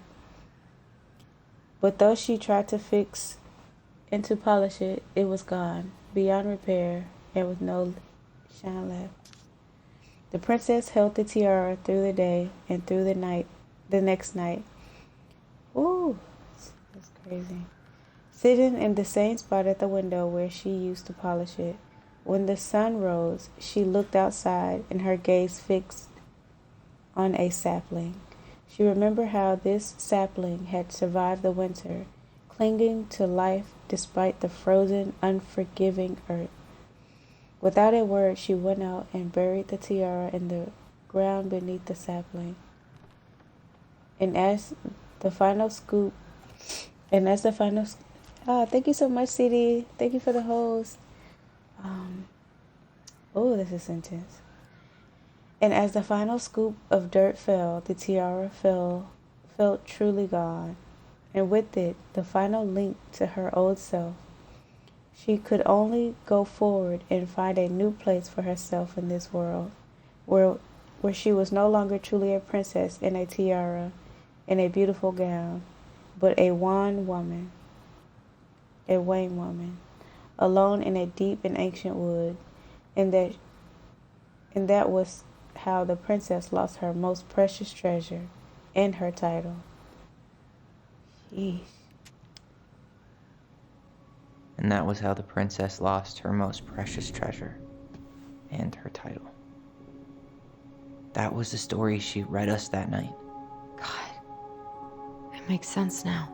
But though she tried to fix and to polish it, it was gone, beyond repair, and with no shine left. The princess held the tiara through the day and through the next night. Ooh, that's crazy. Sitting in the same spot at the window where she used to polish it. When the sun rose, she looked outside and her gaze fixed on a sapling. She remembered how this sapling had survived the winter, clinging to life despite the frozen, unforgiving earth. Without a word, she went out and buried the tiara in the ground beneath the sapling. And as the final scoop, thank you so much, CD. Thank you for the host. Oh, this is intense. And as the final scoop of dirt fell, the tiara felt truly gone, and with it, the final link to her old self. She could only go forward and find a new place for herself in this world, where she was no longer truly a princess in a tiara, in a beautiful gown, but a wan woman, alone in a deep and ancient wood, and that was how the princess lost her most precious treasure and her title. Sheesh. And that was how the princess lost her most precious treasure and her title. That was the story she read us that night. God, it makes sense now.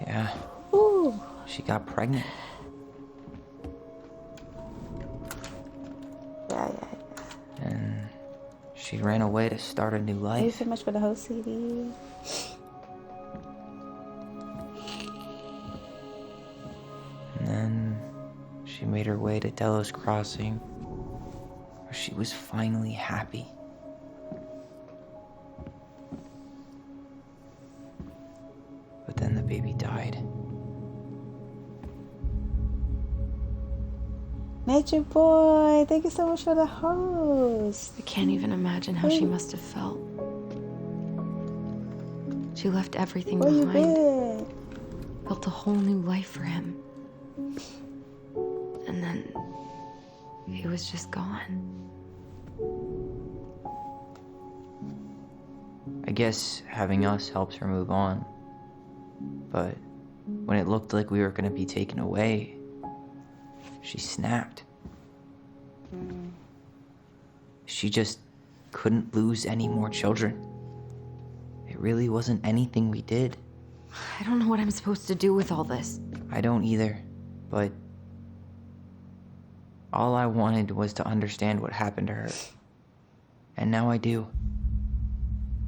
Yeah. Ooh. She got pregnant. Yeah. And she ran away to start a new life. Thank you so much for the host, CD. And then she made her way to Delos Crossing, where she was finally happy. But then the baby died. Nature Boy, thank you so much for the host. I can't even imagine how she must have felt. She left everything Where behind. You built a whole new life for him. And then he was just gone. I guess having us helps her move on. But when it looked like we were going to be taken away, she snapped. She just couldn't lose any more children. It really wasn't anything we did. I don't know what I'm supposed to do with all this. I don't either, but all I wanted was to understand what happened to her. And now I do.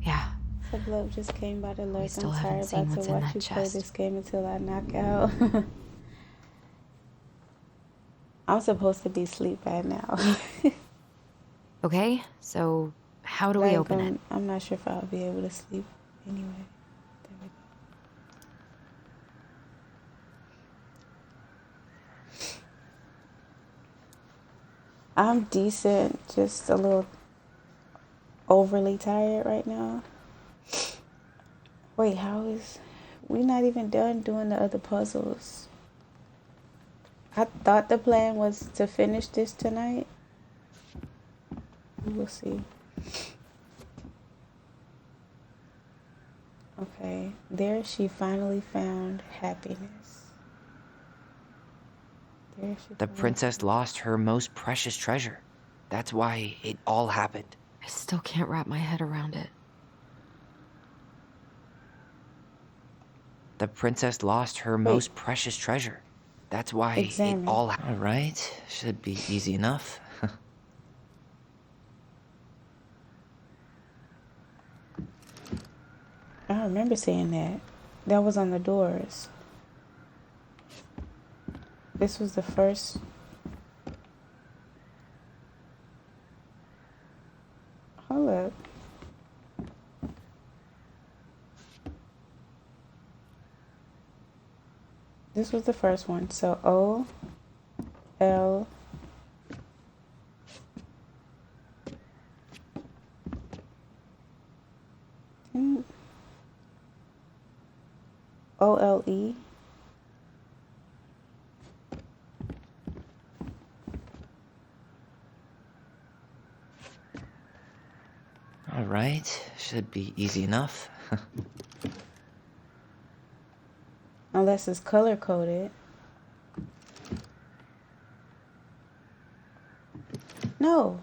Yeah. The blood just came by the lurk. still I'm haven't sorry seen about what's to in watch that you play chest. this game until I knock out. I'm supposed to be asleep right now. Okay, so how do we open it? I'm not sure if I'll be able to sleep anyway. There we go. I'm decent, just a little overly tired right now. Wait, we not even done doing the other puzzles. I thought the plan was to finish this tonight. We'll see. Okay, there she finally found happiness. There she The found princess lost her most precious treasure. That's why it all happened. I still can't wrap my head around it. The princess lost her most precious treasure. That's why Examine. it all happened. All right, should be easy enough. I remember seeing that. That was on the doors. This was the first. Hold up. This was the first one. So O L OLE. All right, should be easy enough. Unless it's color coded. No.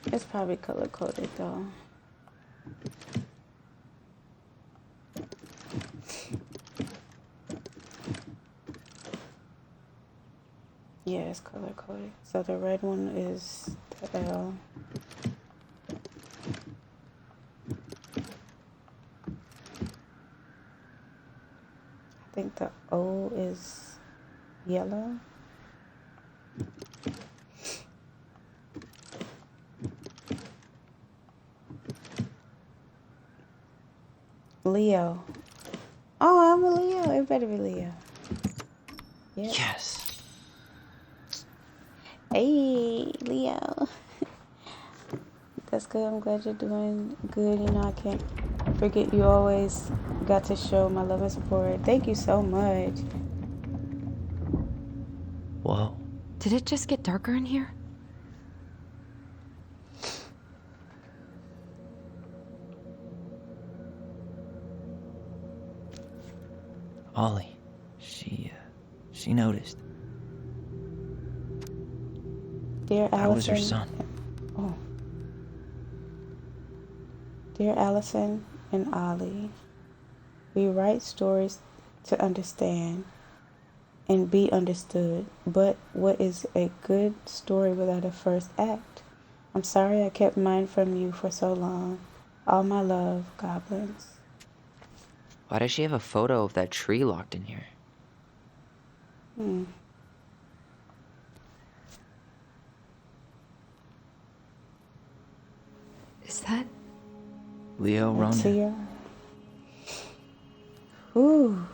It's probably color coded though. Yeah, it's color coded. So the red one is the L. I think the O is yellow. Leo. Oh, I'm a Leo. It better be Leo. Yep. Yes. Hey, Leo. That's good. I'm glad you're doing good. You know, I can't forget you always got to show my love and support. Thank you so much. Whoa. Did it just get darker in here? Ollie. She noticed. Dear Allison. How was her son? Oh. Dear Allison and Ollie, we write stories to understand and be understood, but what is a good story without a first act? I'm sorry I kept mine from you for so long. All my love, Goblins. Why does she have a photo of that tree locked in here? Is that... Leo Let's see Ronan. her. Ooh.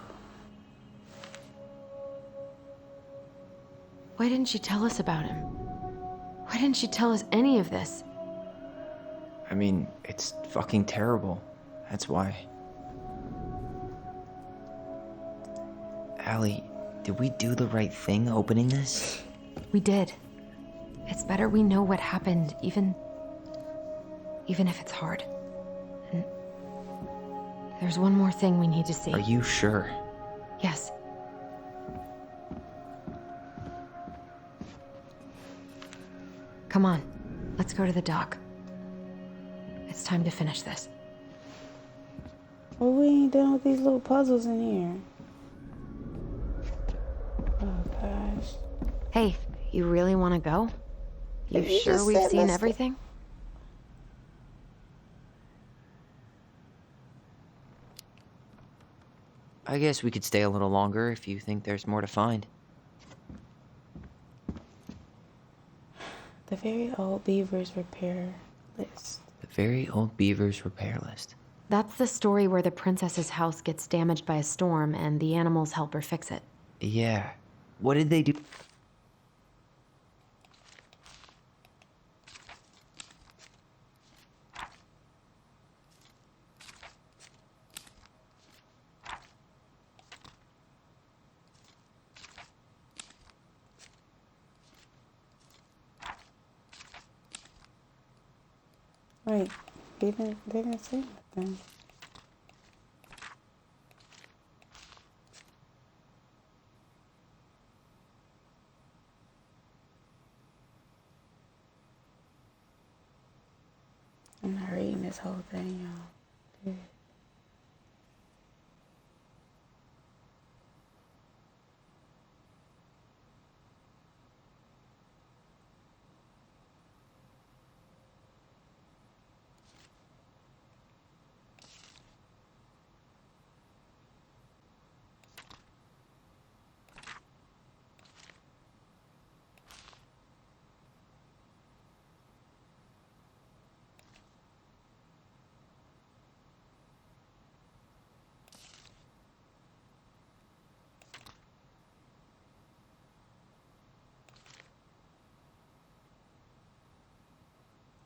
Why didn't she tell us about him? Why didn't she tell us any of this? I mean, it's fucking terrible. That's why. Allie, did we do the right thing opening this? We did. It's better we know what happened, even if it's hard. And there's one more thing we need to see. Are you sure? Yes. Come on, let's go to the dock. It's time to finish this. Well, we ain't done with these little puzzles in here. Oh, gosh. Hey, you really want to go? You If you sure just we've said seen let's go. everything? I guess we could stay a little longer if you think there's more to find. The very old Beavers repair list. The very old Beavers repair list. That's the story where the princess's house gets damaged by a storm and the animals help her fix it. Yeah. What did they do? Wait, they didn't say anything. I'm not reading this whole thing, y'all.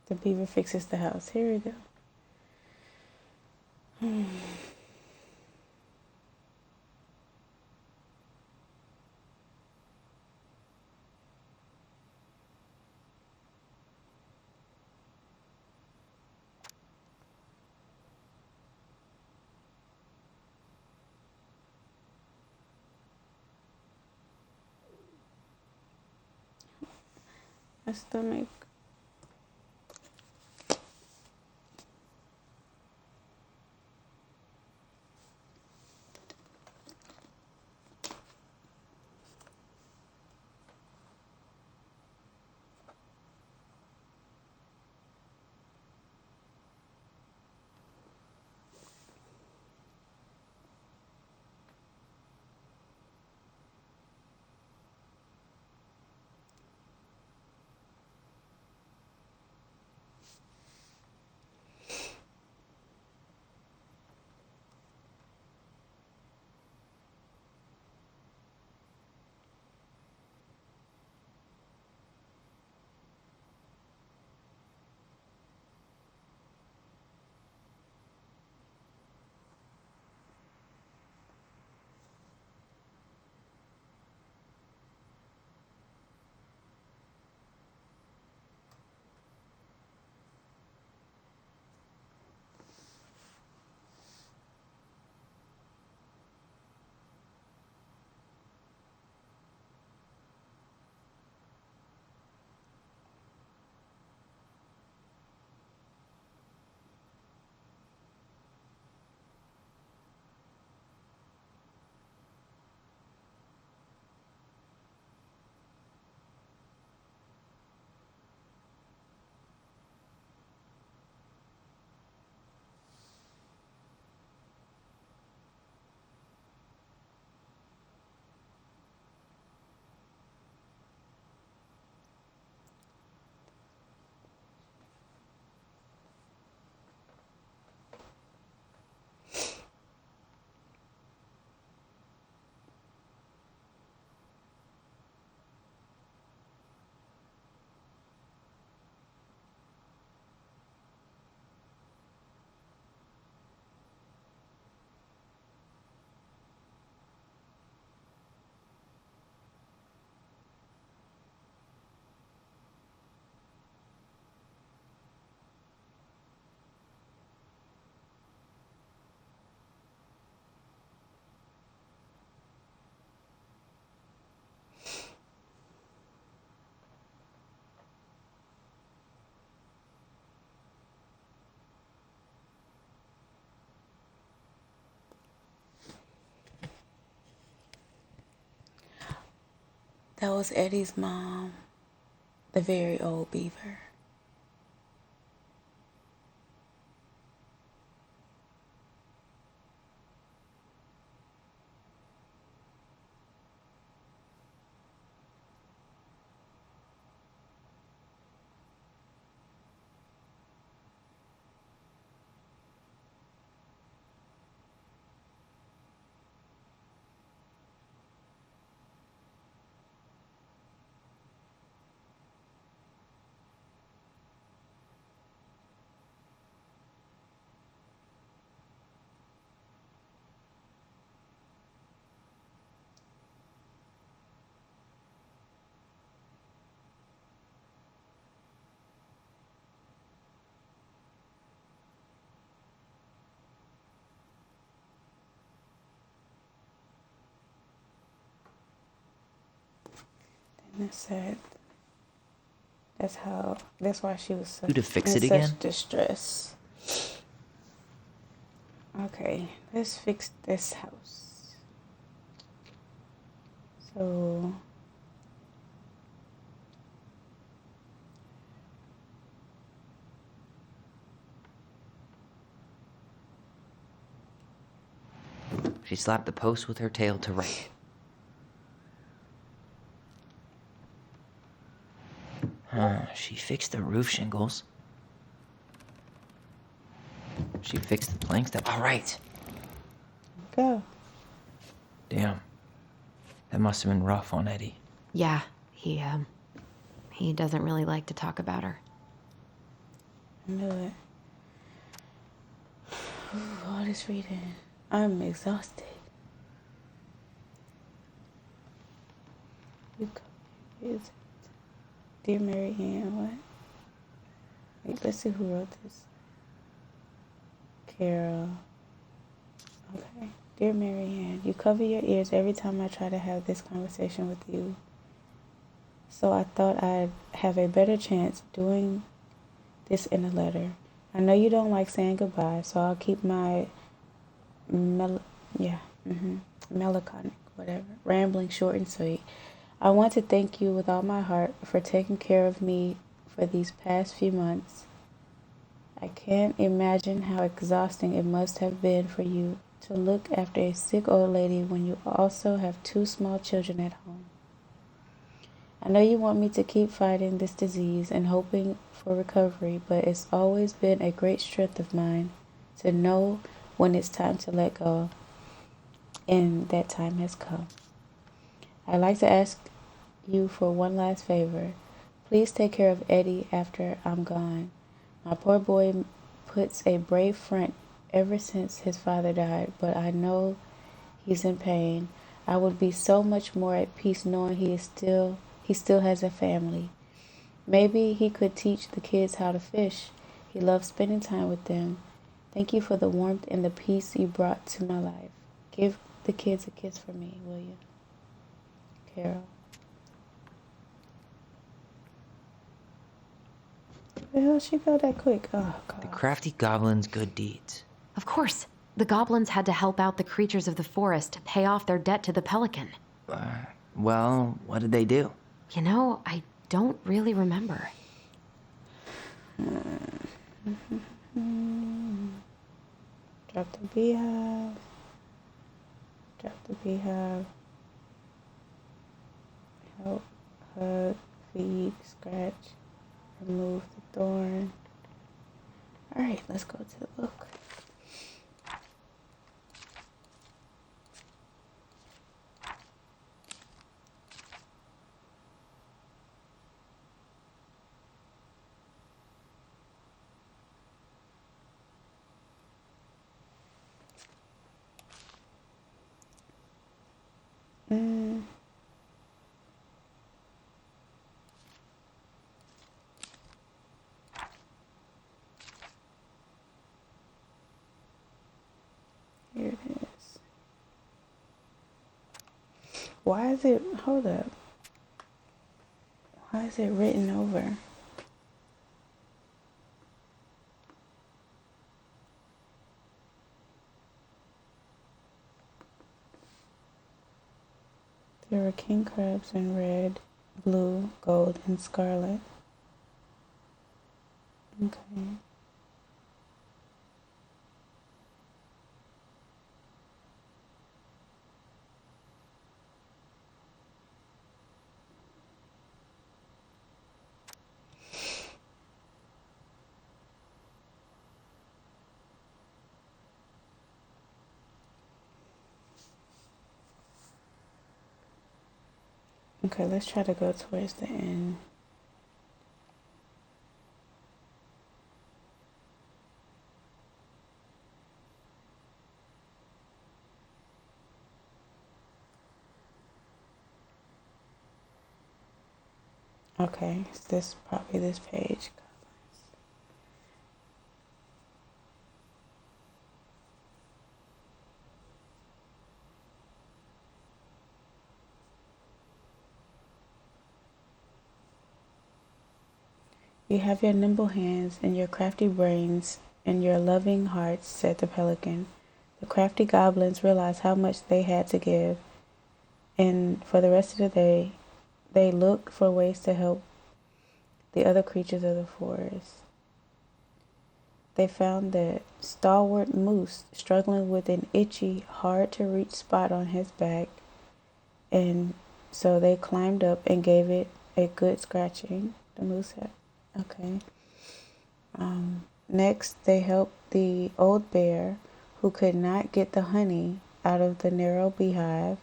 The beaver fixes the house. Here we go. My stomach. That was Eddie's mom, the very old beaver. And it said that's why she was You to fix in it again? such distress. Okay, let's fix this house. So She slapped the post with her tail to right. She fixed the roof shingles. She fixed the planks that. All right. go. Damn. That must have been rough on Eddie. Yeah, he doesn't really like to talk about her. I knew it. All this reading. I'm exhausted. You come here. Dear Mary Ann, what? Wait, let's see who wrote this. Carol. Okay. Dear Mary Ann, you cover your ears every time I try to have this conversation with you. So I thought I'd have a better chance doing this in a letter. I know you don't like saying goodbye, so I'll keep my melancholic, whatever, rambling short and sweet. I want to thank you with all my heart for taking care of me for these past few months. I can't imagine how exhausting it must have been for you to look after a sick old lady when you also have 2 small children at home. I know you want me to keep fighting this disease and hoping for recovery, but it's always been a great strength of mine to know when it's time to let go, and that time has come. I'd like to ask you for one last favor. Please take care of Eddie after I'm gone. My poor boy puts a brave front ever since his father died, but I know he's in pain. I would be so much more at peace knowing he still has a family. Maybe he could teach the kids how to fish. He loves spending time with them. Thank you for the warmth and the peace you brought to my life. Give the kids a kiss for me, will you? Carol. The hell she go that quick? Oh, God. The crafty goblin's good deeds. Of course. The goblins had to help out the creatures of the forest to pay off their debt to the pelican. Well, what did they do? You know, I don't really remember. Drop the beehive. Drop the beehive. Help, hug, feed, scratch, remove the thorn. Alright, let's go to the book. Here it is. Why is it, hold up. Why is it written over? There are king crabs in red, blue, gold, and scarlet. Okay. Okay, let's try to go towards the end. Okay, it's probably this page. You have your nimble hands and your crafty brains and your loving hearts, said the pelican. The crafty goblins realized how much they had to give, and for the rest of the day, they looked for ways to help the other creatures of the forest. They found that stalwart moose struggling with an itchy, hard-to-reach spot on his back, and so they climbed up and gave it a good scratching. The moose had. Okay. Next, they helped the old bear, who could not get the honey out of the narrow beehive,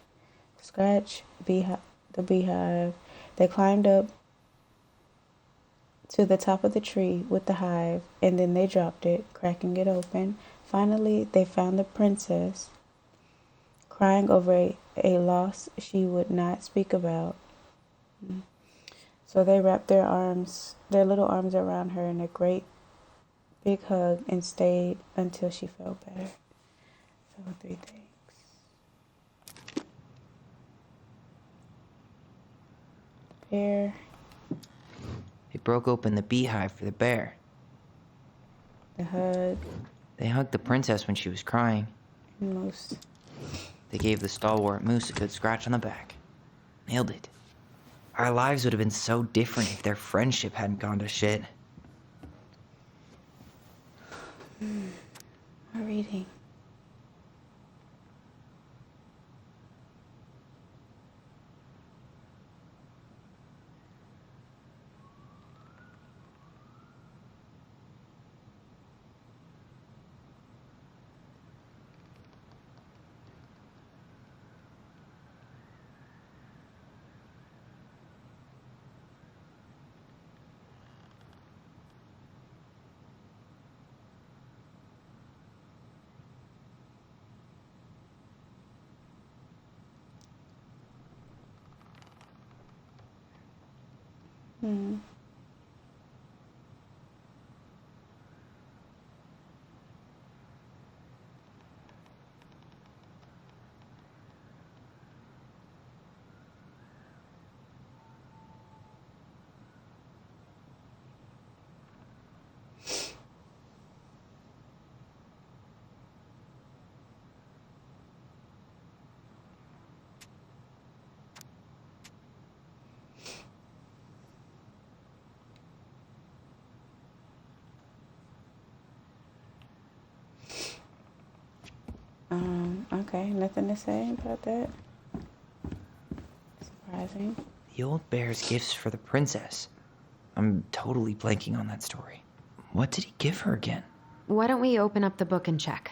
scratch the beehive. They climbed up to the top of the tree with the hive, and then they dropped it, cracking it open. Finally, they found the princess, crying over a loss she would not speak about. So they wrapped their little arms around her in a great big hug and stayed until she felt better. So 3 things. Bear. They broke open the beehive for the bear. The hug. They hugged the princess when she was crying. Moose. They gave the stalwart moose a good scratch on the back. Nailed it. Our lives would have been so different if their friendship hadn't gone to shit. More reading. Hmm. Okay, nothing to say about that. Surprising. The old bear's gifts for the princess. I'm totally blanking on that story. What did he give her again? Why don't we open up the book and check?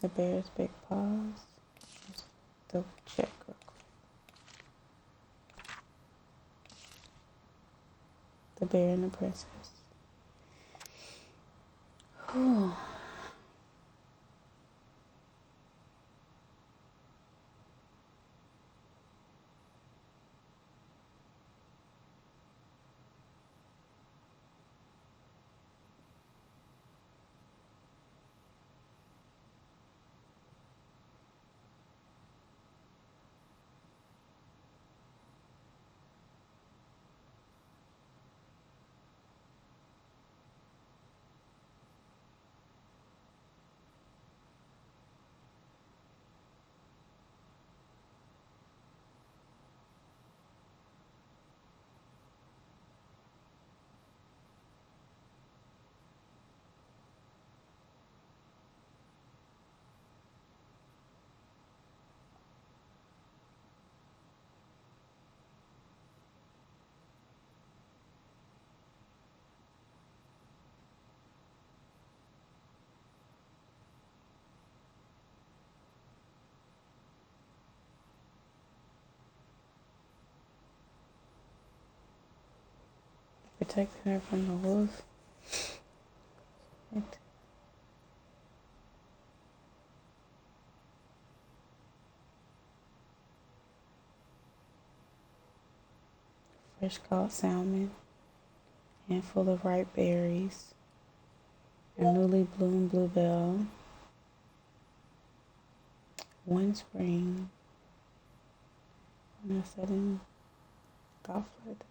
The bear's big paws. Just double check real quick. The bear and the princess. Whew. Protecting her from the wolf. Right. fresh caught salmon, handful of ripe berries, a newly bloomed bluebell, one spring, and a sudden golf flight.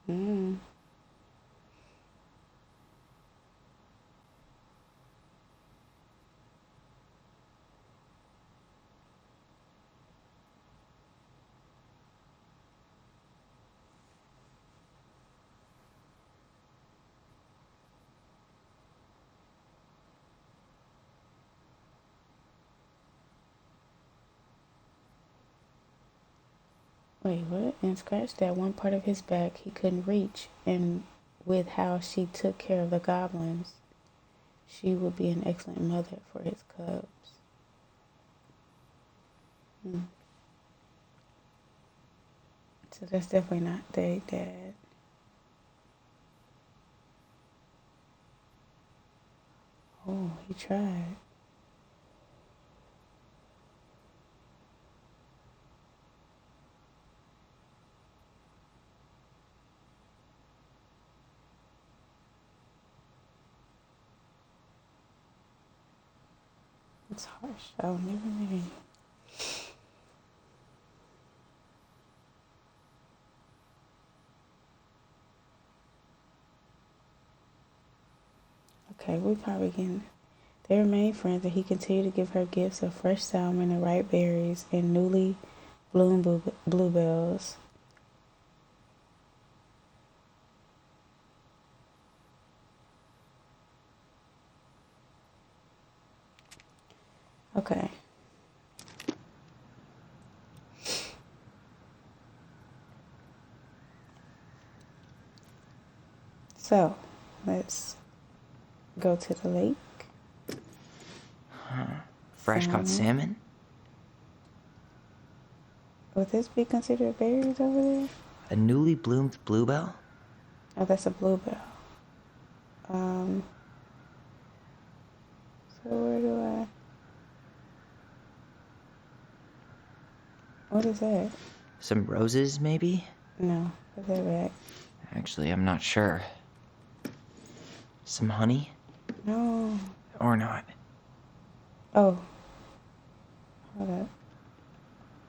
Mm. Wait, what? And scratched that one part of his back he couldn't reach, and with how she took care of the goblins, she would be an excellent mother for his cubs. So that's definitely not their dad. Oh, he tried. It's harsh. I'll never marry you. Okay, we probably can. They remained friends, and he continued to give her gifts of fresh salmon and ripe berries and newly bloomed bluebells. Okay. So, let's go to the lake. Fresh caught salmon? Would this be considered berries over there? A newly bloomed bluebell? Oh, that's a bluebell. So where do I... What is that? Some roses, maybe? No, put that back. Actually, I'm not sure. Some honey? No. Or not. Oh. Hold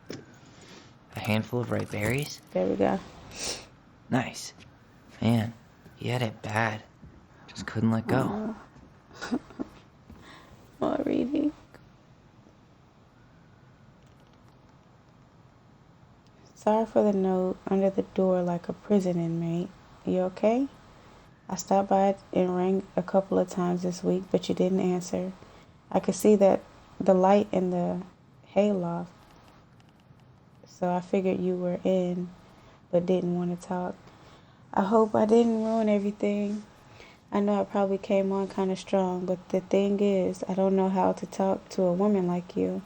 up. A handful of ripe berries? There we go. Nice. Man, he had it bad. Just couldn't let go. More reading. Sorry for the note under the door like a prison inmate. You okay? I stopped by and rang a couple of times this week, but you didn't answer. I could see that the light in the hayloft, so I figured you were in, but didn't want to talk. I hope I didn't ruin everything. I know I probably came on kind of strong, but the thing is, I don't know how to talk to a woman like you.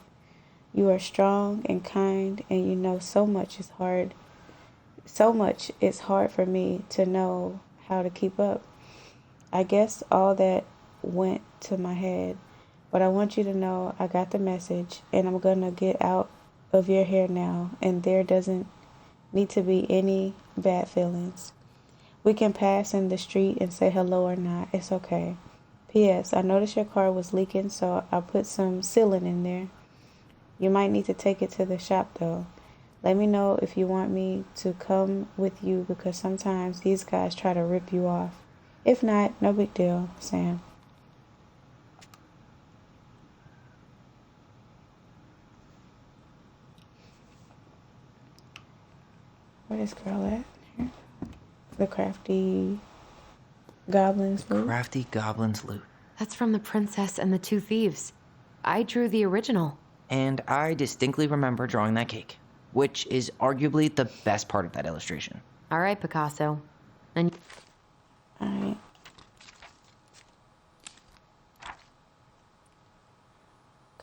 You are strong and kind, and you know so much is hard. So much it's hard for me to know how to keep up. I guess all that went to my head, but I want you to know I got the message, and I'm gonna get out of your hair now, and there doesn't need to be any bad feelings. We can pass in the street and say hello or not. It's okay. P.S. I noticed your car was leaking, so I put some sealant in there. You might need to take it to the shop, though. Let me know if you want me to come with you, because sometimes these guys try to rip you off. If not, no big deal, Sam. Where is girl at? Here. The crafty goblins loot. Crafty goblins loot. That's from The Princess and the Two Thieves. I drew the original. And I distinctly remember drawing that cake, which is arguably the best part of that illustration. All right, Picasso. And Alright.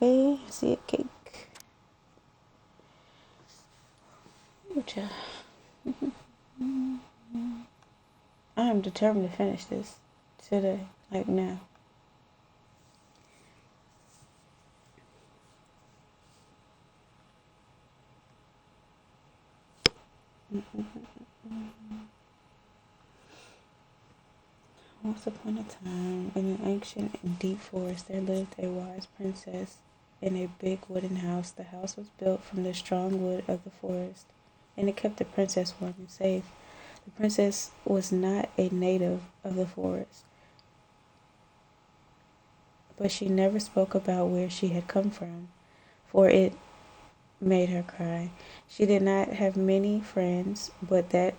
Okay, I see a cake. Ooh, child. I am determined to finish this today, like now. Once upon a time, in an ancient and deep forest, there lived a wise princess in a big wooden house. The house was built from the strong wood of the forest, and it kept the princess warm and safe. The princess was not a native of the forest, but she never spoke about where she had come from, for it made her cry. She did not have many friends, that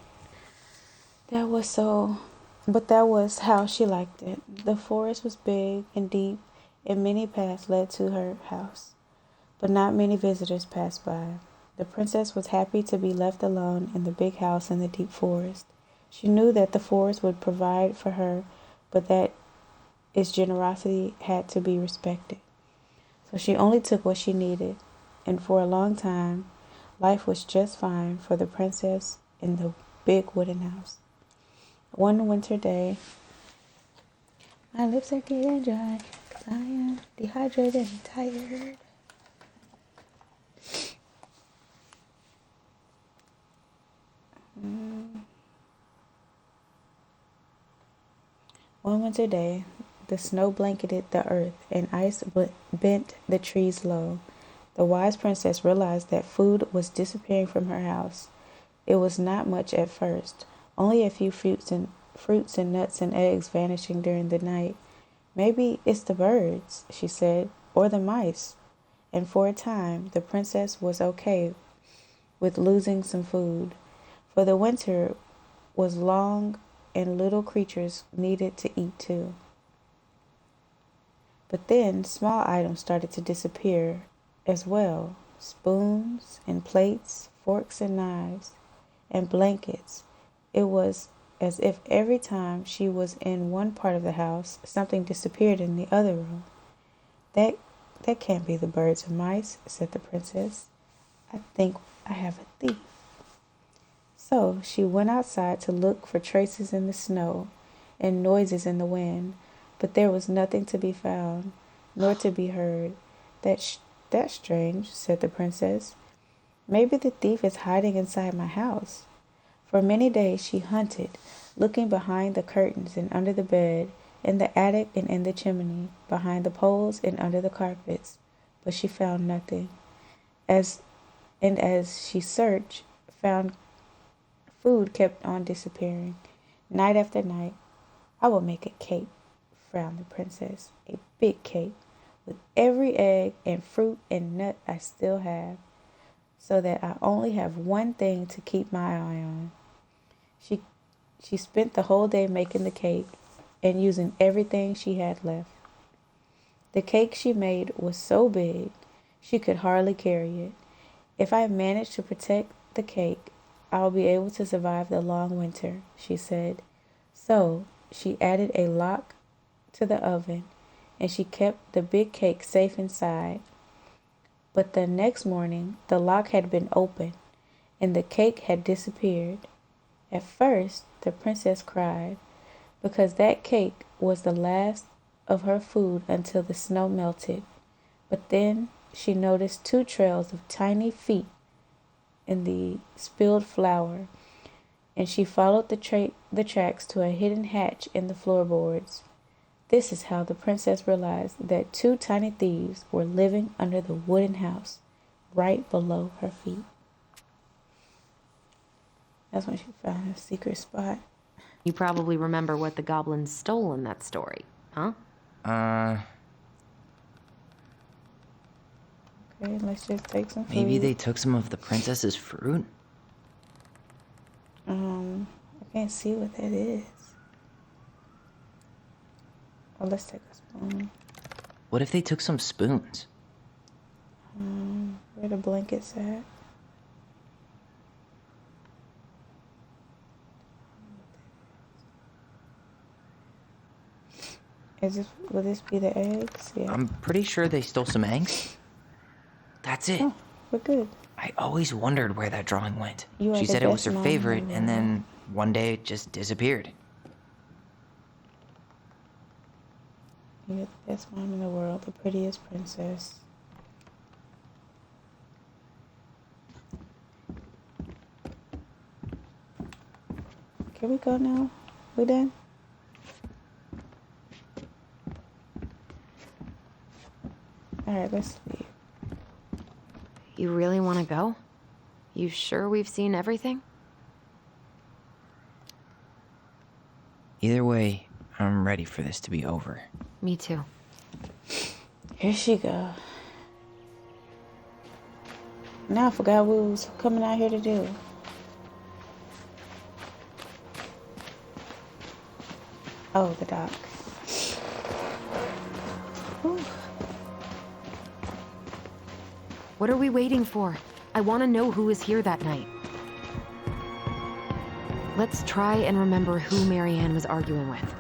was so but that was how she liked it. The forest was big and deep, and many paths led to her house, but not many visitors passed by. The princess was happy to be left alone in the big house in the deep forest. She knew that the forest would provide for her, but that its generosity had to be respected. So she only took what she needed, and for a long time, life was just fine for the princess in the big wooden house. One winter day, my lips are getting dry because I am dehydrated and tired. One winter day, the snow blanketed the earth and ice bent the trees low. The wise princess realized that food was disappearing from her house. It was not much at first, only a few fruits and nuts and eggs vanishing during the night. Maybe it's the birds, she said, or the mice. And for a time, the princess was okay with losing some food, for the winter was long and little creatures needed to eat too. But then small items started to disappear as well. Spoons and plates, forks and knives, and blankets. It was as if every time she was in one part of the house, something disappeared in the other room. That can't be the birds or mice, said the princess. I think I have a thief. So she went outside to look for traces in the snow and noises in the wind, but there was nothing to be found, nor to be heard. That's strange, said the princess. Maybe the thief is hiding inside my house. For many days she hunted, looking behind the curtains and under the bed, in the attic and in the chimney, behind the poles and under the carpets, but she found nothing. As she searched, found food kept on disappearing. Night after night, I will make a cake, frowned the princess, a big cake, with every egg and fruit and nut I still have, so that I only have one thing to keep my eye on. She spent the whole day making the cake and using everything she had left. The cake she made was so big she could hardly carry it. If I manage to protect the cake, I'll be able to survive the long winter, she said. So she added a lock to the oven, and she kept the big cake safe inside. But the next morning, the lock had been opened, and the cake had disappeared. At first, the princess cried, because that cake was the last of her food until the snow melted. But then she noticed 2 trails of tiny feet in the spilled flour, and she followed the tracks to a hidden hatch in the floorboards. This is how the princess realized that 2 tiny thieves were living under the wooden house, right below her feet. That's when she found a secret spot. You probably remember what the goblins stole in that story, huh? Okay, let's just take some food. Maybe they took some of the princess's fruit? I can't see what that is. Oh, let's take a spoon. What if they took some spoons? Where the blankets at? Would this be the eggs? Yeah. I'm pretty sure they stole some eggs. That's it. Oh, we're good. I always wondered where that drawing went. You are She the said it was best her mom favorite, ever. and then one day it just disappeared. You're the best mom in the world, the prettiest princess. Can we go now? We done? Alright, let's leave. You really want to go? You sure we've seen everything? Either way, I'm ready for this to be over. Me too. Here she go. Now I forgot what we was coming out here to do. Oh, the dock. Whew. What are we waiting for? I want to know who was here that night. Let's try and remember who Marianne was arguing with.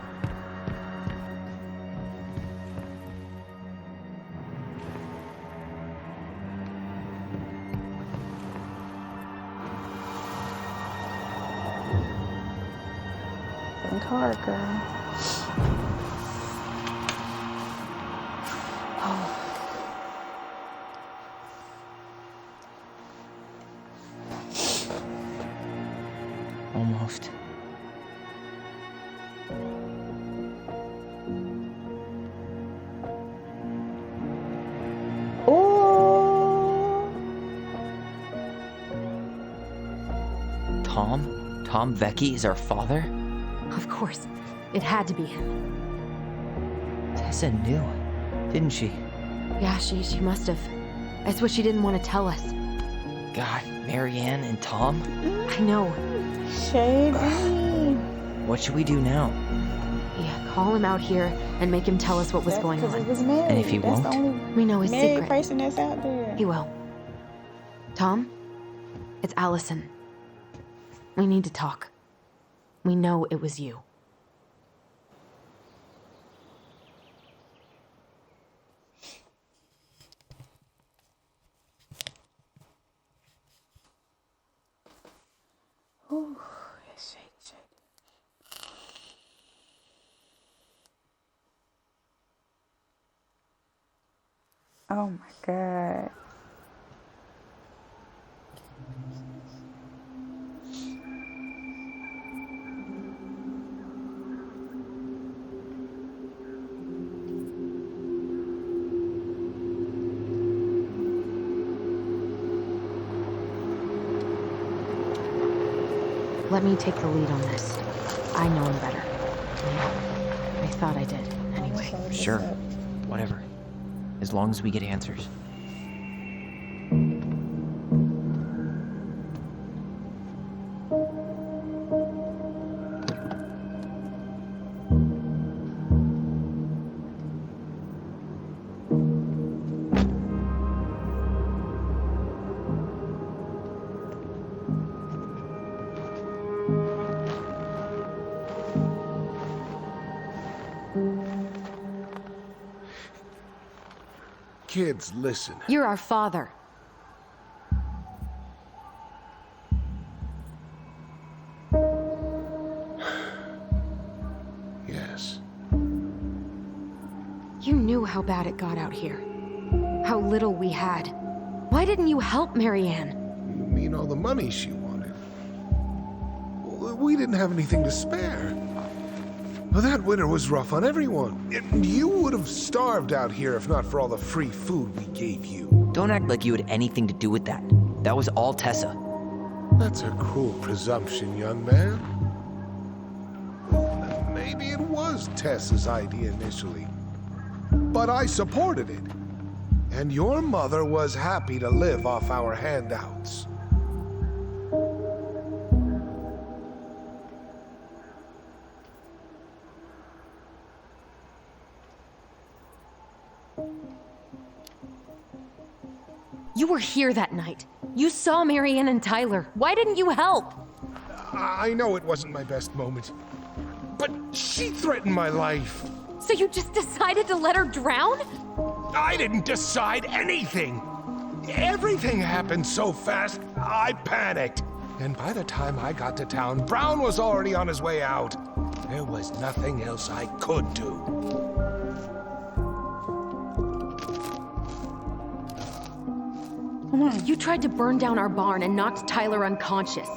Think hard, girl. Oh. Almost. Oh. Tom Vecchi is our father? Of course. It had to be him. Tessa knew, didn't she? Yeah, she must have. That's what she didn't want to tell us. God, Marianne and Tom? I know. Shady. What should we do now? Yeah, call him out here and make him tell us what was going on. He was married. And if he That's won't? the only We know his married secret. person that's out there. He will. Tom? It's Allison. We need to talk. We know it was you. Ooh, it's shake. Oh my God. Let me take the lead on this. I know him better. I thought I did, anyway. Sure. Whatever. As long as we get answers. Kids, listen. You're our father. Yes. You knew how bad it got out here. How little we had. Why didn't you help Marianne? You mean all the money she wanted? We didn't have anything to spare. Well, that winter was rough on everyone. You would have starved out here if not for all the free food we gave you. Don't act like you had anything to do with that. That was all Tessa. That's a cruel presumption, young man. Maybe it was Tessa's idea initially, but I supported it. And your mother was happy to live off our handouts. You were here that night. You saw Marianne and Tyler. Why didn't you help? I know it wasn't my best moment, but she threatened my life. So you just decided to let her drown? I didn't decide anything. Everything happened so fast, I panicked. And by the time I got to town, Brown was already on his way out. There was nothing else I could do. Come on. You tried to burn down our barn and knocked Tyler unconscious.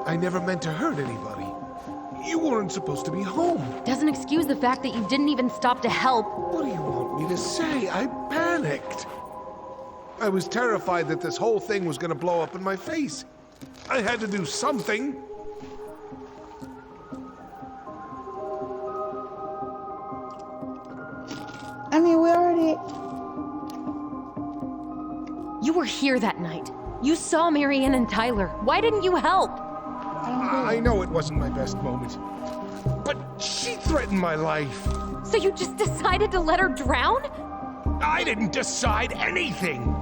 I never meant to hurt anybody. You weren't supposed to be home. Doesn't excuse the fact that you didn't even stop to help. What do you want me to say? I panicked. I was terrified that this whole thing was going to blow up in my face. I had to do something. I mean, we already... You were here that night. You saw Marianne and Tyler. Why didn't you help? I know it wasn't my best moment, but she threatened my life. So you just decided to let her drown? I didn't decide anything.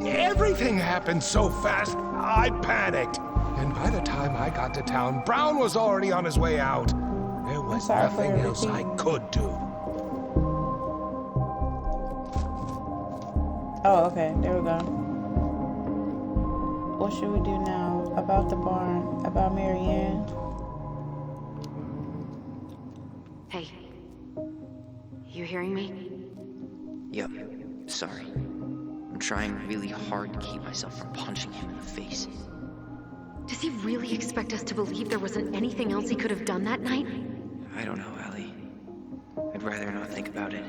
Everything happened so fast, I panicked. And by the time I got to town, Brown was already on his way out. There was nothing else I could do. Oh, okay. There we go. What should we do now? About the barn? About Marianne? Hey. You hearing me? Yep. Sorry. I'm trying really hard to keep myself from punching him in the face. Does he really expect us to believe there wasn't anything else he could have done that night? I don't know, Ellie. I'd rather not think about it.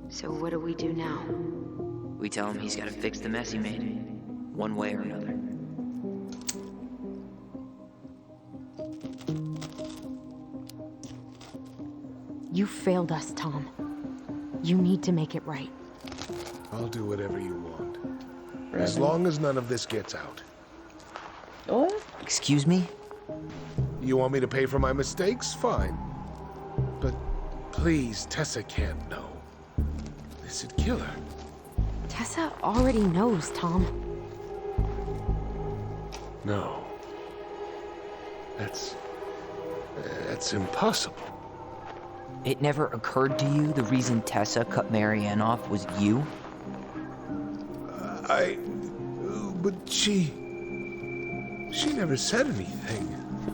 So what do we do now? We tell him he's got to fix the mess he made, one way or another. You failed us, Tom. You need to make it right. I'll do whatever you want. As long as none of this gets out. What? Excuse me? You want me to pay for my mistakes? Fine. But please, Tessa can't know. This'd kill her. Tessa already knows, Tom. No. That's impossible. It never occurred to you the reason Tessa cut Marianne off was you? But she never said anything.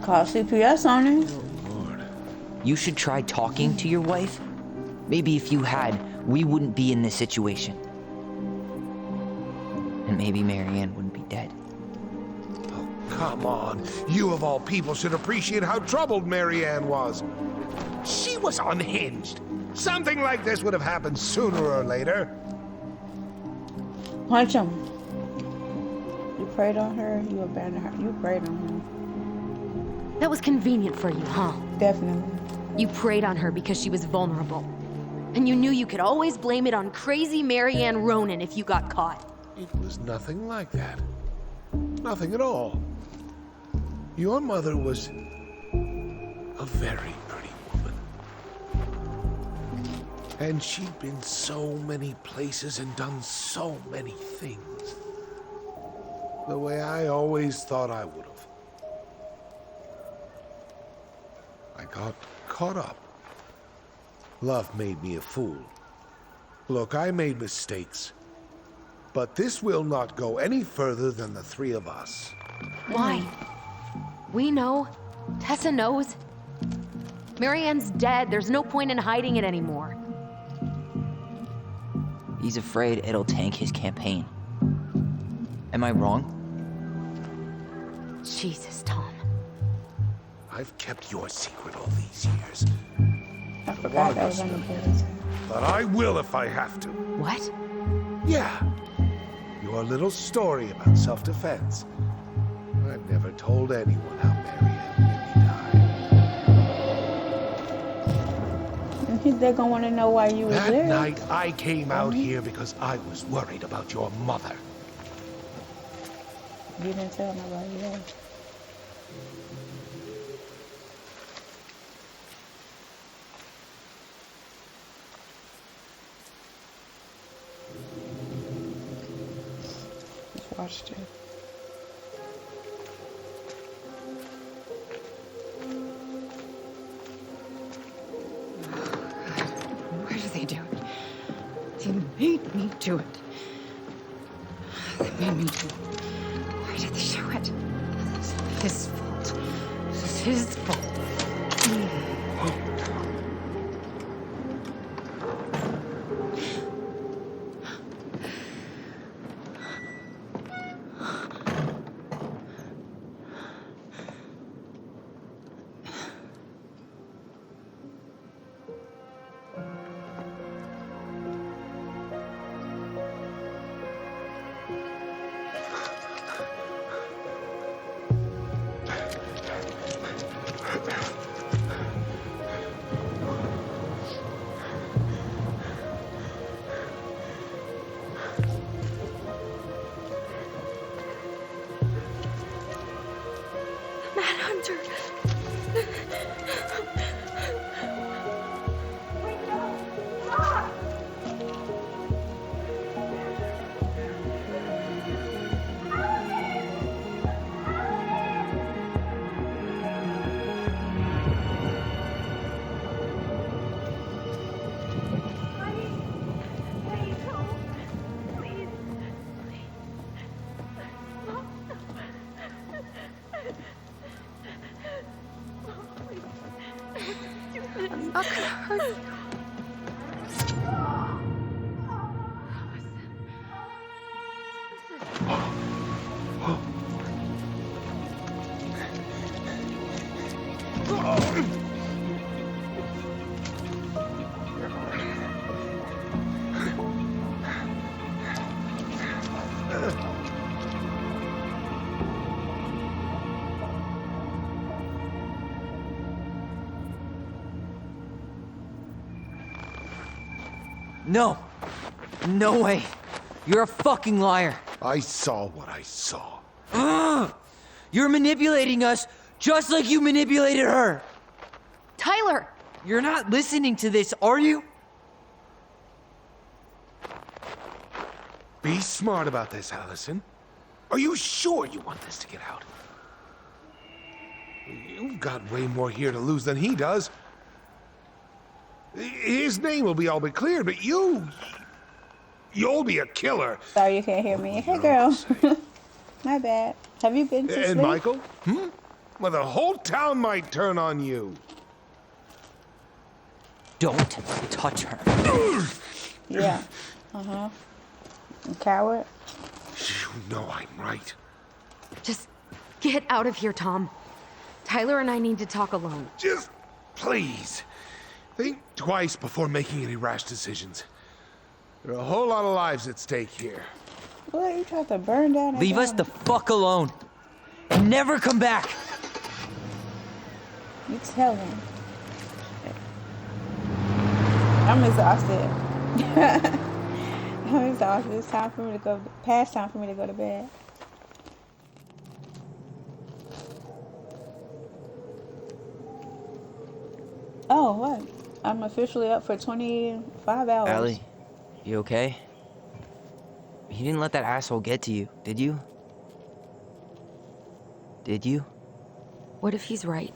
Call CPS on her. Oh, Lord. You should try talking to your wife. Maybe if you had, we wouldn't be in this situation. And maybe Marianne wouldn't be dead. Oh, come on. You of all people should appreciate how troubled Marianne was. She was unhinged. Something like this would have happened sooner or later. Punch him. You preyed on her, you abandoned her. You preyed on her. That was convenient for you, huh? Definitely. You preyed on her because she was vulnerable. And you knew you could always blame it on crazy Marianne Ronan if you got caught. It was nothing like that. Nothing at all. Your mother was a very pretty woman. And she'd been so many places and done so many things. The way I always thought I would have. I got caught up. Love made me a fool. Look, I made mistakes. But this will not go any further than the three of us. Why? We know. Tessa knows. Marianne's dead. There's no point in hiding it anymore. He's afraid it'll tank his campaign. Am I wrong? Jesus, Tom. I've kept your secret all these years. I forgot that was on the board. But I will if I have to. What? Yeah. Your little story about self-defense. I've never told anyone how Marianne really died. They're gonna want to know why you were That there. night, I came out here because I was worried about your mother. You didn't tell nobody that. watched it. Why do they do it? They made me do it. They made me do it. Why did they do it? This is his fault. This is his fault. Manhunter. I'm not gonna hurt you. No. No way. You're a fucking liar. I saw what I saw. Ugh! You're manipulating us just like you manipulated her. Tyler! You're not listening to this, are you? Be smart about this, Allison. Are you sure you want this to get out? You've got way more here to lose than he does. His name will be all but cleared, but you'll be a killer. Sorry you can't hear me. Hey, girl. My bad. Have you been to sleep? And Michael? Well, the whole town might turn on you. Don't touch her. Yeah. Uh-huh. You coward. You know I'm right. Just get out of here, Tom. Tyler and I need to talk alone. Just please. Think twice before making any rash decisions. There are a whole lot of lives at stake here. What, you tried to burn down that Leave us town? the fuck alone. And never come back. You tell him. I'm exhausted. I'm exhausted. It's time for me to go. Past time for me to go to bed. Oh, what? I'm officially up for 25 hours. Allie, you okay? You didn't let that asshole get to you, did you? Did you? What if he's right?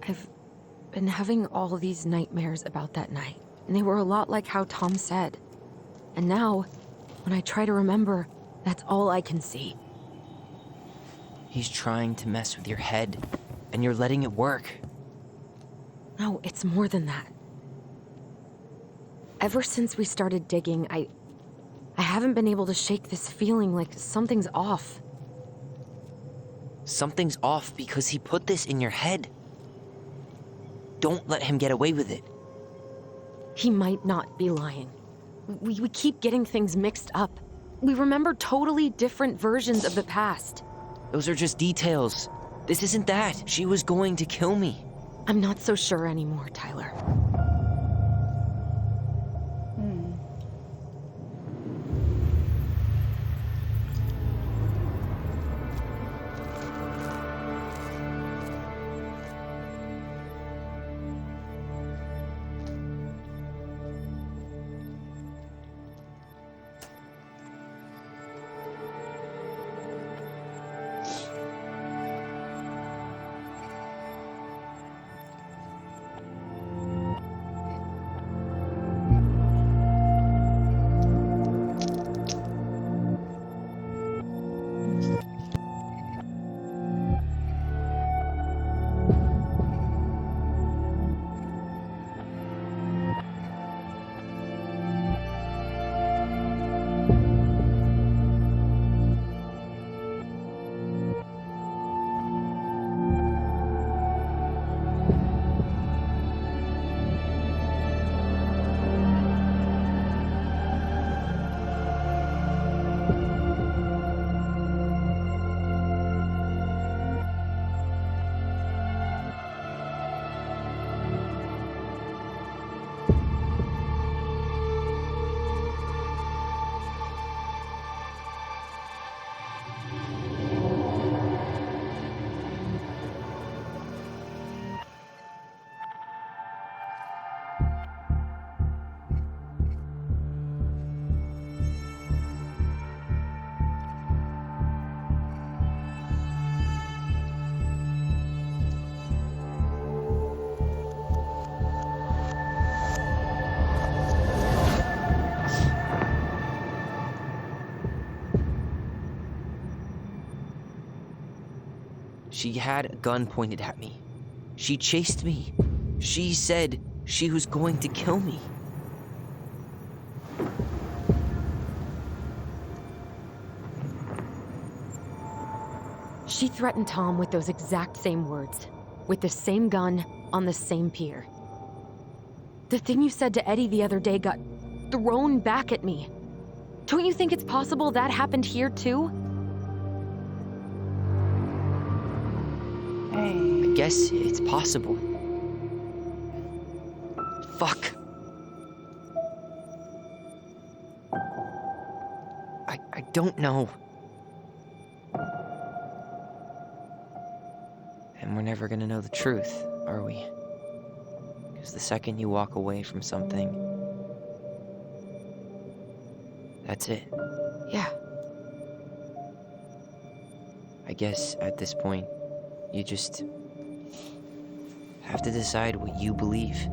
I've been having all these nightmares about that night, and they were a lot like how Tom said. And now, when I try to remember, that's all I can see. He's trying to mess with your head, and you're letting it work. No, it's more than that. Ever since we started digging, I haven't been able to shake this feeling like something's off. Something's off because he put this in your head. Don't let him get away with it. He might not be lying. We keep getting things mixed up. We remember totally different versions of the past. Those are just details. This isn't that. She was going to kill me. I'm not so sure anymore, Tyler. She had a gun pointed at me. She chased me. She said she was going to kill me. She threatened Tom with those exact same words, with the same gun, on the same pier. The thing you said to Eddie the other day got thrown back at me. Don't you think it's possible that happened here too? I guess it's possible. Fuck. I don't know. And we're never gonna know the truth, are we? Because the second you walk away from something, that's it. Yeah. I guess at this point, you just have to decide what you believe.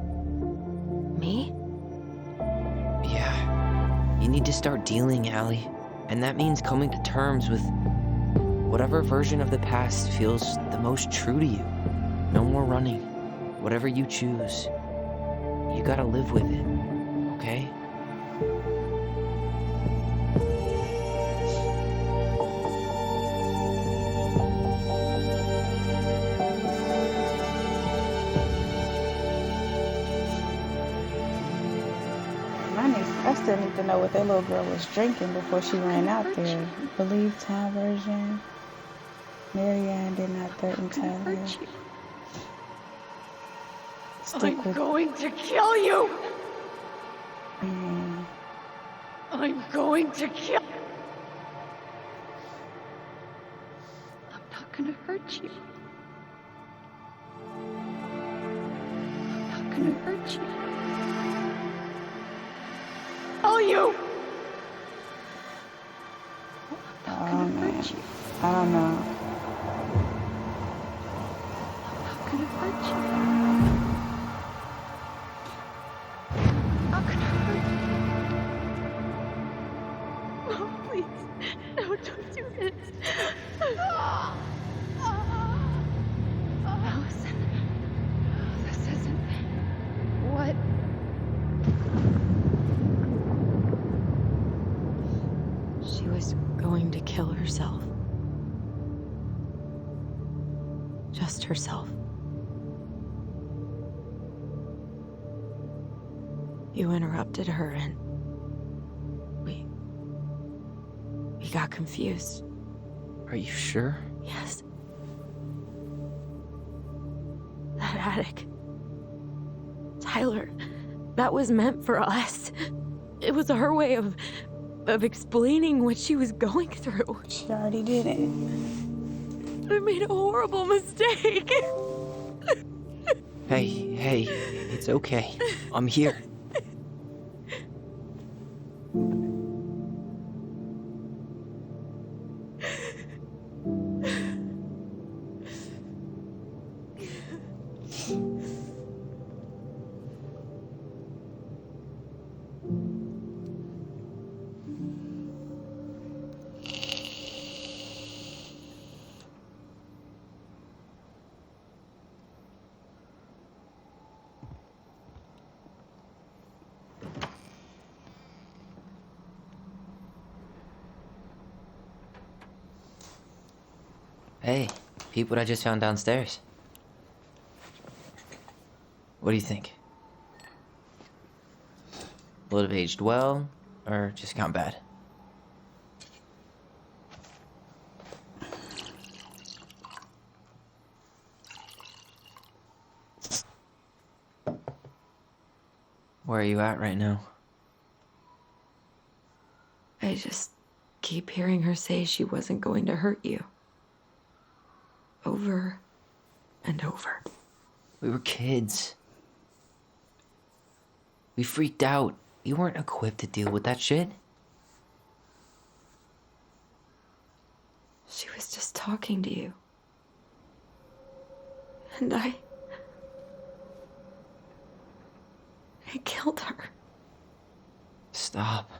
Me? Yeah. You need to start dealing, Allie. And that means coming to terms with whatever version of the past feels the most true to you. No more running. Whatever you choose, you gotta live with it, okay? I still need to know what that little girl was drinking before she ran out there. Believe Town version. Marianne did not threaten Tyler. I'm going to kill you! Mm. I'm going to kill... I'm not gonna hurt you. I'm not gonna hurt you. Tell you! Oh man, I don't know. I'm not gonna hurt you. I'm not gonna hurt you. No, please. No, don't do this. Allison. This isn't... What? She was going to kill herself. Just herself. You interrupted her and we got confused. Are you sure? Yes. That attic. Tyler, that was meant for us. It was her way of explaining what she was going through. She already did it. I made a horrible mistake. Hey, it's okay. I'm here. Hey, peep what I just found downstairs. What do you think? Will it have aged well, or just gone bad? Where are you at right now? I just keep hearing her say she wasn't going to hurt you. Over and over. We were kids. We freaked out. You weren't equipped to deal with that shit. She was just talking to you. And I killed her. Stop.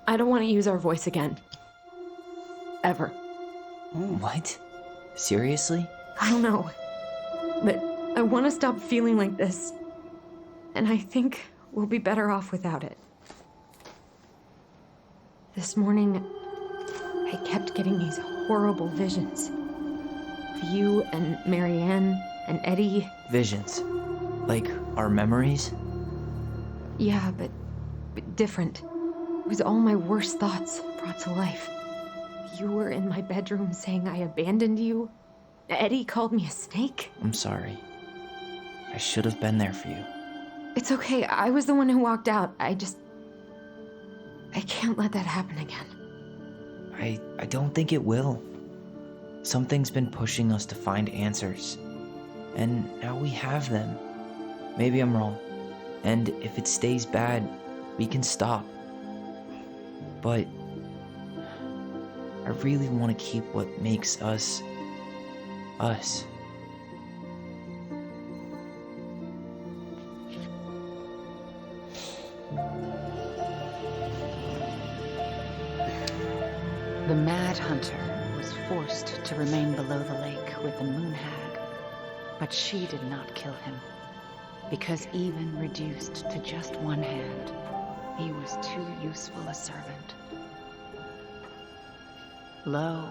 I don't want to use our voice again. Ever. What? Seriously? I don't know. But I want to stop feeling like this. And I think we'll be better off without it. This morning, I kept getting these horrible visions. Of you and Marianne and Eddie. Visions? Like our memories? Yeah, but different. It was all my worst thoughts brought to life. You were in my bedroom saying I abandoned you. Eddie called me a snake. I'm sorry. I should have been there for you. It's okay. I was the one who walked out. I can't let that happen again. I don't think it will. Something's been pushing us to find answers. And now we have them. Maybe I'm wrong. And if it stays bad, we can stop. But I really want to keep what makes us, us. The Mad Hunter was forced to remain below the lake with the Moon Hag, but she did not kill him, because even reduced to just one hand, he was too useful a servant. Lo,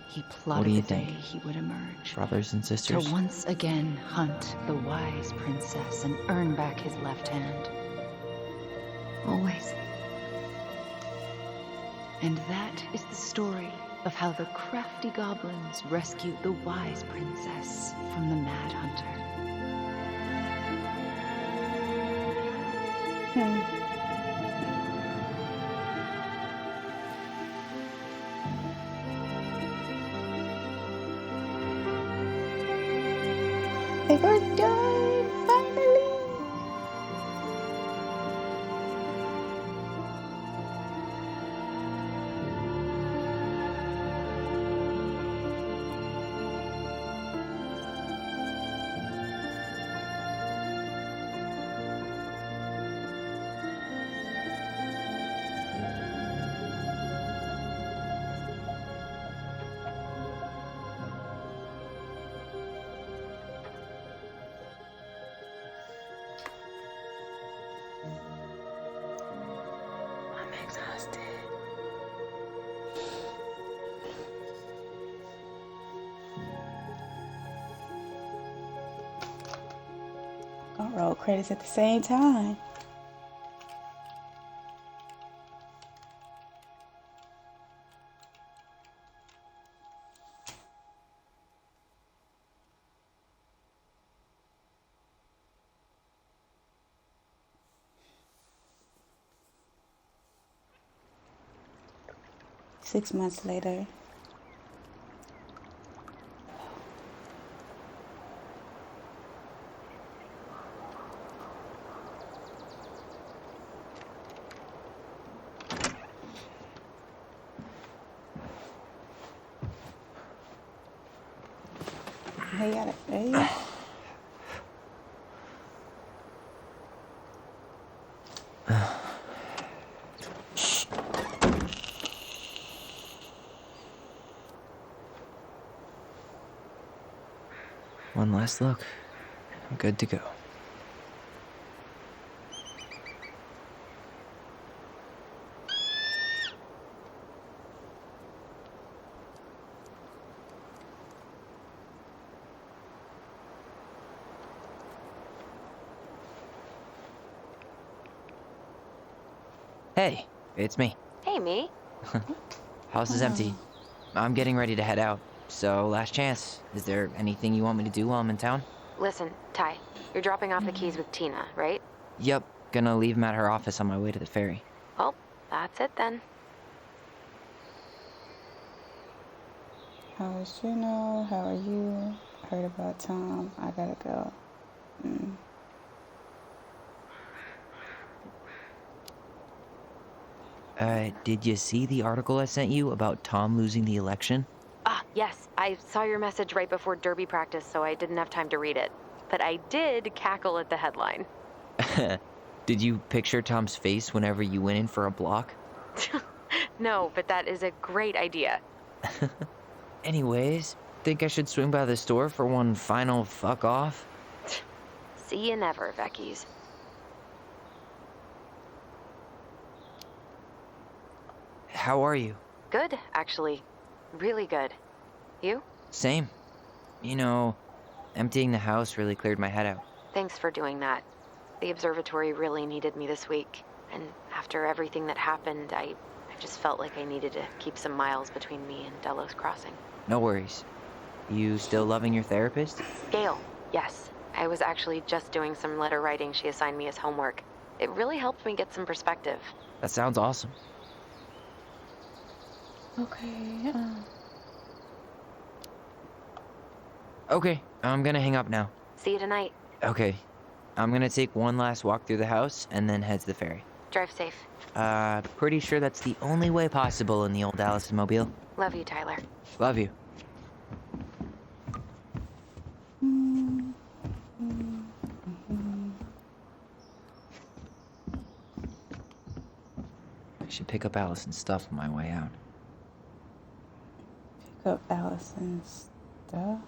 he plotted the day he would emerge. Brothers and sisters? To once again hunt the wise princess and earn back his left hand. Always. And that is the story of how the crafty goblins rescued the wise princess from the Mad Hunter. They were done, finally. Exhausted. Gonna roll credits at the same time. Six months later. Hey, got it. There you go. One last look. I'm good to go. Hey, it's me. Hey, me. House is empty. I'm getting ready to head out. So, last chance. Is there anything you want me to do while I'm in town? Listen, Ty, you're dropping off the keys with Tina, right? Yep, gonna leave them at her office on my way to the ferry. Well, that's it then. How is Juno? How are you? Heard about Tom. I gotta go. Did you see the article I sent you about Tom losing the election? Ah, yes. I saw your message right before derby practice, so I didn't have time to read it. But I did cackle at the headline. Did you picture Tom's face whenever you went in for a block? No, but that is a great idea. Anyways, think I should swing by the store for one final fuck off? See you never, Vecchies. How are you? Good, actually. Really good. You? Same. You know, emptying the house really cleared my head out. Thanks for doing that. The observatory really needed me this week. And after everything that happened, I just felt like I needed to keep some miles between me and Delos Crossing. No worries. You still loving your therapist? Gail, yes. I was actually just doing some letter writing she assigned me as homework. It really helped me get some perspective. That sounds awesome. Okay, Okay, I'm gonna hang up now. See you tonight. Okay, I'm gonna take one last walk through the house and then head to the ferry. Drive safe. Pretty sure that's the only way possible in the old Allison Mobile. Love you, Tyler. Love you. I should pick up Allison's stuff on my way out. pick up Allison's stuff.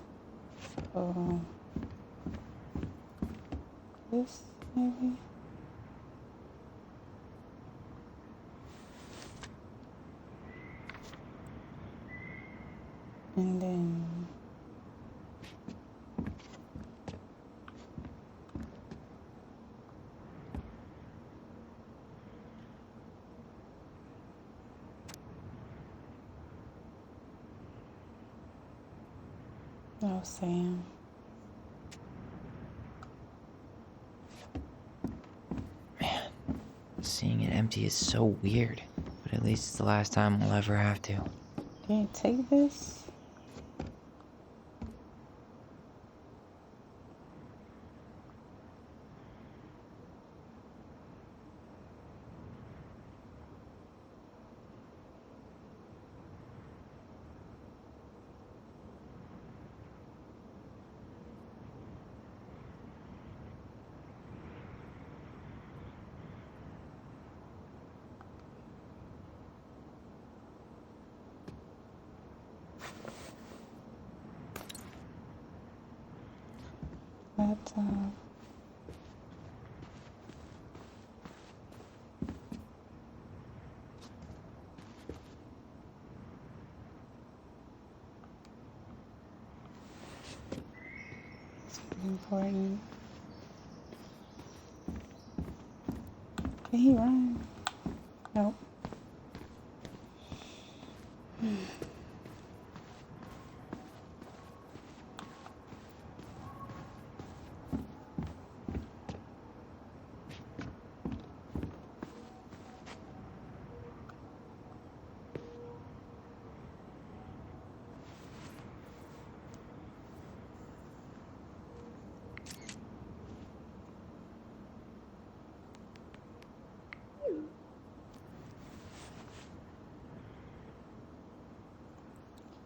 So, this maybe? And then oh, Sam. Man, seeing it empty is so weird, but at least it's the last time we'll ever have to. Can you take this? Laptop. Something important. Can he run? Nope.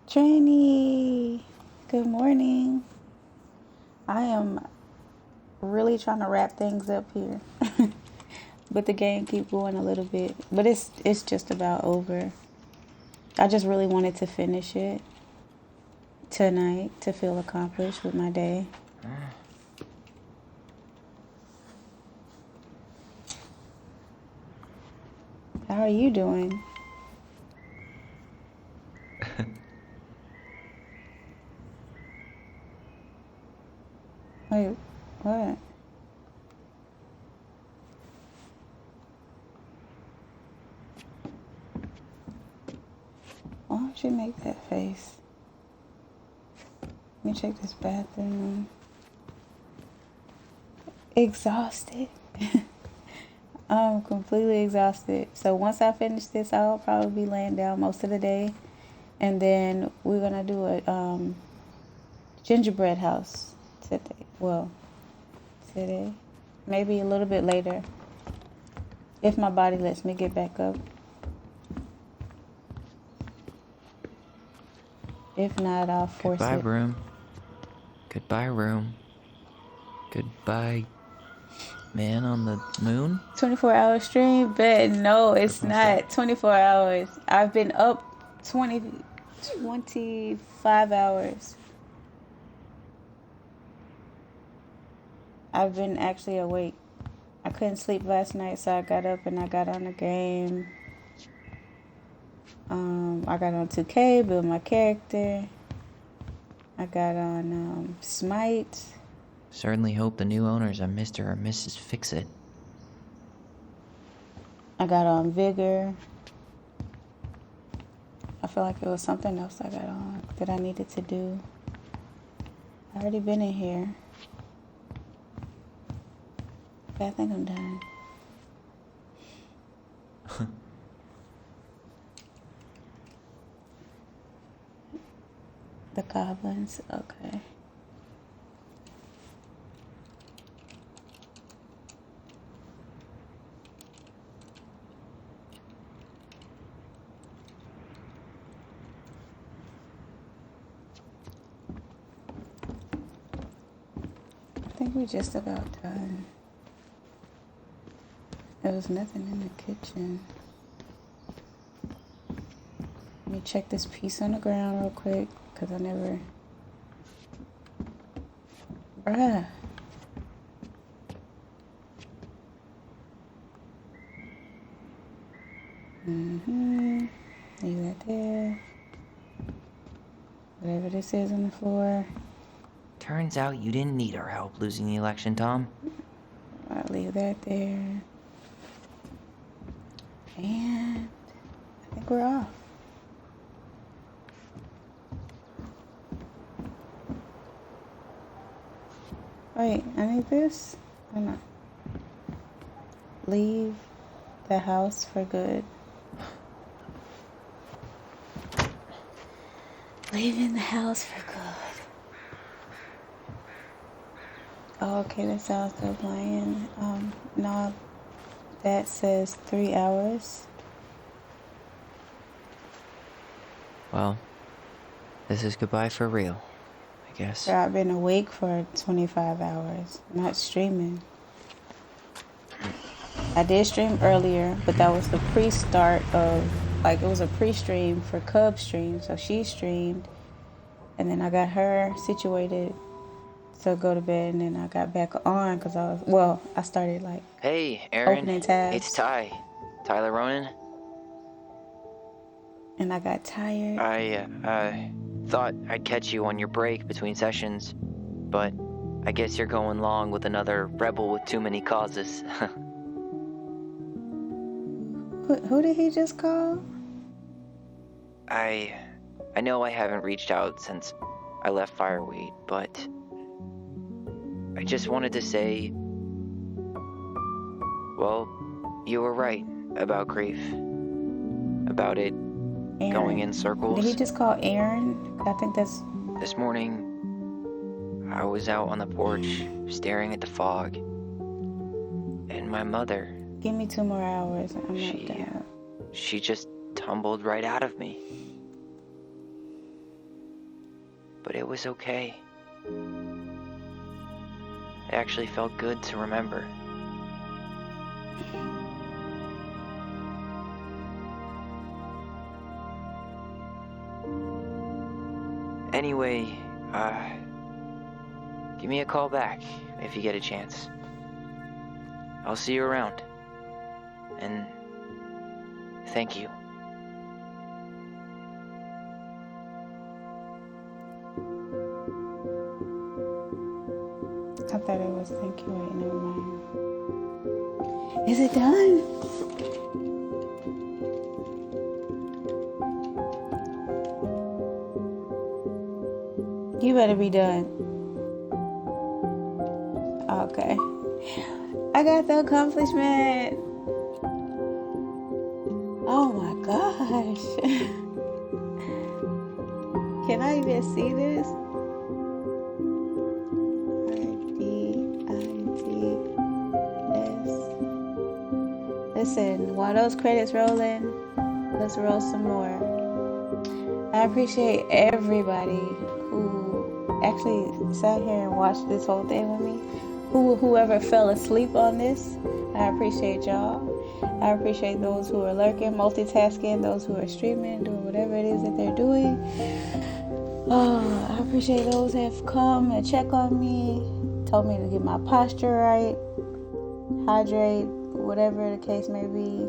Trini, good morning. I am really trying to wrap things up here, but the game keep going a little bit. But it's just about over. I just really wanted to finish it tonight to feel accomplished with my day. How are you doing? Wait, what? Why don't you make that face? Let me check this bathroom. Exhausted. I'm completely exhausted. So once I finish this, I'll probably be laying down most of the day. And then we're gonna do a gingerbread house today. Well, today. Maybe a little bit later. If my body lets me get back up. If not, I'll force Goodbye, it. room. Goodbye, room. Goodbye, Man on the Moon? 24-hour stream? But no, it's not 24 hours. I've been up 25 hours. I've been actually awake. I couldn't sleep last night, so I got up and I got on the game. I got on 2K, build my character. I got on Smite. Certainly hope the new owners are Mr. or Mrs. Fix-It. I got on Vigor. I feel like it was something else I got on that I needed to do. I already been in here. Okay, I think I'm done. The goblins, okay. I think we're just about done. There was nothing in the kitchen. Let me check this piece on the ground real quick, because I never... Bruh. Leave that there. Whatever this is on the floor. Turns out you didn't need our help losing the election, Tom. I'll leave that there. And I think we're off. Wait, I need this? Or not? Leave the house for good. Leaving the house for good. Oh, okay, that sounds good, Lion. No, that says 3 hours. Well, this is goodbye for real, I guess. So I've been awake for 25 hours, not streaming. I did stream earlier, but that was the pre-start of, like, it was a pre-stream for Cub stream, so she streamed, and then I got her situated to go to bed, and then I got back on because I started, like, Hey, Aaron. opening tabs. It's Ty. Tyler Ronan. And I got tired. I thought I'd catch you on your break between sessions, but I guess you're going long with another rebel with too many causes. Who did he just call? I know I haven't reached out since I left Fireweed, but I just wanted to say, well, you were right about grief. About it Aaron. going in circles. Did he just call Aaron? I think that's... This morning, I was out on the porch staring at the fog, and my mother... Give me 2 more hours. I'm not done. She just tumbled right out of me. But it was okay. It actually felt good to remember. Anyway, give me a call back if you get a chance. I'll see you around. And thank you. I thought it was thank you. Wait, never mind. Is it done? You better be done. Okay. I got the accomplishment. Oh my gosh. Can I even see this? Listen, while those credits rolling, let's roll some more. I appreciate everybody who actually sat here and watched this whole thing with me. whoever fell asleep on this, I appreciate y'all. I appreciate those who are lurking, multitasking, those who are streaming, doing whatever it is that they're doing. I appreciate those who have come and check on me, told me to get my posture right, hydrate, whatever the case may be.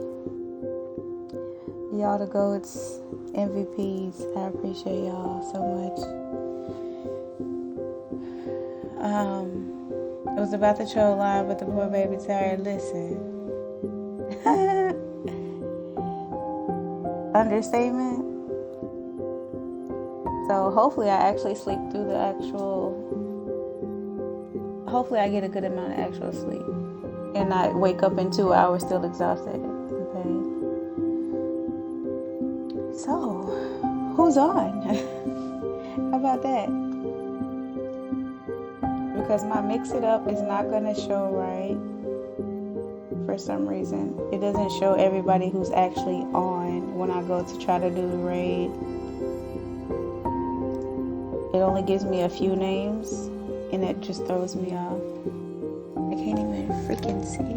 Y'all the GOATs, MVPs. I appreciate y'all so much. I was about to troll live, but the poor baby tired. Listen. Understatement. So hopefully I actually sleep through the hopefully I get a good amount of actual sleep and not wake up in 2 hours still exhausted and pain. So, who's on? How about that? Because my Mix It Up is not gonna show right for some reason. It doesn't show everybody who's actually on when I go to try to do the raid. It only gives me a few names and it just throws me off. I can't even freaking see.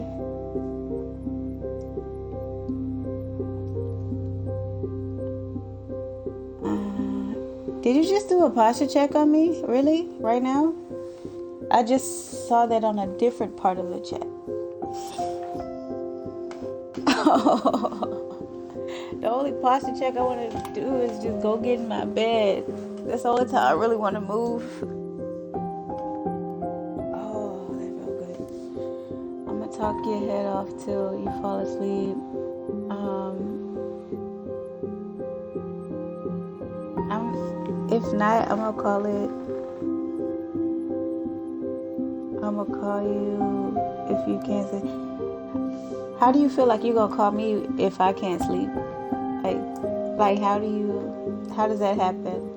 Did you just do a posture check on me? Really? Right now? I just saw that on a different part of the chat. The only posture check I want to do is just go get in my bed. That's the only time I really want to move. Oh, that felt good. I'm going to talk your head off till you fall asleep. If not, I'm going to call you if you can't sleep. How do you feel like you're going to call me if I can't sleep? Like how does that happen?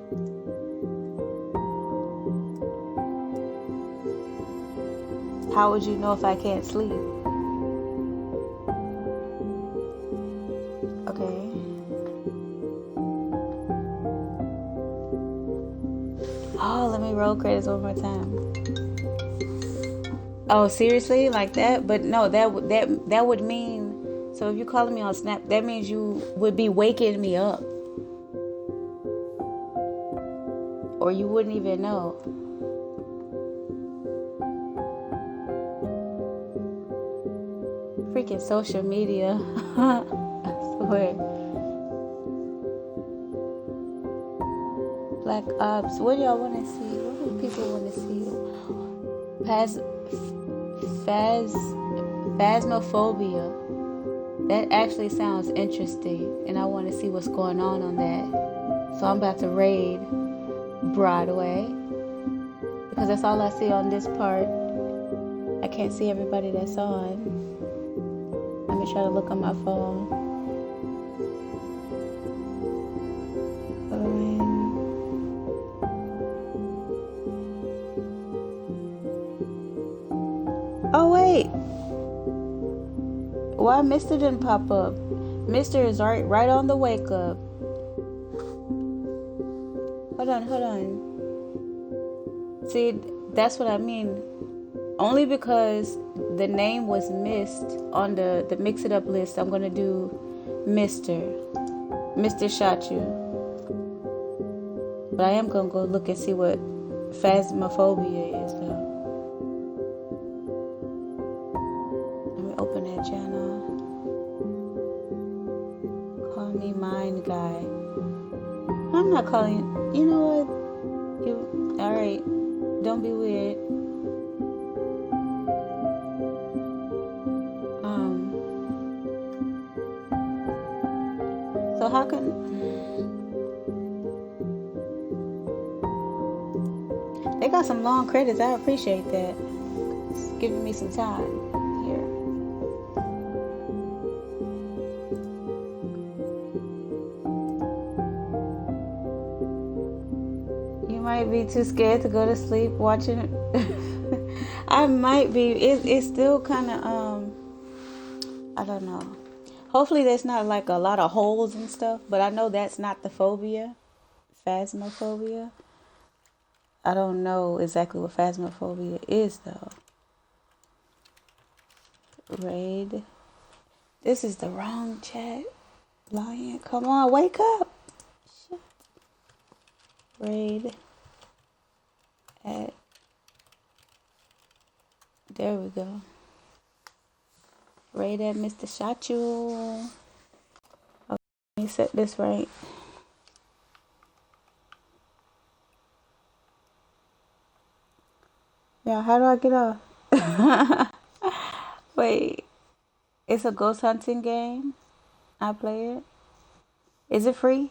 How would you know if I can't sleep? Okay. Oh, let me roll credits one more time. Oh, seriously? Like that? But no, that would mean, so if you're calling me on Snap, that means you would be waking me up. Or you wouldn't even know. Freaking social media. I swear. Black Ops. What do y'all want to see? What do people want to see? Phasmophobia. That actually sounds interesting, and I want to see what's going on that. So I'm about to raid Broadway because that's all I see on this part. I can't see everybody that's on. Let me try to look on my phone. Oh wait, why Mr. didn't pop up? Mr. is right on the wake up. Hold on. See, that's what I mean. Only because the name was missed on the Mix It Up list, I'm gonna do Mr. shot you. But I am gonna go look and see what Phasmophobia is though. Let me open that channel. Call me Mind Guy. I'm not calling you. You know what? Alright. Don't be weird. So how can... They got some long credits. I appreciate that. It's giving me some time here. You might be too scared to go to sleep watching it. I might be. It's still kind of, I don't know. Hopefully there's not like a lot of holes and stuff, but I know that's not the phobia. Phasmophobia. I don't know exactly what phasmophobia is though. Raid. This is the wrong chat. Lion, come on, wake up. Shit. Raid at. There we go. Raid at Mr. Shachu. Okay, let me set this right. Yeah, how do I get off? Wait, it's a ghost hunting game. I play it. Is it free?